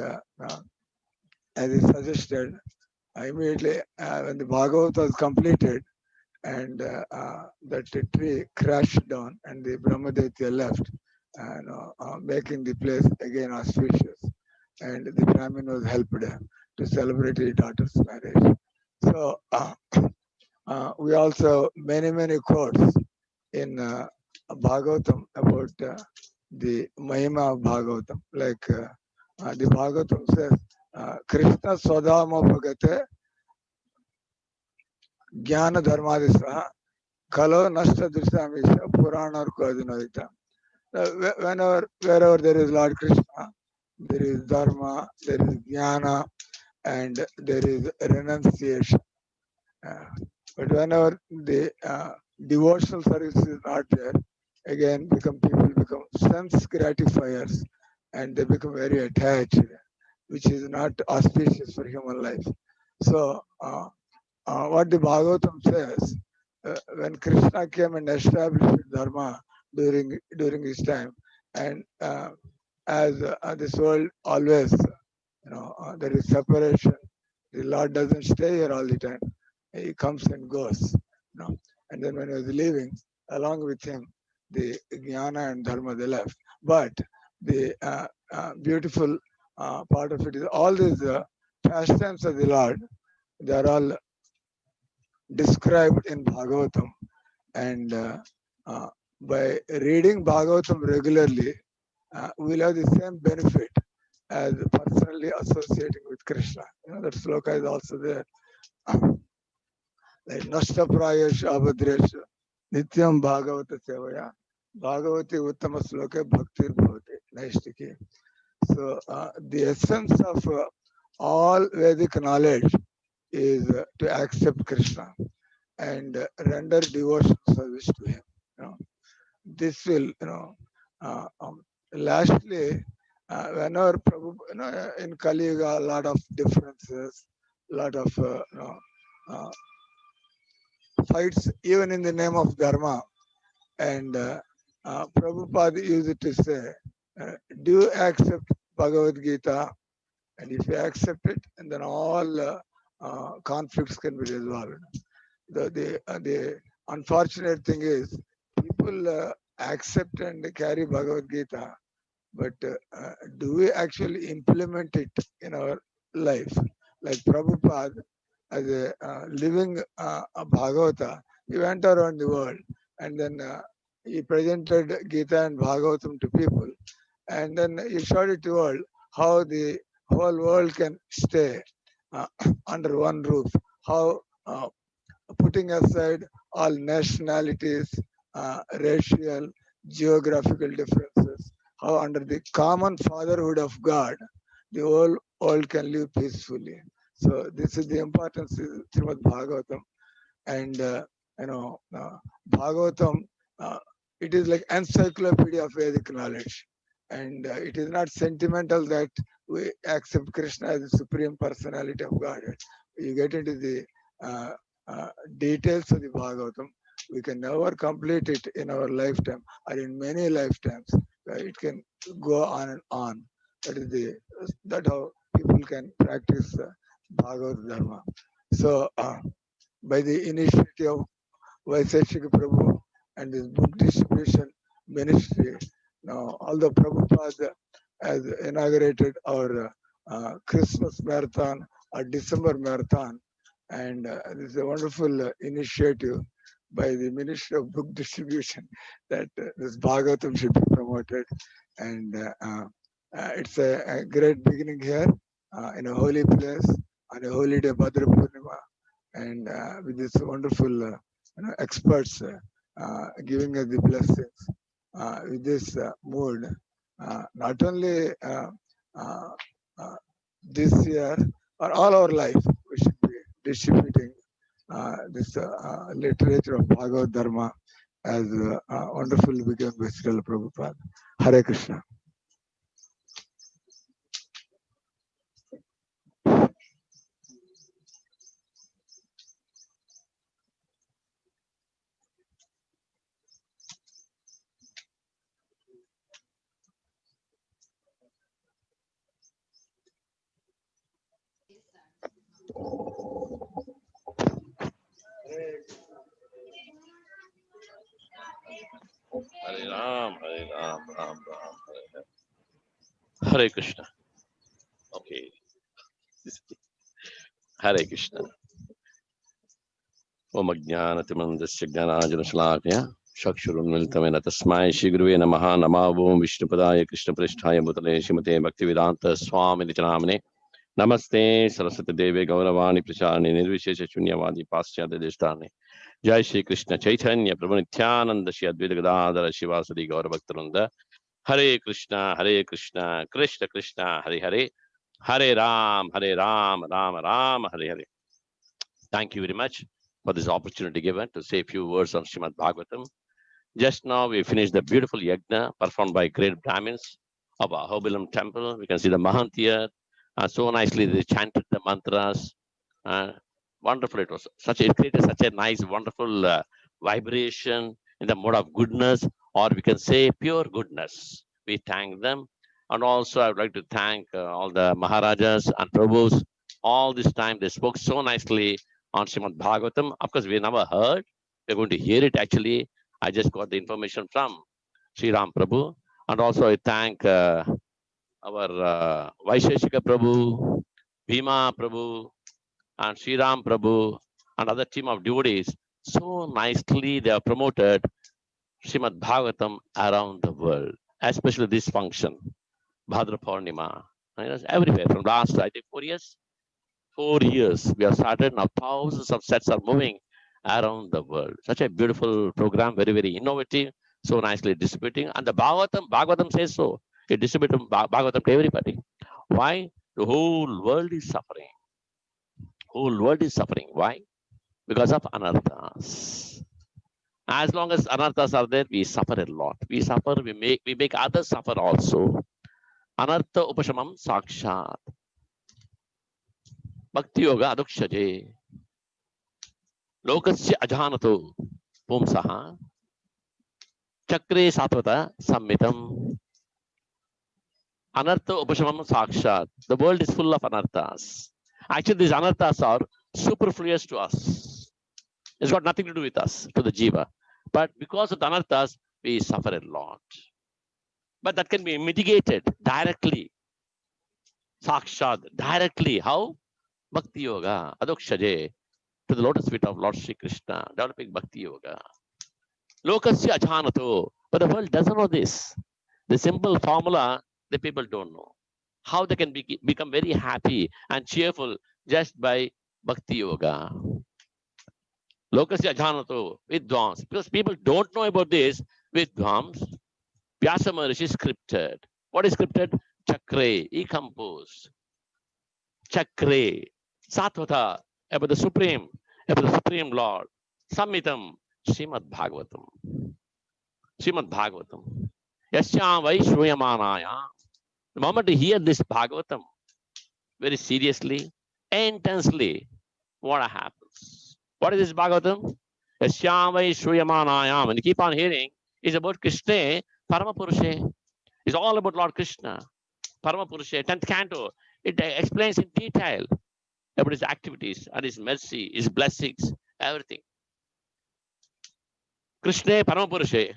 as he suggested, immediately when the Bhagavatam was completed, and that tree crashed down, and the Brahmadaitya left, making the place again auspicious. And the Brahmin was helped to celebrate his daughter's marriage. So we also many quotes in Bhagavatam about the Mahima of Bhagavatam. Like the Bhagavatam says, Krishna Swadama Bhagate Jnana Dharmadisra Kalo Nashta Drisamisha Purana Kodinoita. Wherever there is Lord Krishna, there is Dharma, there is Jnana, and there is renunciation. But whenever the devotional service is not there, again people become sense gratifiers, and they become very attached, which is not auspicious for human life. So what the Bhagavatam says, when Krishna came and established Dharma during his time, and as this world always, there is separation. The Lord doesn't stay here all the time. He comes and goes. And then when he was leaving, along with him, the Jnana and Dharma, they left. But the beautiful part of it is all these pastimes of the Lord, they are all described in Bhagavatam. And by reading Bhagavatam regularly, we'll have the same benefit as personally associating with Krishna. That sloka is also there. Like Nashtaprayash Abhadresha Nityam Bhagavata Sevaya Bhagavati Uttama Sloka Bhaktir Bhavati Naishtiki. So the essence of all Vedic knowledge is to accept Krishna and render devotional service to him. This will, lastly, whenever Prabhu, in Kali Yuga, a lot of differences, a lot of fights, even in the name of Dharma. And Prabhupada used to say, do you accept Bhagavad Gita? And if you accept it, and then all conflicts can be resolved. The unfortunate thing is, people accept and carry Bhagavad Gita, but do we actually implement it in our life? Like Prabhupada, as a living Bhagavata, he went around the world, and then he presented Gita and Bhagavatam to people, and then he showed it to the world how the whole world can stay under one roof, how putting aside all nationalities, racial, geographical differences, how under the common fatherhood of God, the whole world can live peacefully. So this is the importance of Srimad Bhagavatam. And Bhagavatam, it is like encyclopedia of Vedic knowledge. And it is not sentimental that we accept Krishna as the supreme personality of God. You get into the details of the Bhagavatam, we can never complete it in our lifetime or in many lifetimes. It can go on and on. That's how people can practice Bhagavad Dharma. So by the initiative of Vaiseshika Prabhu and this book distribution ministry, now although Prabhupada has inaugurated our Christmas marathon or December marathon, and this is a wonderful initiative by the Ministry of Book Distribution that this Bhagavatam should be promoted. And it's a great beginning here in a holy place on a holy day, Bhadra Purnima, and with this wonderful experts giving us the blessings with this mood. Not only this year or all our life, we should be distributing this literature of Bhagavad Dharma as wonderfully begun by Srila Prabhupada. Hare Krishna. Hare Ram, Hare Ram, Ram Ram, Hare Hare. Hare Krishna. Okay. Hare Krishna. Om Ajnanatimandasya Gnanajana Shalakaya Chakshurunmilitamena Tasmai Shri Guruve Namaha Namo Vishnupadaya Krishna Pristhaya Bhutale Srimate Bhaktivedanta Swami Nityamane Namaste Saraswati Deve Gauravani Pracharani Nirvishesha Shunyavadi Paschyadya Deshtane Jai Shri Krishna Chaitanya Prabhu Nityananda Shri Advaita Gadadhara Shivasadi Gauravaktarunda Hare Krishna Krishna Krishna Hare Hare Hare Ram Ram Ram Hare Hare. Thank you very much for this opportunity given to say a few words on Srimad Bhagwatam. Just now we finished the beautiful Yagna performed by great Brahmins of Ahobilam temple. We can see the Mahant here. So nicely they chanted the mantras. Wonderful it was. It created such a nice, wonderful vibration in the mode of goodness, or we can say pure goodness. We thank them. And also I would like to thank all the Maharajas and Prabhus. All this time they spoke so nicely on Srimad Bhagavatam. Of course, we never heard. We're going to hear it actually. I just got the information from Sri Ram Prabhu. And also I thank our Vaisheshika Prabhu, Bhima Prabhu, and Sri Ram Prabhu, and other team of devotees. So nicely they have promoted Srimad Bhagavatam around the world, especially this function, Bhadra Purnima. Everywhere from last, I think, 4 years. 4 years we have started. Now thousands of sets are moving around the world. Such a beautiful program, very, very innovative, so nicely distributing. And the Bhagavatam says so. It distributed Bhagavatam to everybody. Why? The whole world is suffering. Whole world is suffering. Why? Because of anarthas. As long as anarthas are there, we suffer a lot. We suffer, we make others suffer also. Anartha upashamam sakshat. Bhakti yoga adukshaje. Lokasya ajhanato pumsaha. Chakre satvata sammitam. Anartha upashamam sakshat. The world is full of anarthas. Actually, these anarthas are superfluous to us. It's got nothing to do with us, to the jiva. But because of the anarthas, we suffer a lot. But that can be mitigated directly. Sakshat, directly. How? Bhakti yoga, adukshaje, to the lotus feet of Lord Sri Krishna, developing Bhakti yoga. Lokasya ajhanato. But the world doesn't know this. The simple formula, the people don't know. How they can become very happy and cheerful just by Bhakti yoga. Lokasya ajhanato, vidvams. Because people don't know about this, vidvams. Vyasa Maharishi scripted. What is scripted? Chakre, he composed. Chakre, Satvata, about the Supreme Lord. Sammitam, Srimad Bhagavatam. Srimad Bhagavatam. Yasyam vai shruyamanaya. The moment you hear this Bhagavatam, very seriously, intensely, what happens? What is this Bhagavatam? Yasyam vai shruyamanayam. And you keep on hearing, it's about Krishna, Paramapurusha. It's all about Lord Krishna. Paramapurusha, 10th canto. It explains in detail about his activities and his mercy, his blessings, everything. Krishna Paramapurusha.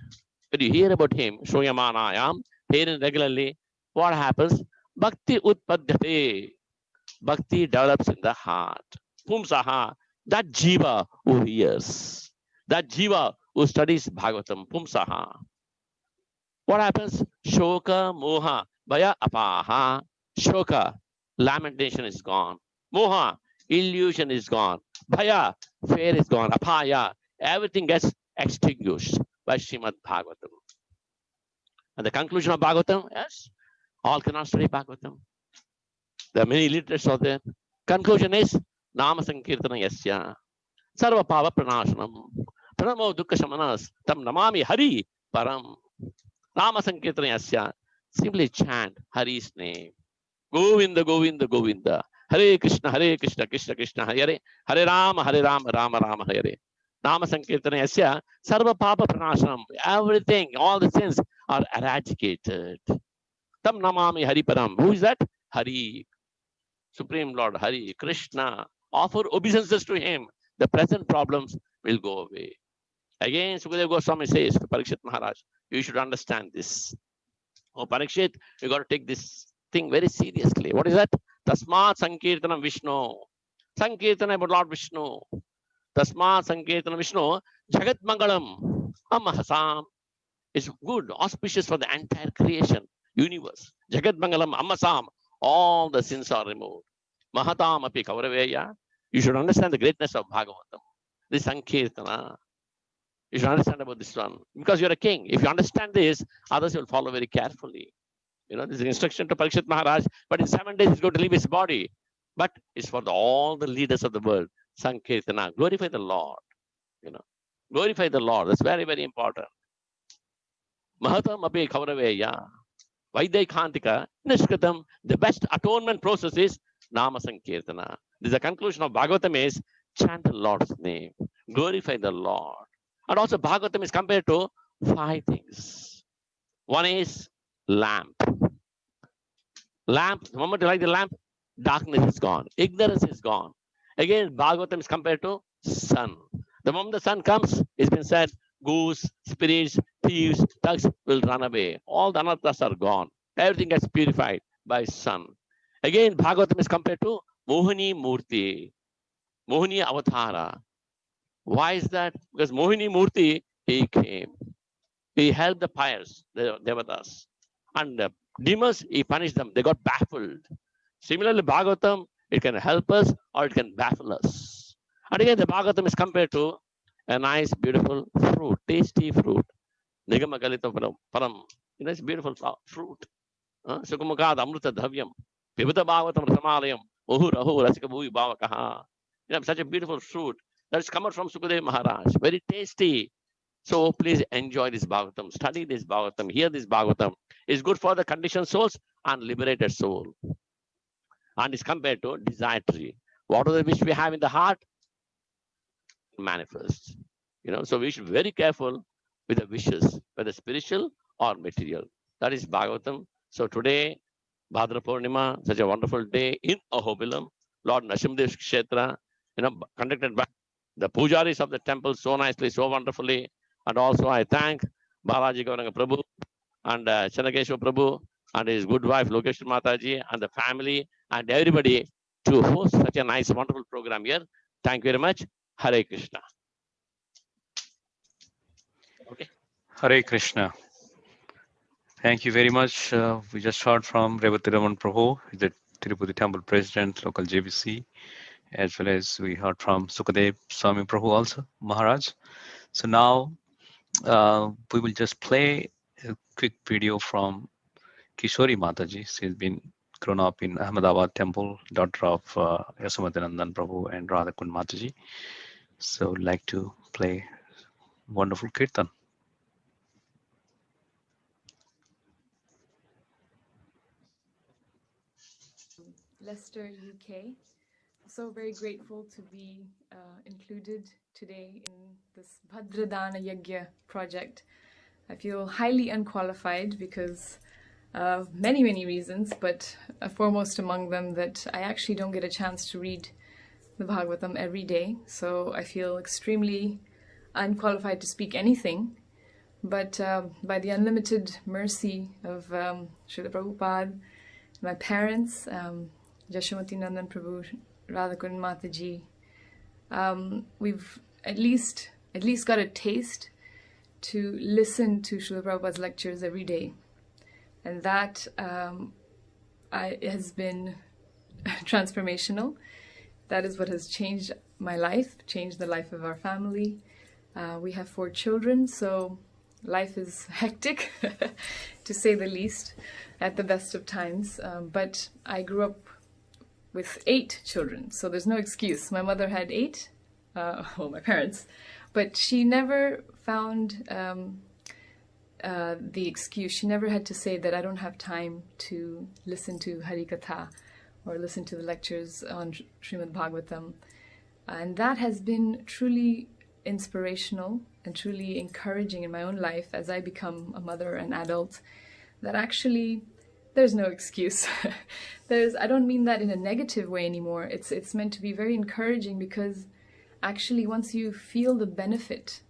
When you hear about him, Shroyamanayam, hearing regularly, what happens? Bhakti utpadhyate. Bhakti develops in the heart. Pumsaha, that jiva who hears. That jiva who studies Bhagavatam, pumsaha. What happens? Shoka, moha, bhaya, apaha. Shoka, lamentation is gone. Moha, illusion is gone. Bhaya, fear is gone. Apaya, everything gets extinguished by Srimad Bhagavatam. And the conclusion of Bhagavatam, yes, all cannot study Bhagavatam. There are many literatures out there. Conclusion is Nama Sankirtana Yasya. Sarva Pava Pranashanam. Pranamo Dukkha Shamanas. Tam Namami Hari Param. Nama Sankirtana Yasya. Simply chant Hari's name. Govinda, Govinda, Govinda. Hare Krishna, Krishna Krishna, Hare Hare Rama, Rama Rama, Hare. Nama Sankirtana Yasya. Sarva Papa Pranashanam. Everything, all the sins are eradicated. Tam Namami Hari Param. Who is that? Hari. Supreme Lord Hari, Krishna, offer obeisances to him. The present problems will go away. Again, Sukadeva Goswami says to Parikshit Maharaj, you should understand this. Oh, Parikshit, you got to take this thing very seriously. What is that? Tasmat Sankirtanam Vishnu. Sankirtana about Lord Vishnu. Tasmat Sankirtanam Vishnu. Jagat Mangalam. Amahasam. It's good, auspicious for the entire creation, universe. Jagat Mangalam Ammasam. All the sins are removed. Mahatam api Kauraveya. You should understand the greatness of Bhagavatam. This Sankirtana. You should understand about this one. Because you're a king. If you understand this, others will follow very carefully. You know, this is an instruction to Parikshit Maharaj, but in 7 days he's going to leave his body. But it's for all the leaders of the world. Sankirtana. Glorify the Lord. You know, glorify the Lord. That's very, very important. Mahatam api Kauraveya. Vaidaikantika, Nishkatam, the best atonement process is Nama Sankirtana. This is the conclusion of Bhagavatam is chant the Lord's name, glorify the Lord. And also Bhagavatam is compared to 5 things. One is lamp. Lamp, the moment you light the lamp, darkness is gone, ignorance is gone. Again, Bhagavatam is compared to sun. The moment the sun comes, it's been said, goose, spirits, thieves, thugs will run away. All the anarthas are gone. Everything gets purified by sun. Again, Bhagavatam is compared to Mohini Murti, Mohini Avatara. Why is that? Because Mohini Murti, he came. He helped the pious, the devatas. And the demons, he punished them. They got baffled. Similarly, Bhagavatam, it can help us or it can baffle us. And again, the Bhagavatam is compared to a nice, beautiful fruit, tasty fruit. Nigamagalita param. It's beautiful fruit. Sukumukad amruta dhavyam. Pibata bhavatam rasamalayam. Ohu rahu rasika bhuvi bhavakaha. Such a beautiful fruit that's come from Sukadeva Maharaj. Very tasty. So please enjoy this Bhagavatam. Study this Bhagavatam. Hear this Bhagavatam. It's good for the conditioned souls and liberated soul. And it's compared to desire tree. Whatever the wish we have in the heart, manifest. You know, so we should be very careful with the wishes, whether spiritual or material. That is Bhagavatam. So today, Bhadra Purnima, such a wonderful day in Ahobilam, Lord Narasimhadev Kshetra, you know, conducted by the pujaris of the temple so nicely, so wonderfully. And also I thank Balaji Gauranga Prabhu and Chanakeshwar Prabhu and his good wife Lokeshwar Mataji and the family and everybody to host such a nice, wonderful program here. Thank you very much. Hare Krishna. Okay. Hare Krishna. Thank you very much. We just heard from Revati Raman Prabhu, the Tirupati Temple President, local JVC, as well as we heard from Sukadev Swami Prabhu also, Maharaj. So now we will just play a quick video from Kishori Mataji. She's been grown up in Ahmedabad Temple, daughter of Yasomadanandan Prabhu and Radhakund Mataji. So I'd like to play wonderful Kirtan. Leicester, UK. So very grateful to be included today in this Bhadra Dana Yajna project. I feel highly unqualified because of many, many reasons, but foremost among them that I actually don't get a chance to read the Bhagwatam every day. So I feel extremely unqualified to speak anything. But by the unlimited mercy of Srila Prabhupada, my parents, Jashamati Nandan Prabhu, Radhakund Mataji, we've at least at least got a taste to listen to Srila Prabhupada's lectures every day. And that has been transformational. That is what has changed my life, changed the life of our family. We have 4 children, so life is hectic, to say the least, at the best of times. But I grew up with 8 children, so there's no excuse. My mother had 8, well, my parents, but she never found the excuse. She never had to say that I don't have time to listen to Harikatha or listen to the lectures on Srimad Bhagwatam. And that has been truly inspirational and truly encouraging in my own life as I become a mother and adult, that actually there's no excuse. I don't mean that in a negative way anymore. It's meant to be very encouraging, because actually once you feel the benefit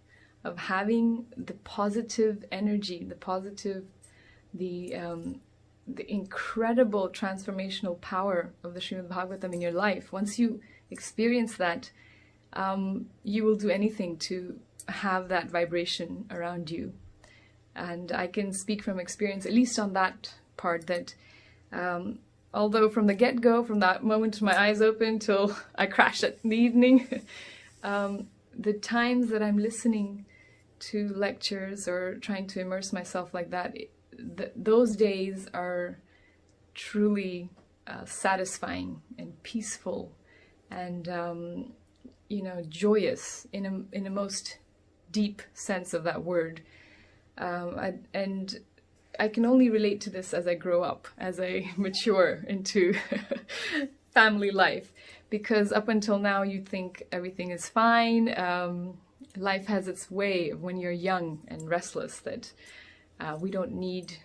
of having the positive energy, the incredible transformational power of the Srimad Bhagwatam in your life, once you experience that, you will do anything to have that vibration around you. And I can speak from experience, at least on that part, that although from the get-go, from that moment my eyes open till I crash in the evening, the times that I'm listening to lectures or trying to immerse myself like that, those days are truly satisfying and peaceful and joyous in a most deep sense of that word. And I can only relate to this as I grow up, as I mature into family life, because up until now you think everything is fine. Life has its way of, when you're young and restless, that we don't need,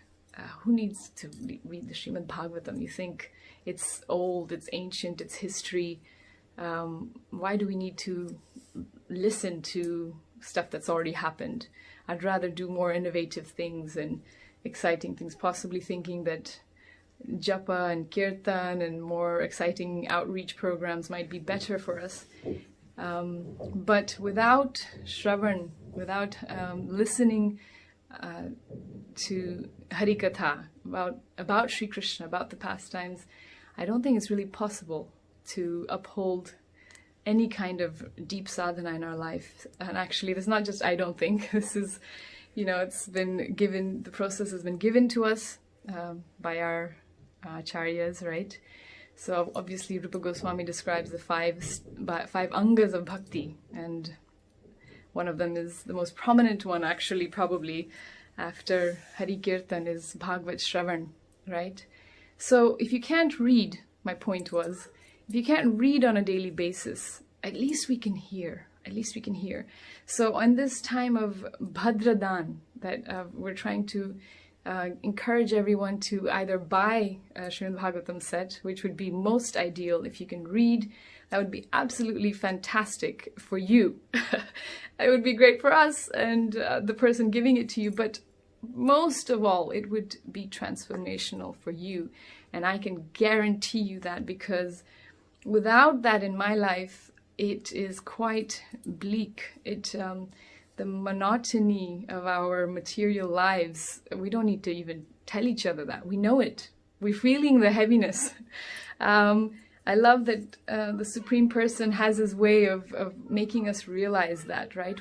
who needs to read the Srimad Bhagwatam? You think it's old, it's ancient, it's history. Why do we need to listen to stuff that's already happened? I'd rather do more innovative things and exciting things, possibly thinking that japa and kirtan and more exciting outreach programs might be better for us. But without Shravan, without listening to Harikatha, about Sri Krishna, about the pastimes, I don't think it's really possible to uphold any kind of deep sadhana in our life. And actually, it's not just I don't think. This is, it's been given, the process has been given to us by our acharyas, right? So obviously Rupa Goswami describes the five angas of bhakti, and one of them is the most prominent one, actually, probably after Hari Kirtan, is Bhagavad Shravan, right? So if you can't read, my point was, if you can't read on a daily basis, at least we can hear. At least we can hear. So on this time of Bhadra Dana, that we're trying to encourage everyone to either buy a Srimad Bhagwatam set, which would be most ideal if you can read. That would be absolutely fantastic for you. It would be great for us and the person giving it to you, but most of all, it would be transformational for you. And I can guarantee you that, because without that in my life, it is quite bleak. The monotony of our material lives, we don't need to even tell each other that. We know it. We're feeling the heaviness. I love that the Supreme Person has his way of making us realize that, right?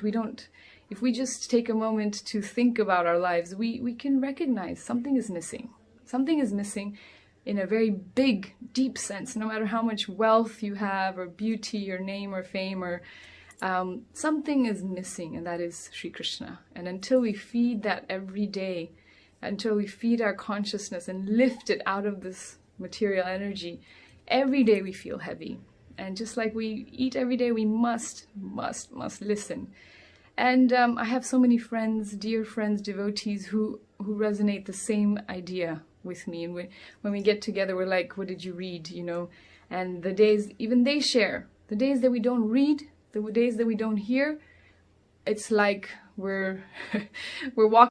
If we just take a moment to think about our lives, we can recognize something is missing. Something is missing in a very big, deep sense, no matter how much wealth you have or beauty or name or fame or something is missing, and that is Sri Krishna. And until we feed that every day, until we feed our consciousness and lift it out of this material energy, every day we feel heavy. And just like we eat every day, we must listen. And I have so many friends, dear friends, devotees who resonate the same idea with me. And when we get together, we're like, what did you read? And the days, even they share, the days that we don't read, the days that we don't hear, it's like we're walking.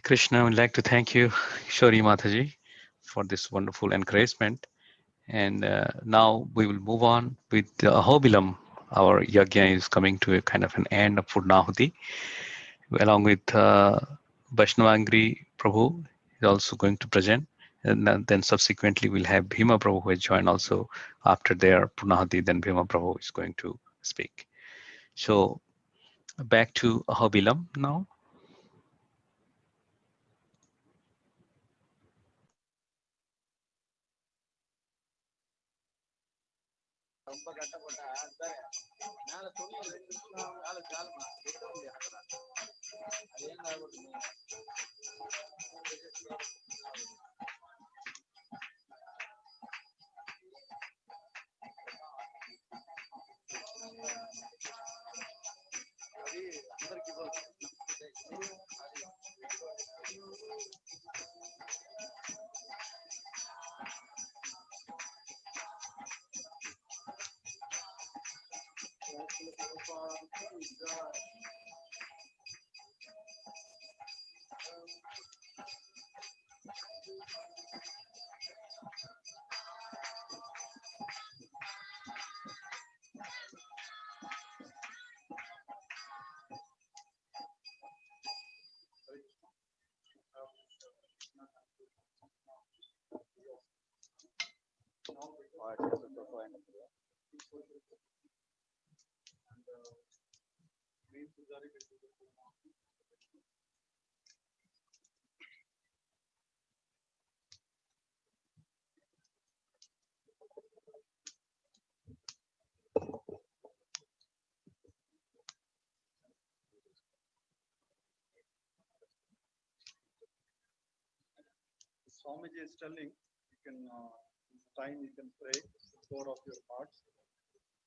Krishna, I would like to thank you, Shori Mataji, for this wonderful encouragement. And now we will move on with Ahobilam. our Yagya is coming to a kind of an end of Purnahuti, along with Vaishnavangri Prabhu is also going to present. And then subsequently we'll have Bhima Prabhu who will join also after their Purnahuti. Then Bhima Prabhu is going to speak. So back to Ahobilam now. Swamiji is telling, you can time you can pray the core of your hearts,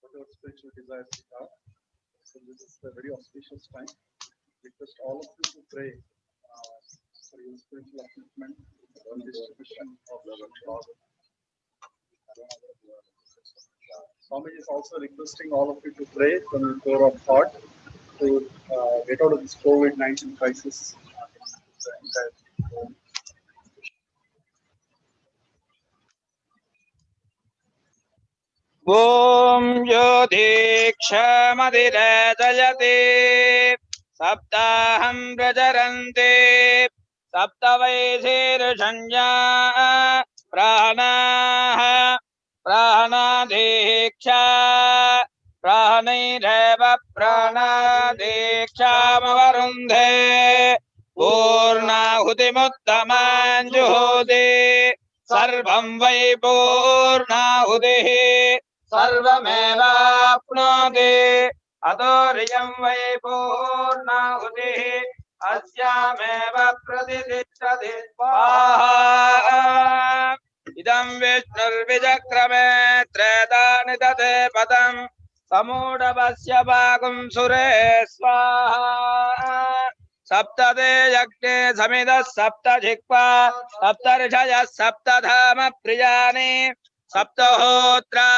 whatever spiritual desires you have. So this is a very auspicious time. Request all of you to pray for your spiritual upliftment and distribution of the love. Swamiji is also requesting all of you to pray from the core of heart to get out of this COVID-19 crisis. ॐ ज्योतिक्षमधिरजयते सप्ताहं प्रचरन्ते सप्तवैशीर्षञ्जा प्राणाः प्राणादीक्षा प्राणैरेव प्राणादीक्षामवरुन्धे पूर्णाहुतिमुत्तमाञ्जुहोति सर्वं वै पूर्णाहुतिः सर्वमेवाप्नोति अतो रियं वै पूर्णाहुतिः अस्यामेव प्रतिष्ठति स्वाहा इदं विष्णुर्विचक्रमे त्रेतानि तते पदं समूढवस्य भागं सुरे स्वाहा सप्तदे यज्ञे समिदः सप्त जिह्वा सप्त ऋषयः सप्तधाम प्रियाणि सप्तहोत्रा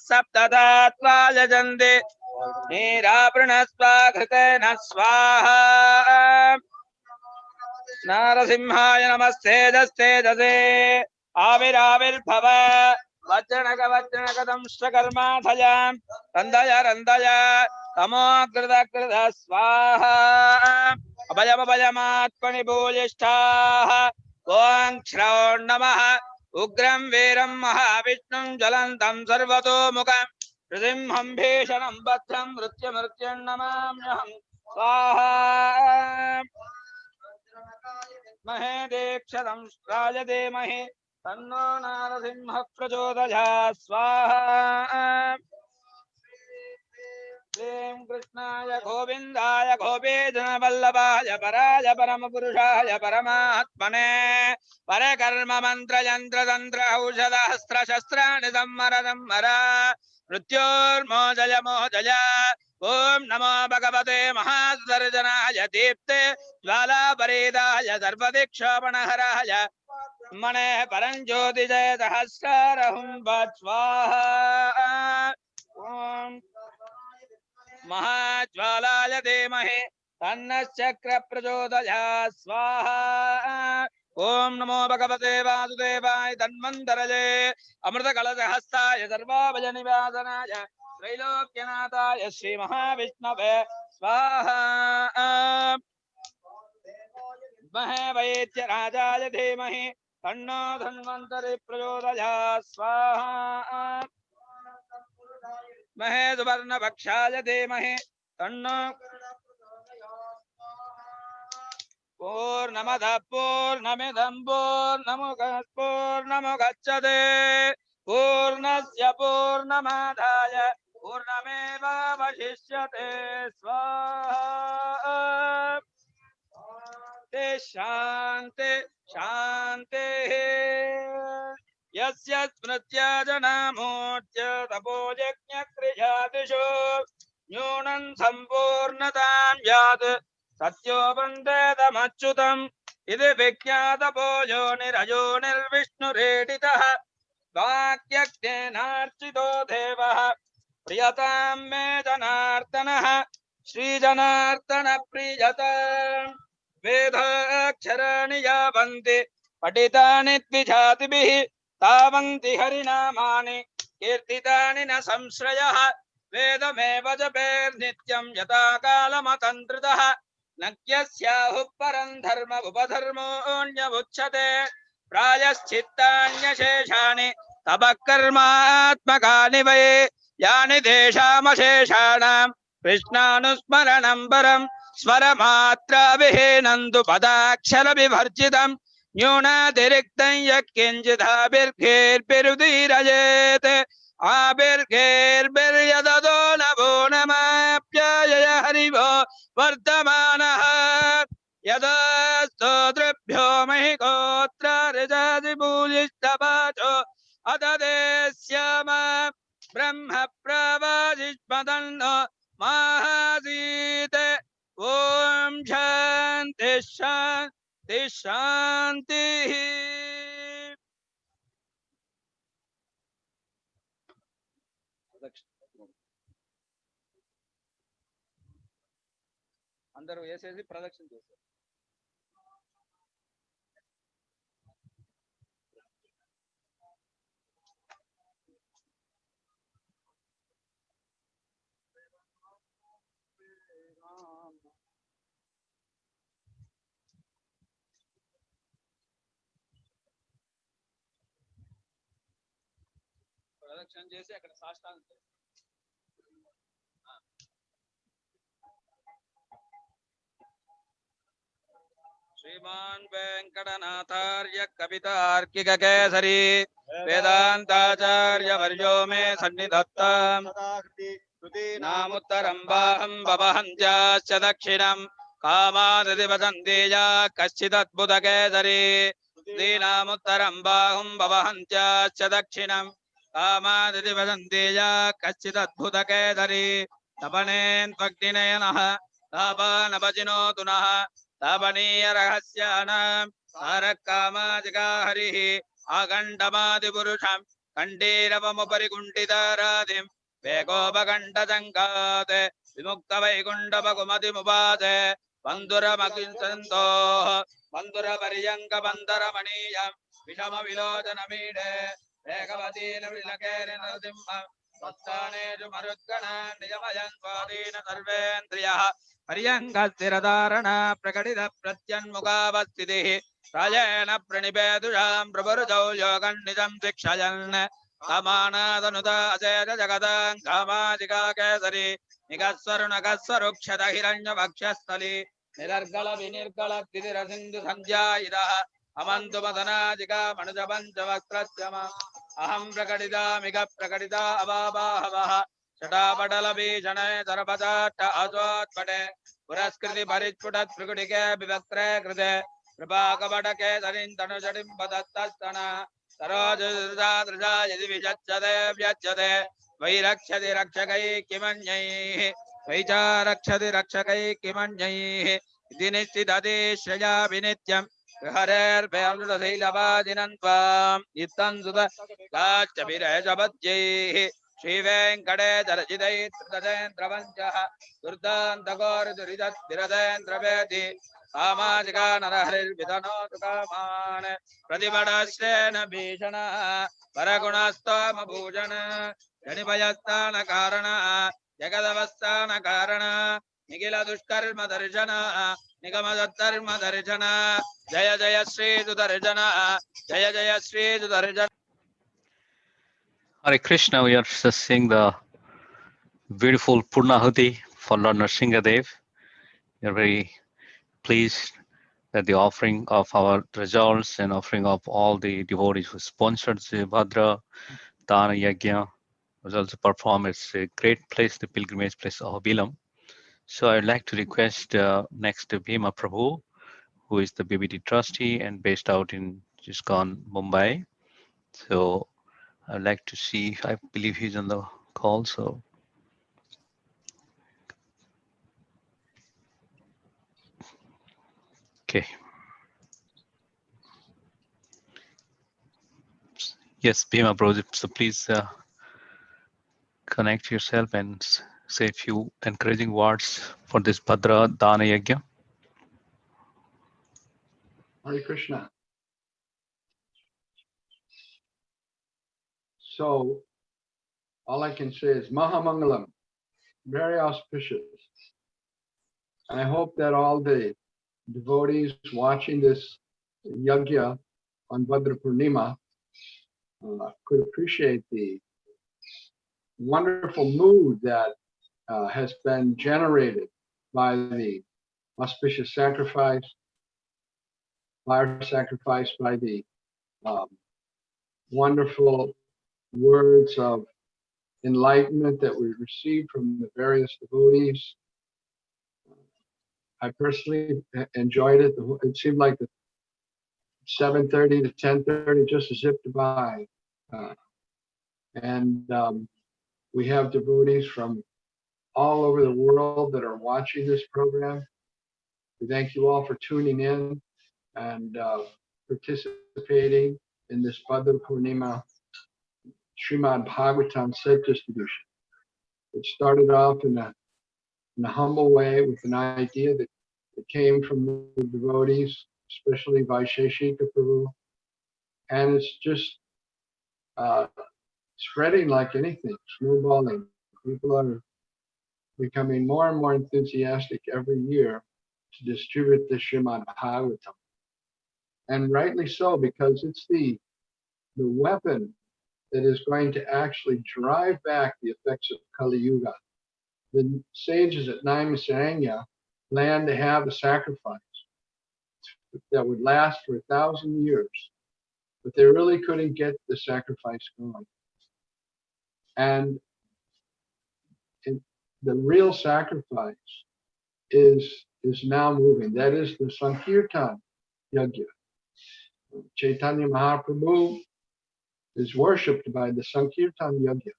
सप्तधात्वा यजन्ते नीरावृणस्वाघृतेन स्वाहा नारसिंहाय नमस्तेजस्तेजसे आविराविर्भव वज्रणकदंष्ट्रकर्माथयां रन्दय तमोकृतकृत स्वाहा अभयमभयमात्मनि भूयिष्ठाः ॐ श्रौं नमः उग्रं वीरं महाविष्णुं ज्वलन्तं सर्वतोमुखं नृसिंहं भीषणं भद्रं मृत्युमृत्युं नमाम्यहं स्वाहा महे दीक्षतं राजधीमहि तन्नो नारसिंहः प्रचोदयात् स्वाहा ह्रीं कृष्णाय गोविन्दाय गोपीजनवल्लभाय पराय परमपुरुषाय परमात्मने परकर्म मन्त्र यन्त्र तन्त्र औषधहस्त्र शस्त्राणि संहर मृत्योर्मोजय मोजय ॐ नमो भगवते महासुदर्शनाय दीप्ते ज्वालापरीदाय सर्वदिक्षोपणहराय मणे परञ्ज्योतिजय सहस्रारहुं स्वाहा ॐ महाज्वालाय धीमहि तन्नश्चक्र प्रचोदयात् स्वाहा ओम नमो भगवते वासुदेवाय धन्वन्तरये अमृतकलशहस्ताय सर्वाभयनिवासनाय त्रैलोक्यनाथाय श्री महाविष्णवे स्वाहा महे वैद्य राजाय धीमहि तन्नो धन्वन्तरि प्रचोदयात् स्वाहा महे सुवर्णभक्षाय धीमहि तन्नो पूर्णमदः पूर्णमिदं पूर्णमुदच्यते पूर्णस्य पूर्णमादाय पूर्णमेवावशिष्यते स्वाहा शान्ति शान्तिः यस्य स्मृत्या जनामूर्त्य तपोयज्ञक्रियादिषु न्यूनं सम्पूर्णतां यात् सत्यो वन्देदमच्युतम् इति विज्ञातपो योनिरयोनिर्विष्णुरेडितः वाक्यज्ञेनार्चितो देवः प्रियतां मे जनार्दनः श्रीजनार्दन प्रियताम् वेदाक्षराणि यावन्ति पठितानि द्विजातिभिः तावन्ति हरिनामानि कीर्तितानि न संश्रयः वेदमेव जपेर्नित्यं यथा कालमतन्त्रितः न यस्याहुः परं धर्म उपधर्मोऽन्यमुच्यते प्रायश्चित्तान्यशेषाणि तपः कर्मात्मकानि वै यानि तेषामशेषाणां कृष्णानुस्मरणं परम् स्वरमात्राविहीनन्तु पदाक्षरविवर्जितं न्यूनातिरिक्तं यत्किञ्चिदाभिर्घेर्भिरुदीरयेत् आभिर्घेर्भिर्यदतो नभो नमाप्यायय हरिवो वर्धमानः यदा स्तोतृभ्यो महि गोत्र ऋजादिभूयिष्ठवाचो अददे स्याम ब्रह्म प्रवाजिष्मदन्नो महासीत ओम शांति शांति शांति అందరూ వేసేసి ప్రదక్షిణ చేశారు ప్రదక్షిణ చేసి అక్కడ సాష్టాంగం श्रीमान् वेंकटनाथार्य कवितार्किक केसरी वेदांताचार्य वर्यो मे सन्निधत्ताम् नामुत्तरं बाहं भवहन्त्याश्च दक्षिणं कामादिति वदन्तीया कश्चिदद्भुत केसरी दीनामुत्तरं बाहुं भवहन्त्याश्च दक्षिणं कामादिति वदन्तीया कश्चिदद्भुत केसरी तपनेन्त्वग्निनयनः तापानपचिनोतु नः तापनीय रहस्यानां तारकामादिका हरिः आगण्डमादिपुरुषं कण्डीरवमुपरि कुण्ठिताराधिं वेगोपकण्ठजङ्गात् विमुक्तवैकुण्ठपकुमतिमुपाते बन्धुरमकिंसन्तोः बन्धुरपर्यङ्कबन्धरमणीयं विषमविलोचनमीडे वेगवतीर्विलकेन नरसिंहं तत्स्थानेषु मरुद्गणान् नियमयन् स्वाधीन सर्वेन्द्रियः पर्यङ्कस्थिरधारण प्रकटित प्रत्यन्मुखावस्थितिः राजेन प्रणिपेदुषां प्रभुरुजौ योगन्निजं शिक्षयन् कामानादनुता अचेत जगदां कामादिका केसरी निगस्वरुणगस्वरुक्षत हिरण्यवक्षस्थली निरर्गल विनिर्गल तिथिरसिन्धु सन्ध्यायितः अमन्तु मदनादिका मनुजपञ्चवक्त्रस्यम अहं प्रकटितामिग प्रकटिता अवाबाहवः शटापटलभीषणे सरपदाट्ट अजोत्पटे पुरस्कृति परिस्फुटत् प्रकुटिके विवक्त्रे कृते कृपाकपटके तनिन्तनुषटिं पदत्तस्तन सरोजदृजा यदि विशच्यते व्यच्यते वैरक्षति रक्षकैः किमन्यैः वैचा रक्षति रक्षकैः किमन्यैः इति निश्चितति श्रयाभिनित्यम् हरेर्भयमृतशैलवादिनं त्वाम् इत्थं सुत काच्चभिरेशपद्यैः श्रीवेङ्कटेशरचितैर्धृतजेन्द्रवञ्चः दुर्दान्तकोरुदुरितद्विरदेन्द्रवेदि सामाजिका नरहरिर्विधनोतु कामान् प्रतिपडश्रेण भीषणः परगुणस्तमभूषण जनिभयस्थान कारण जगदवस्थान कारण निखिल दुष्कर्म दर्शन निगम धर्म दर्शन जय जय श्री सुदर्शन जय जय Shri Sudarshan. Hare Krishna, we are just seeing the beautiful Purnahuti for Lord Nrsingadev. We are very pleased that the offering of our results and offering of all the devotees who sponsored the Bhadra Dana Yajna was also performed. It's a great place, the pilgrimage place Ahobilam. So I'd like to request next to Bhima Prabhu, who is the BBT trustee and based out in ISKCON, Mumbai. So I'd like to see, I believe he's on the call. So, okay. Yes, Bhima Prabhu, so please connect yourself and say a few encouraging words for this Bhadra Dana Yajna. Hare Krishna. So all I can say is Mahamangalam, very auspicious. I hope that all the devotees watching this Yagya on Bhadra Purnima could appreciate the wonderful mood that has been generated by the auspicious sacrifice, fire sacrifice, by the wonderful words of enlightenment that we received from the various devotees. I personally enjoyed it. It seemed like the 7:30 to 10:30 just zipped by. And we have devotees from all over the world that are watching this program. We thank you all for tuning in and participating in this Bhadra Purnima Srimad Bhagwatam set distribution. It started off in a humble way with an idea that it came from the devotees, especially Vaisheshika Prabhu, and it's just spreading like anything, snowballing. People are becoming more and more enthusiastic every year to distribute the Srimad Bhagavatam. And rightly so, because it's the weapon that is going to actually drive back the effects of Kali Yuga. The sages at Naimisaranya planned to have a sacrifice that would last for 1,000 years, but they really couldn't get the sacrifice going. And the real sacrifice is now moving. That is the Sankirtan Yagya. Chaitanya Mahaprabhu is worshipped by the Sankirtan Yagya.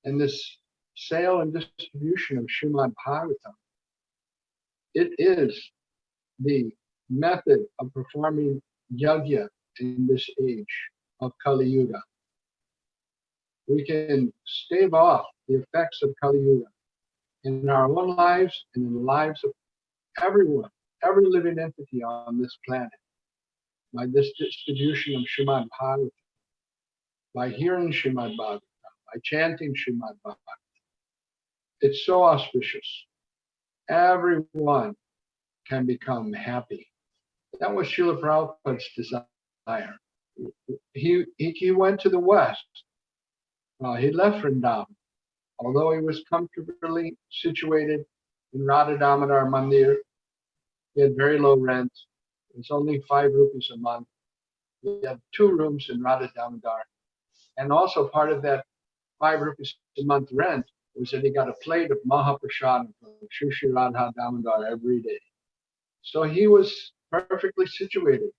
And this sale and distribution of Srimad Bhagavatam, it is the method of performing Yagya in this age of Kali Yuga. We can stave off the effects of Kali Yuga in our own lives and in the lives of everyone, every living entity on this planet, by this distribution of Srimad Bhagavatam, by hearing Srimad Bhagavatam, by chanting Srimad Bhagavatam. It's so auspicious. Everyone can become happy. That was Srila Prabhupada's desire. He went to the West. He left Vrindavan. Although he was comfortably situated in Radha Damodar Mandir, he had very low rent. It was only 5 rupees a month. He had 2 rooms in Radha Damodar. And also part of that 5 rupees a month rent was that he got a plate of Mahaprasad from Shri Shri Radha Damodar every day. So he was perfectly situated,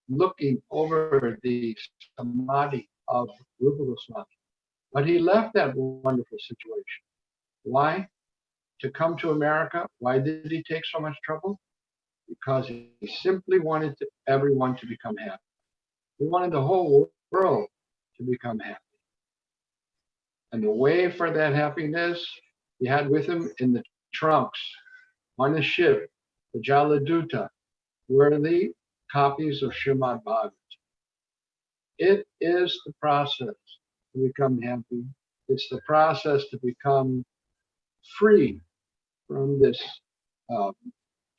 looking over the samadhi of Rupa Goswami. But he left that wonderful situation. Why? To come to America. Why did he take so much trouble? Because he simply wanted everyone to become happy. He wanted the whole world to become happy. And the way for that happiness, he had with him in the trunks, on the ship, the Jaladuta, were the copies of Srimad Bhagavatam. It is the process to become happy. It's the process to become free from this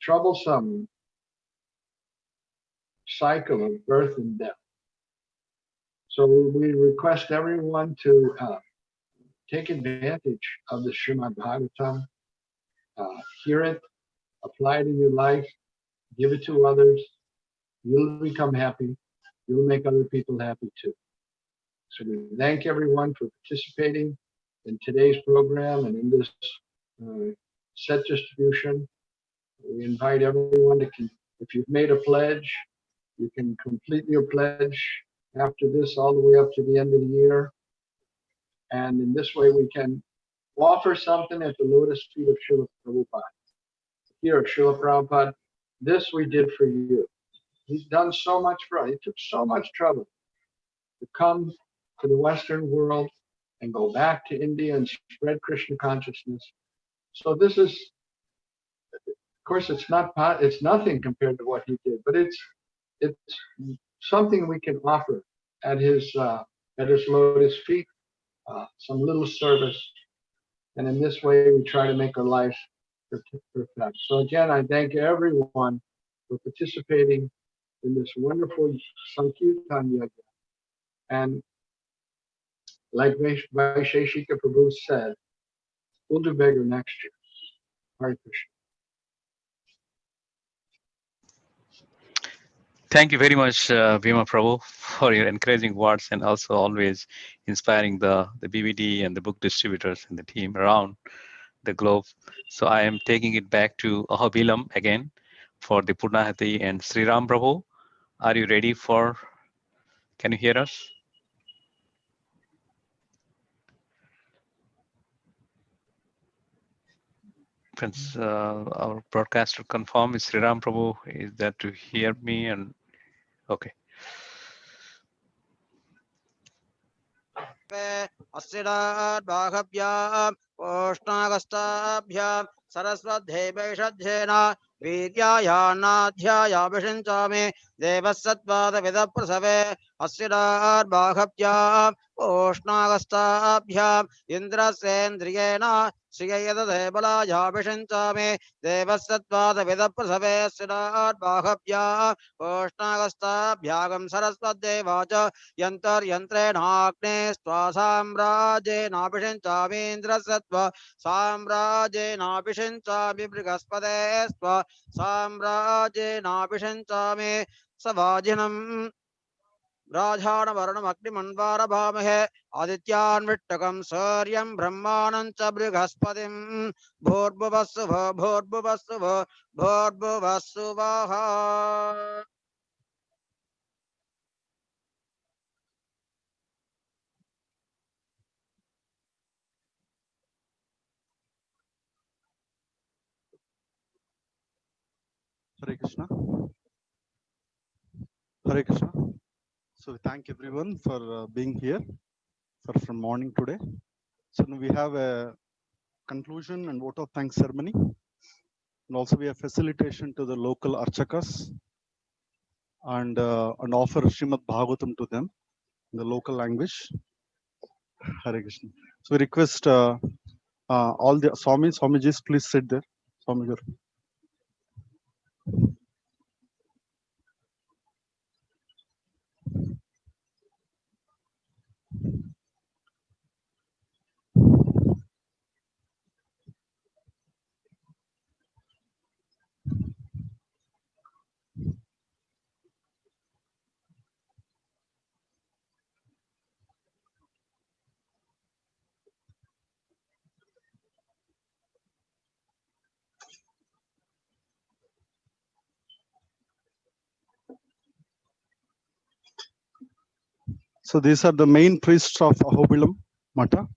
troublesome cycle of birth and death. So we request everyone to take advantage of the Srimad Bhagwatam, hear it, apply it in your life, give it to others. You'll become happy. You'll make other people happy too. So we thank everyone for participating in today's program and in this set distribution. We invite everyone to, if you've made a pledge, you can complete your pledge after this all the way up to the end of the year. And in this way, we can offer something at the lotus feet of Srila Prabhupada. Here, Srila Prabhupada, this we did for you. He's done so much for us. He took so much trouble to come to the Western world and go back to India and spread Krishna consciousness. So this is, of course, it's nothing compared to what he did, but it's something we can offer at his lotus feet, some little service, and in this way we try to make our lives perfect. So again, I thank everyone for participating in this wonderful Sankirtan Yagya. And like Vaisheshika Prabhu said, we'll do bigger next year. Hare Krishna. Thank you very much, Bhima Prabhu, for your encouraging words and also always inspiring the BBD and the book distributors and the team around the globe. So I am taking it back to Ahobilam again for the Purnahati and Sri Ram Prabhu. Are you ready for, can you hear us? Friends, our broadcaster confirm is Sri Ram Prabhu. Is that to hear me? And okay. अस्सिडाद्बाहभ्यां ओष्णागस्ताभ्यां सरस्वद्धेवैषध्येन वीर्यायान्नाध्यायाभिषिञ्चामि देवः सत्पादविदप्रसवे अस्सिडाद्बाहभ्यां ओष्णागस्ताभ्याम् इन्द्रस्येन्द्रियेण श्रिययदधेबलायाभिषिञ्चामि देवः सत्पादविदप्रसवे अस्सिडाद्बाहभ्याम् ओष्णागस्ताभ्यागं सरस्वद्देवाच यन्त्रेणाग्ने स्वा साम्राज्येनाभिषिञ्चामीन्द्रसत्त्व साम्राज्येनाभिषिञ्चामि बृहस्पते स्व साम्राज्येनाभिषिञ्चामि सवाजिनम् राजानवर्णमग्निमन्वारभामहे आदित्यान्विट्टकं सूर्यं ब्रह्माणं च बृहस्पतिं भूर्भुवस्सुभ भूर्भुवस्सुभ भूर्भुवस्सुवः। Hare Krishna. Hare Krishna. So we thank everyone for being here from morning today. So now we have a conclusion and vote of thanks ceremony. And also we have facilitation to the local archakas and offer Srimad Bhagwatam to them in the local language. Hare Krishna. So we request all the Swamijis, please sit there. Swamiji. So these are the main priests of Ahobilam Mata,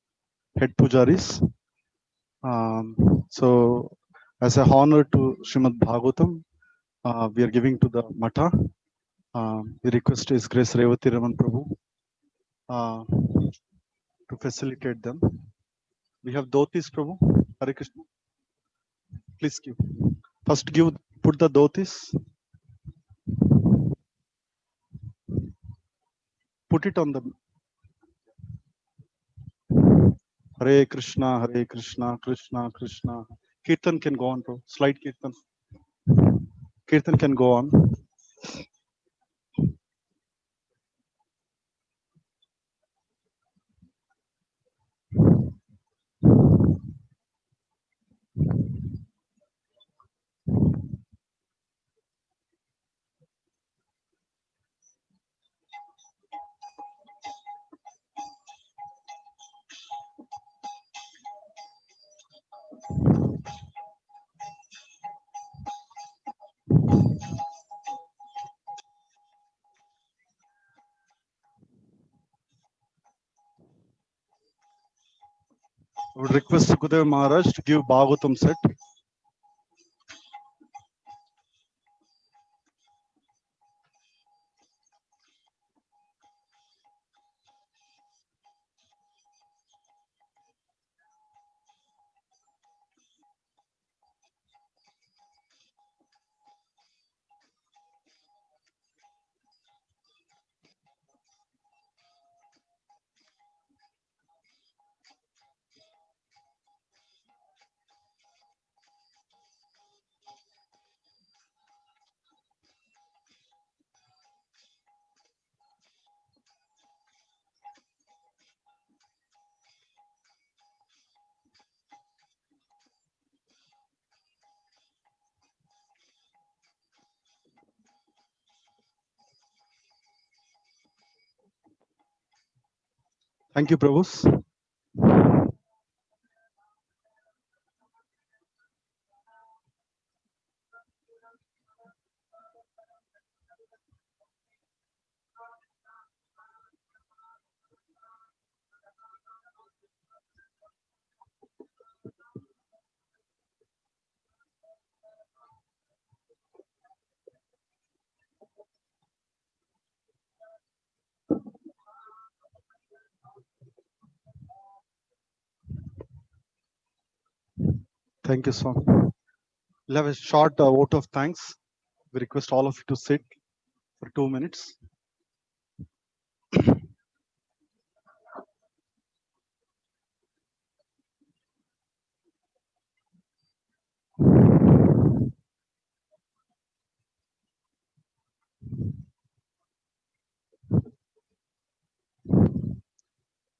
head pujaris. So as a honor to Srimad Bhagwatam, we are giving to the Mata. We request His Grace Revati Raman Prabhu to facilitate them. We have dhotis, Prabhu. Hare Krishna. Please give. First put the dhotis. Put it on the. Hare Krishna, Krishna Krishna. Kirtan can go on, bro. Slide Kirtan. Kirtan can go on. I would request Sukadev Maharaj to give Bhagwatam set. Thank you, Prabhus. Thank you, Swami. We'll have a short vote of thanks. We request all of you to sit for 2 minutes.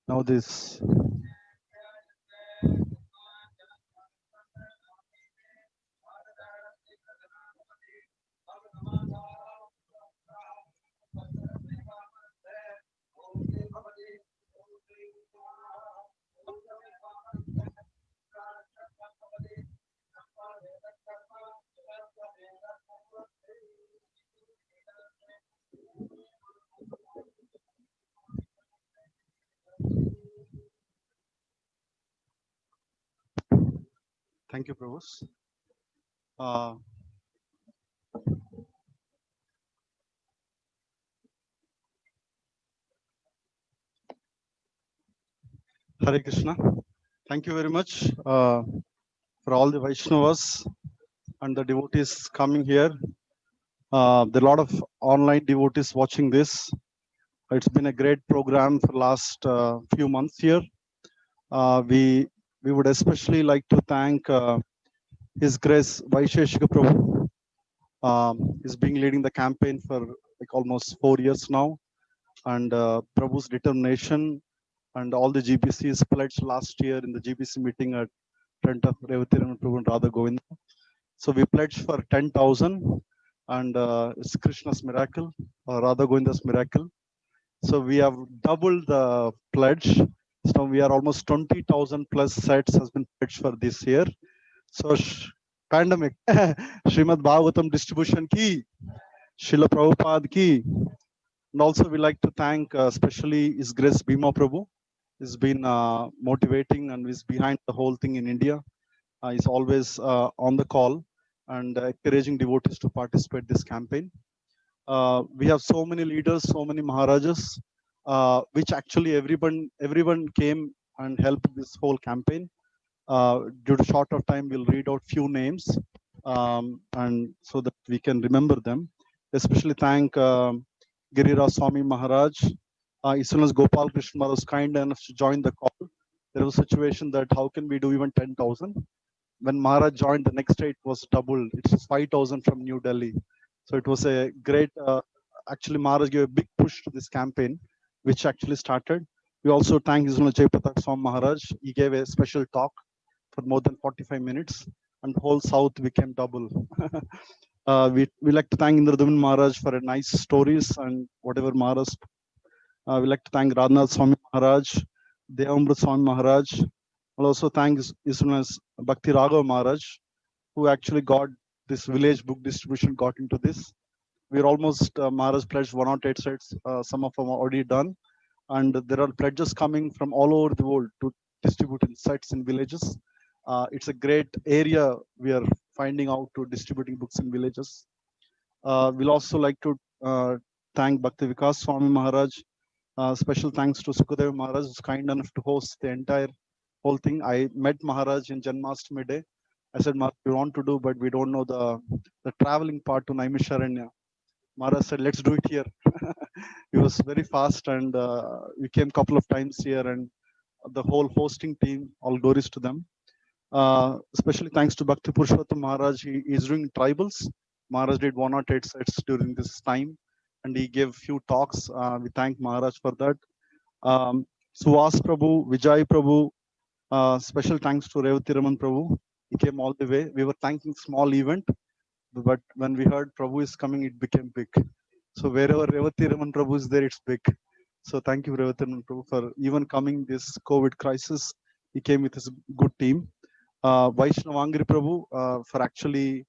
Now this. Thank you, Prabhus. Hare Krishna. Thank you very much for all the Vaishnavas and the devotees coming here. There are a lot of online devotees watching this. It's been a great program for last few months here. We would especially like to thank His Grace Vaisheshika Prabhu. He's been leading the campaign for like almost 4 years now, and Prabhu's determination and all the GBCs pledged last year in the GBC meeting at front of Revati Prabhu and Radha Govinda. So we pledged for 10,000, and it's Krishna's miracle or Radha Govinda's miracle. So we have doubled the pledge. So we are almost 20,000 plus sets has been pledged for this year. So pandemic, Srimad Bhagwatam distribution ki, Srila Prabhupada ki. And also we like to thank especially His Grace Bhima Prabhu. He's been motivating and is behind the whole thing in India. He's always on the call and encouraging devotees to participate this campaign. We have so many leaders, so many Maharajas, which actually everyone came and helped this whole campaign. Due to short of time, we'll read out few names, and so that we can remember them. Especially thank Giriraj Swami Maharaj, Iswanas Gopal Krishna was kind enough to join the call. there was a situation that how can we do even 10,000? When Maharaj joined, the next day it was doubled. It's 5,000 from New Delhi. So it was a great, actually Maharaj gave a big push to this campaign, which actually started. We also thank His Holiness Jayapataka Swami Maharaj. He gave a special talk for more than 45 minutes and the whole South became double. We like to thank Indradhuman Maharaj for a nice stories and whatever Maharaj. We like to thank Radhanath Swami Maharaj, Devamrit Swami Maharaj. I'll also thank His Holiness Bhakti Raghava Maharaj, who actually got this village book distribution got into this. We're almost, Maharaj pledged 108 sets. Some of them are already done. And there are pledges coming from all over the world to distribute in sites in villages. It's a great area we are finding out to distributing books in villages. We'll also like to thank Bhakti Vikas Swami Maharaj. Special thanks to Sukadev Maharaj, who's kind enough to host the entire whole thing. I met Maharaj in Janmashtami day. I said, Maharaj, we want to do, but we don't know the traveling part to Naimisharanya. Maharaj said, let's do it here. He was very fast and we came a couple of times here and the whole hosting team, all glories to them. Especially thanks to Bhakti Purushottam Maharaj. He is doing tribals. Maharaj did 108 sets during this time and he gave few talks. We thank Maharaj for that. Suhas Prabhu, Vijay Prabhu, special thanks to Revati Raman Prabhu. He came all the way. We were thanking small event, but when we heard Prabhu is coming, it became big. So wherever Revati Raman Prabhu is there, it's big. So thank you, Revati Raman Prabhu, for even coming this COVID crisis. He came with his good team. Vaishnav Angri Prabhu for actually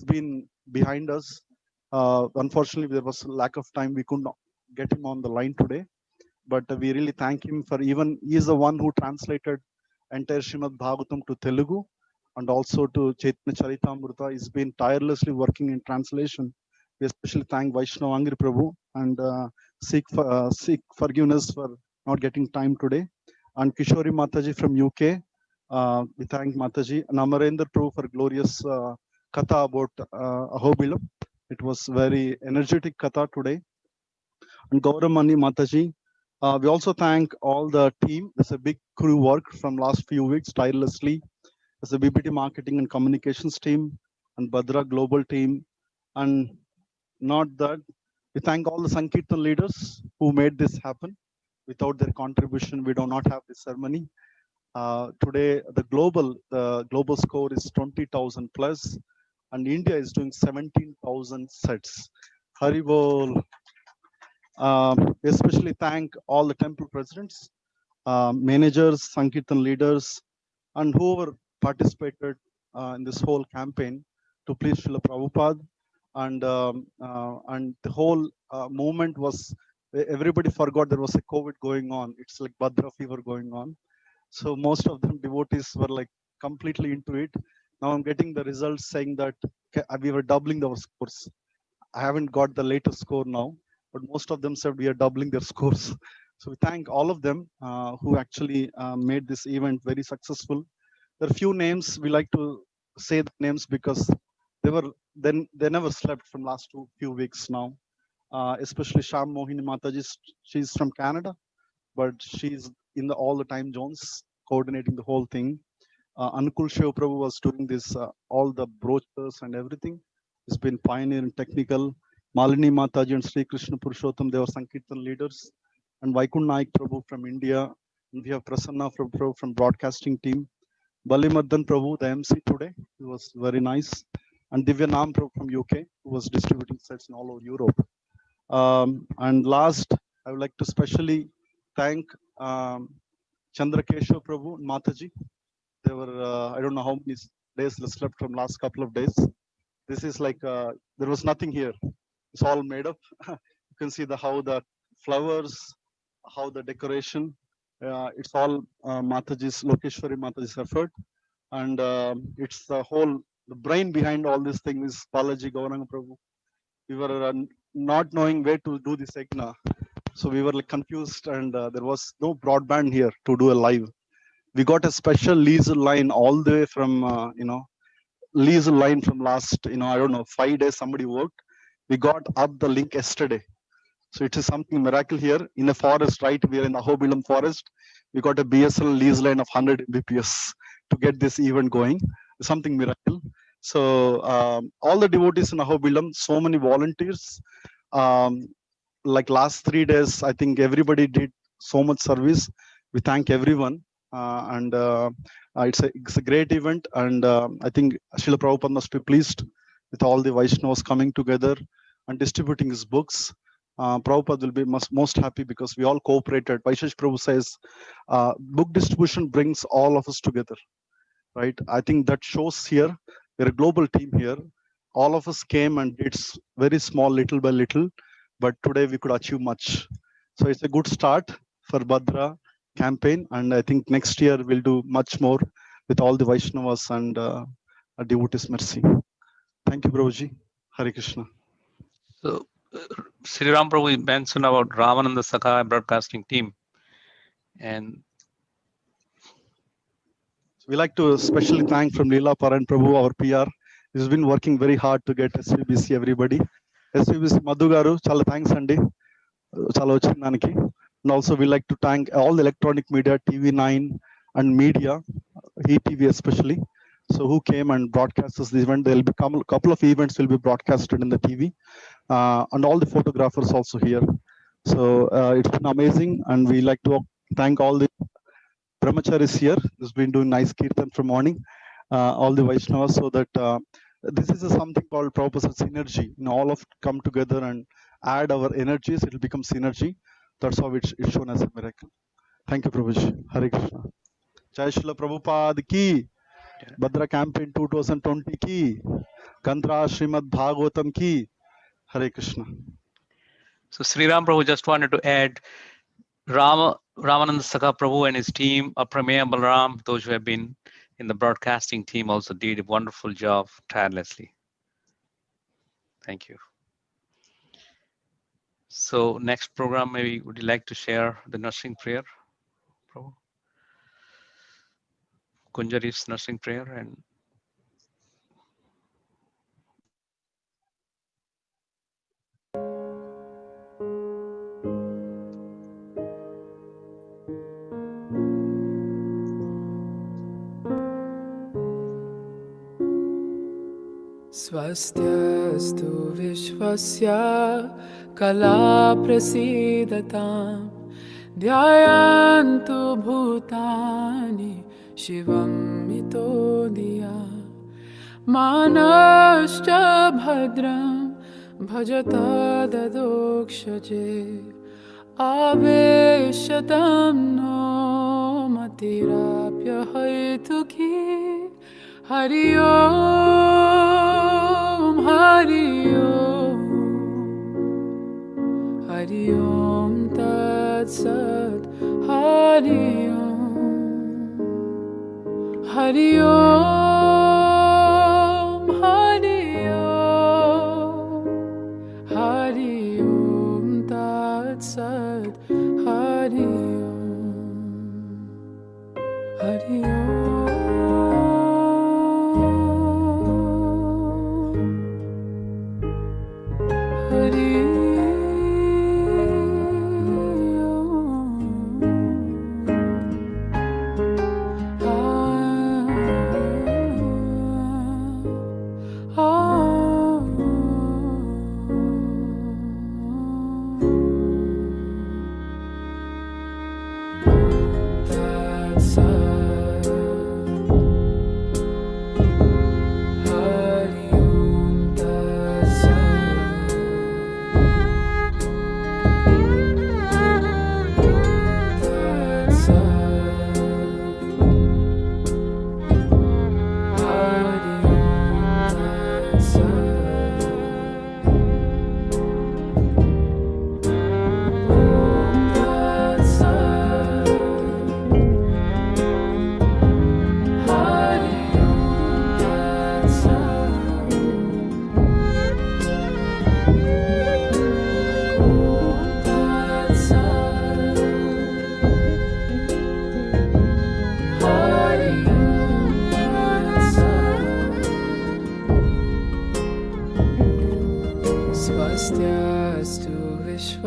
been behind us. Unfortunately, there was a lack of time. We couldn't get him on the line today, but we really thank him for even he is the one who translated entire Srimad Bhagwatam to Telugu and also to Chaitanya Charitamrita. He's been tirelessly working in translation. We especially thank Vaishnav Angri Prabhu and seek forgiveness for not getting time today. And Kishori Mataji from UK. We thank Mataji and Amarendra Prabhu for glorious katha about Ahobilam. It was very energetic katha today. And Gauramani Mataji. We also thank all the team. There's a big crew work from last few weeks tirelessly. There's a BBT marketing and communications team and Bhadra global team. And not that, we thank all the Sankirtan leaders who made this happen. Without their contribution, we do not have this ceremony. Today, the global score is 20,000 plus, and India is doing 17,000 sets. Haribol. Especially thank all the temple presidents, managers, Sankirtan leaders, and whoever participated in this whole campaign to please Srila Prabhupada. And the whole movement was, everybody forgot there was a COVID going on. It's like Bhadra fever going on. So most of them devotees were like completely into it. Now I'm getting the results saying that we were doubling our scores. I haven't got the latest score now, but most of them said we are doubling their scores. So we thank all of them who actually made this event very successful. There are few names we like to say the names because they never slept from last few weeks now. Especially Sham Mohini Mataji, she's from Canada, but she's in all the time zones coordinating the whole thing. Anukul Shiv Prabhu was doing this, all the brochures and everything. He's been pioneer and technical. Malini Mataji and Sri Krishna Purushottam, they were Sankirtan leaders. And Vaikund Naik Prabhu from India. And we have Prasanna Prabhu from broadcasting team. Balimardan Prabhu, the MC today, he was very nice. And Divya Nam Prabhu from UK, who was distributing sets in all over Europe. And last, I would like to specially thank Chandrakeshav Prabhu and Mataji. They were, I don't know how many days they slept from last couple of days. This is like, there was nothing here. It's all made up. You can see how the flowers, how the decoration, it's all Mataji's, Lokeshwari Mataji's effort. And it's the brain behind all this thing is Balaji Gauranga Prabhu. We were not knowing where to do this yagna. So we were like confused and there was no broadband here to do a live. We got a special lease line all the way from, lease line from last, I don't know, 5 days somebody worked. We got up the link yesterday. So it is something miracle here in a forest, right? We are in the Ahobilam forest. We got a BSL lease line of 100 Mbps to get this event going. Something miracle. So all the devotees in Ahobilam, so many volunteers. Like last 3 days, I think everybody did so much service. We thank everyone. It's a great event, and I think Srila Prabhupada must be pleased with all the Vaishnavas coming together and distributing his books. Prabhupada will be most happy because we all cooperated. Vaishash Prabhu says, book distribution brings all of us together, right? I think that shows here, we're a global team here. All of us came and did very small, little by little, but today we could achieve much. So it's a good start for Bhadra campaign, and I think next year we'll do much more with all the Vaishnavas and devotees. Mercy. Thank you, Prabhuji. Hare Krishna. So, Sri Ram Prabhu mentioned about Ramananda Sakha broadcasting team, and we like to especially thank from Leela Paran Prabhu, our PR. He's been working very hard to get SVBC everybody. SVBC Madhu Garu, chala thanks Andy. Chala vachindaniki. And also we like to thank all the electronic media, TV9 and media, ETV especially. So who came and broadcast this event. There will be a couple of events will be broadcasted in the TV, and all the photographers also here. So it's been amazing, and we like to thank all the brahmacharis here who's been doing nice kirtan from morning, all the Vaishnavas, so that this is something called Prabhupada synergy. All of come together and add our energies, it will become synergy. That's how it's shown as a miracle. Thank you, Prabhuji. Hare Krishna. Jai Srila Prabhupada ki, Bhadra Campaign 2020 ki, Gandhra Srimad Bhagwatam ki. Hare Krishna. so Sri Ram Prabhu just wanted to add Ramananda Sakha Prabhu and his team, Prameya Balaram, those who have been in the broadcasting team also did a wonderful job tirelessly. Thank you. So next program, maybe would you like to share the nursing prayer, Prabhu? Kunjari's nursing prayer and Swastyastu Vishwasya Kala Prasidataam Dhyayantu Bhutani Shivam Mitodiya Manascha Bhadram Bhajata Dadokshaje Aveshatam no Matirapya Haituki Hari Om, Hari Om, Hari Om Tat Sat, Hari Om, Hari Om, Hari Om, Hari Om Tat Sat, Hari Om, Hari Om.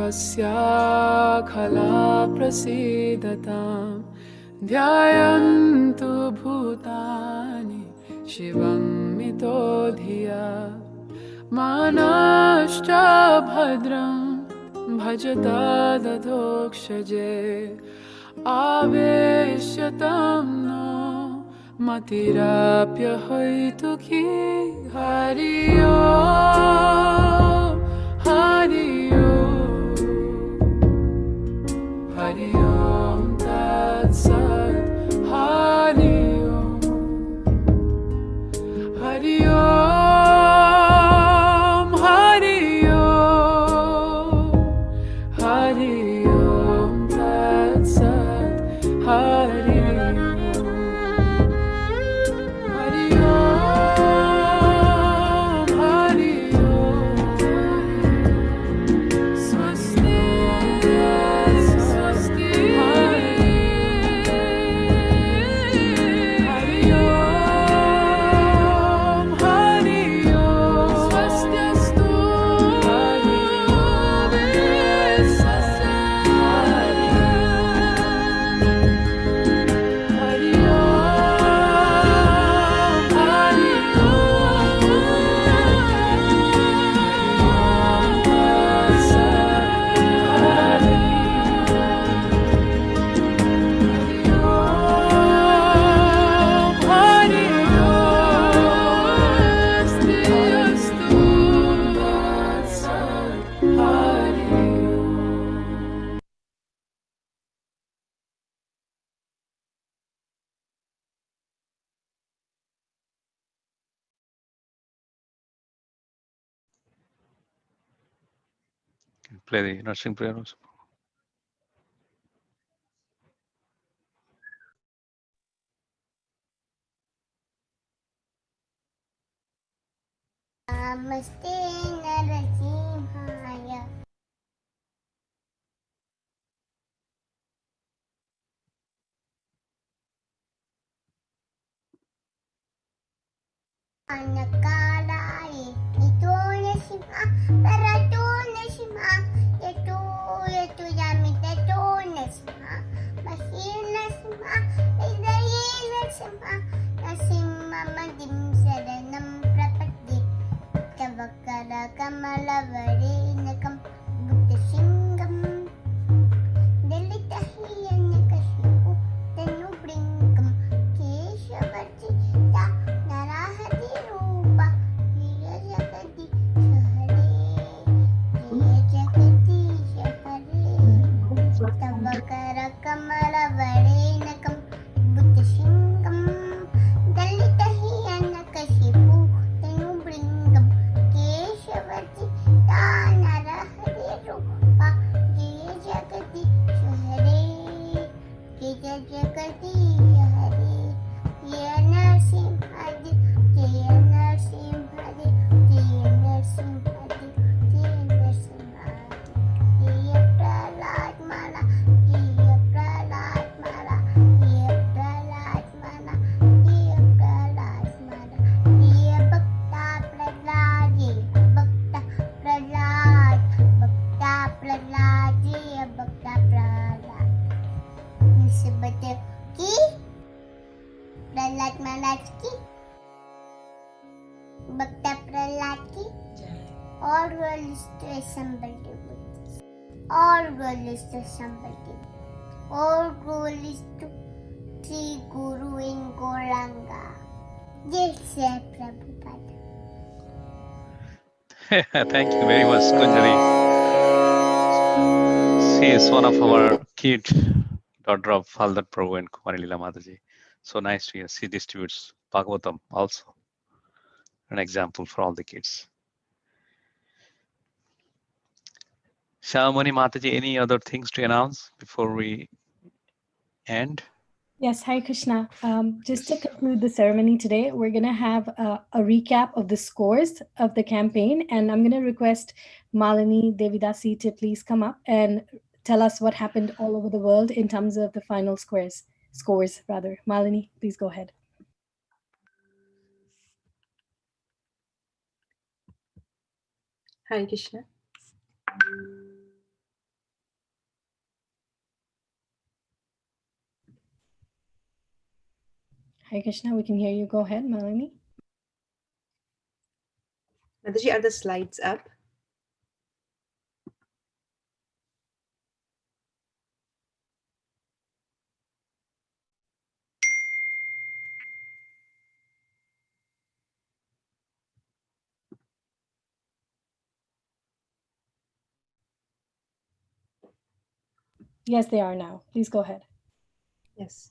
स्वस्या खला प्रसीदतां ध्यायन्तु भूतानि शिवं मितो धिया मानश्च भद्रं भजता दधोक्षजे आवेश्यतं no मतिराप्यहैतुकी Hari ओम् हरि ओम् हरि ओम् तत्सत् हरि ओम् हरि ओम् हरि ओम् हरि ओम् तत्सत् Hari Play the nursing prayer also. Namaste Narasimhaya. Anakalaya ito na sima parato na sima ito yamita to na sima mahir na sima idayin na sima nasimma madim saranam prapati kavakara kamala varenakam buddha singam dalitahiyan nakashipu tanu bringam keshavati ta narahati rupa jaya jagati hare jaya jagati hare tavakara kamala varenakam buddha singam dalitahiyan nakashipu tanu bringam keshavati ta narahati rupa jaya jagati hare jaya jagati hare jaya narsimhadi jaya narsimhadi jaya narsimhadi jaya narsimhadi jaya prahlad mala jaya prahlad mala jaya prahlad mala jaya prahlad mala jaya bhakta prahlad jaya bhakta prahlad bhakta prahlad jaya bhakta prahlad Nisbate ki Prahlad Maharaj ki Bhakta Prahlad ki all world is to assemble devotees. All world is to assemble devotees. All world is to see Guru in Gauranga. Yes, sir, Prabhupada. Thank you very much, Kunjari. She is one of our kid, daughter of Haldat Prabhu and Kumari Leela Mataji. So nice to hear. She distributes Bhagwatam also. An example for all the kids. Shamani Mataji, any other things to announce before we end? Yes, Hare Krishna. Just to conclude the ceremony today, we're going to have a recap of the scores of the campaign. And I'm going to request Malini Devidasi to please come up and tell us what happened all over the world in terms of the final scores. Malini, please go ahead. Hare Krishna. Hare Krishna, we can hear you. Go ahead, Malini. Mataji, are the slides up? Yes, they are now. Please go ahead. Yes.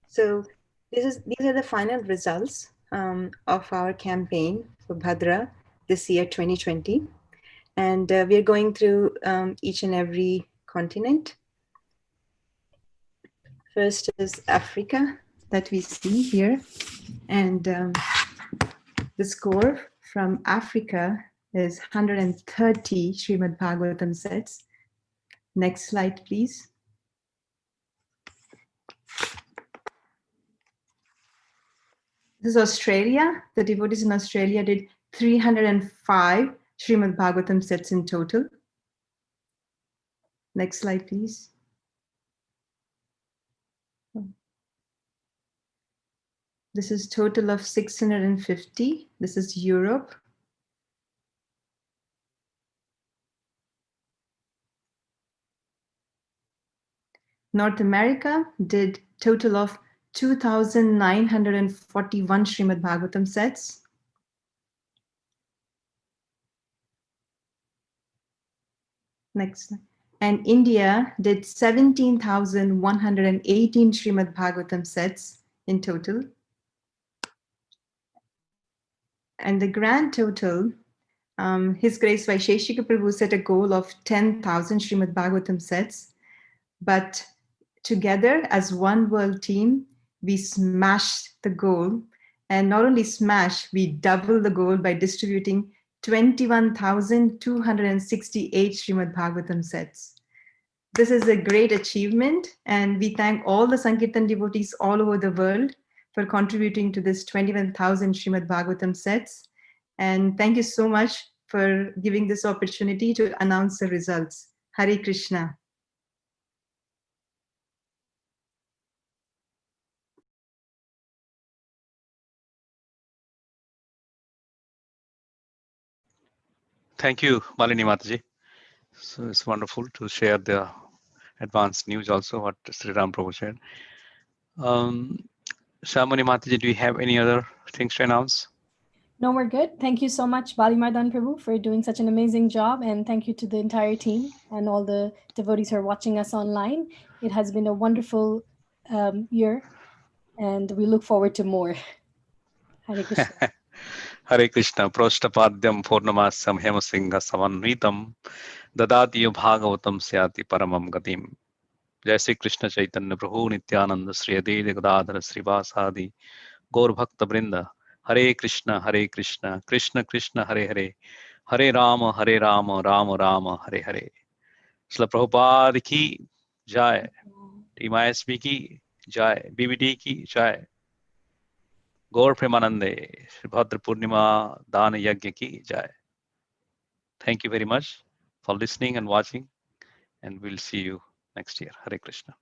So these are the final results of our campaign for Bhadra this year, 2020. And we are going through each and every continent. First is Africa that we see here. And the score from Africa is 130 Srimad Bhagwatam sets. Next slide, please. This is Australia. The devotees in Australia did 305 Srimad Bhagwatam sets in total. Next slide, please. This is total of 650. This is Europe. North America did total of 2,941 Srimad Bhagwatam sets. Next. And India did 17,118 Srimad Bhagwatam sets in total. And the grand total, His Grace Vaisheshika Prabhu set a goal of 10,000 Srimad Bhagwatam sets, but together as one world team, we smashed the goal. And not only smashed, we doubled the goal by distributing 21,268 Srimad Bhagwatam sets. This is a great achievement, and we thank all the Sankirtan devotees all over the world for contributing to this 21,000 Srimad Bhagwatam sets. And thank you so much for giving this opportunity to announce the results. Hare Krishna. Thank you, Malini Mataji. So it's wonderful to share the advanced news also, what Sri Ram Prabhu shared. Shamani Mataji, do you have any other things to announce? No, we're good. Thank you so much, Bali Mardan Prabhu, for doing such an amazing job. And thank you to the entire team and all the devotees who are watching us online. It has been a wonderful year, and we look forward to more. Hare Krishna. Hare Krishna. Proshtapadyam Purnamasam Hemasinga Samanvitam Dadatiyo Bhagavatam Syati Paramam Gatim. Jai Sri Krishna Chaitanya Prabhu Nityananda Sri Adeli Gadadhara Srivasadi Gaur Bhakta Brinda. Hare Krishna, Krishna Krishna, Hare Hare, Hare Rama, Rama Rama, Hare Hare. Srila Prabhupada ki jai, Team ISB ki jai, BBD ki jai, Gaur Premanande, Shri Bhadra Purnima Dana Yajna ki jai. Thank you very much for listening and watching, and we'll see you next year. Hare Krishna.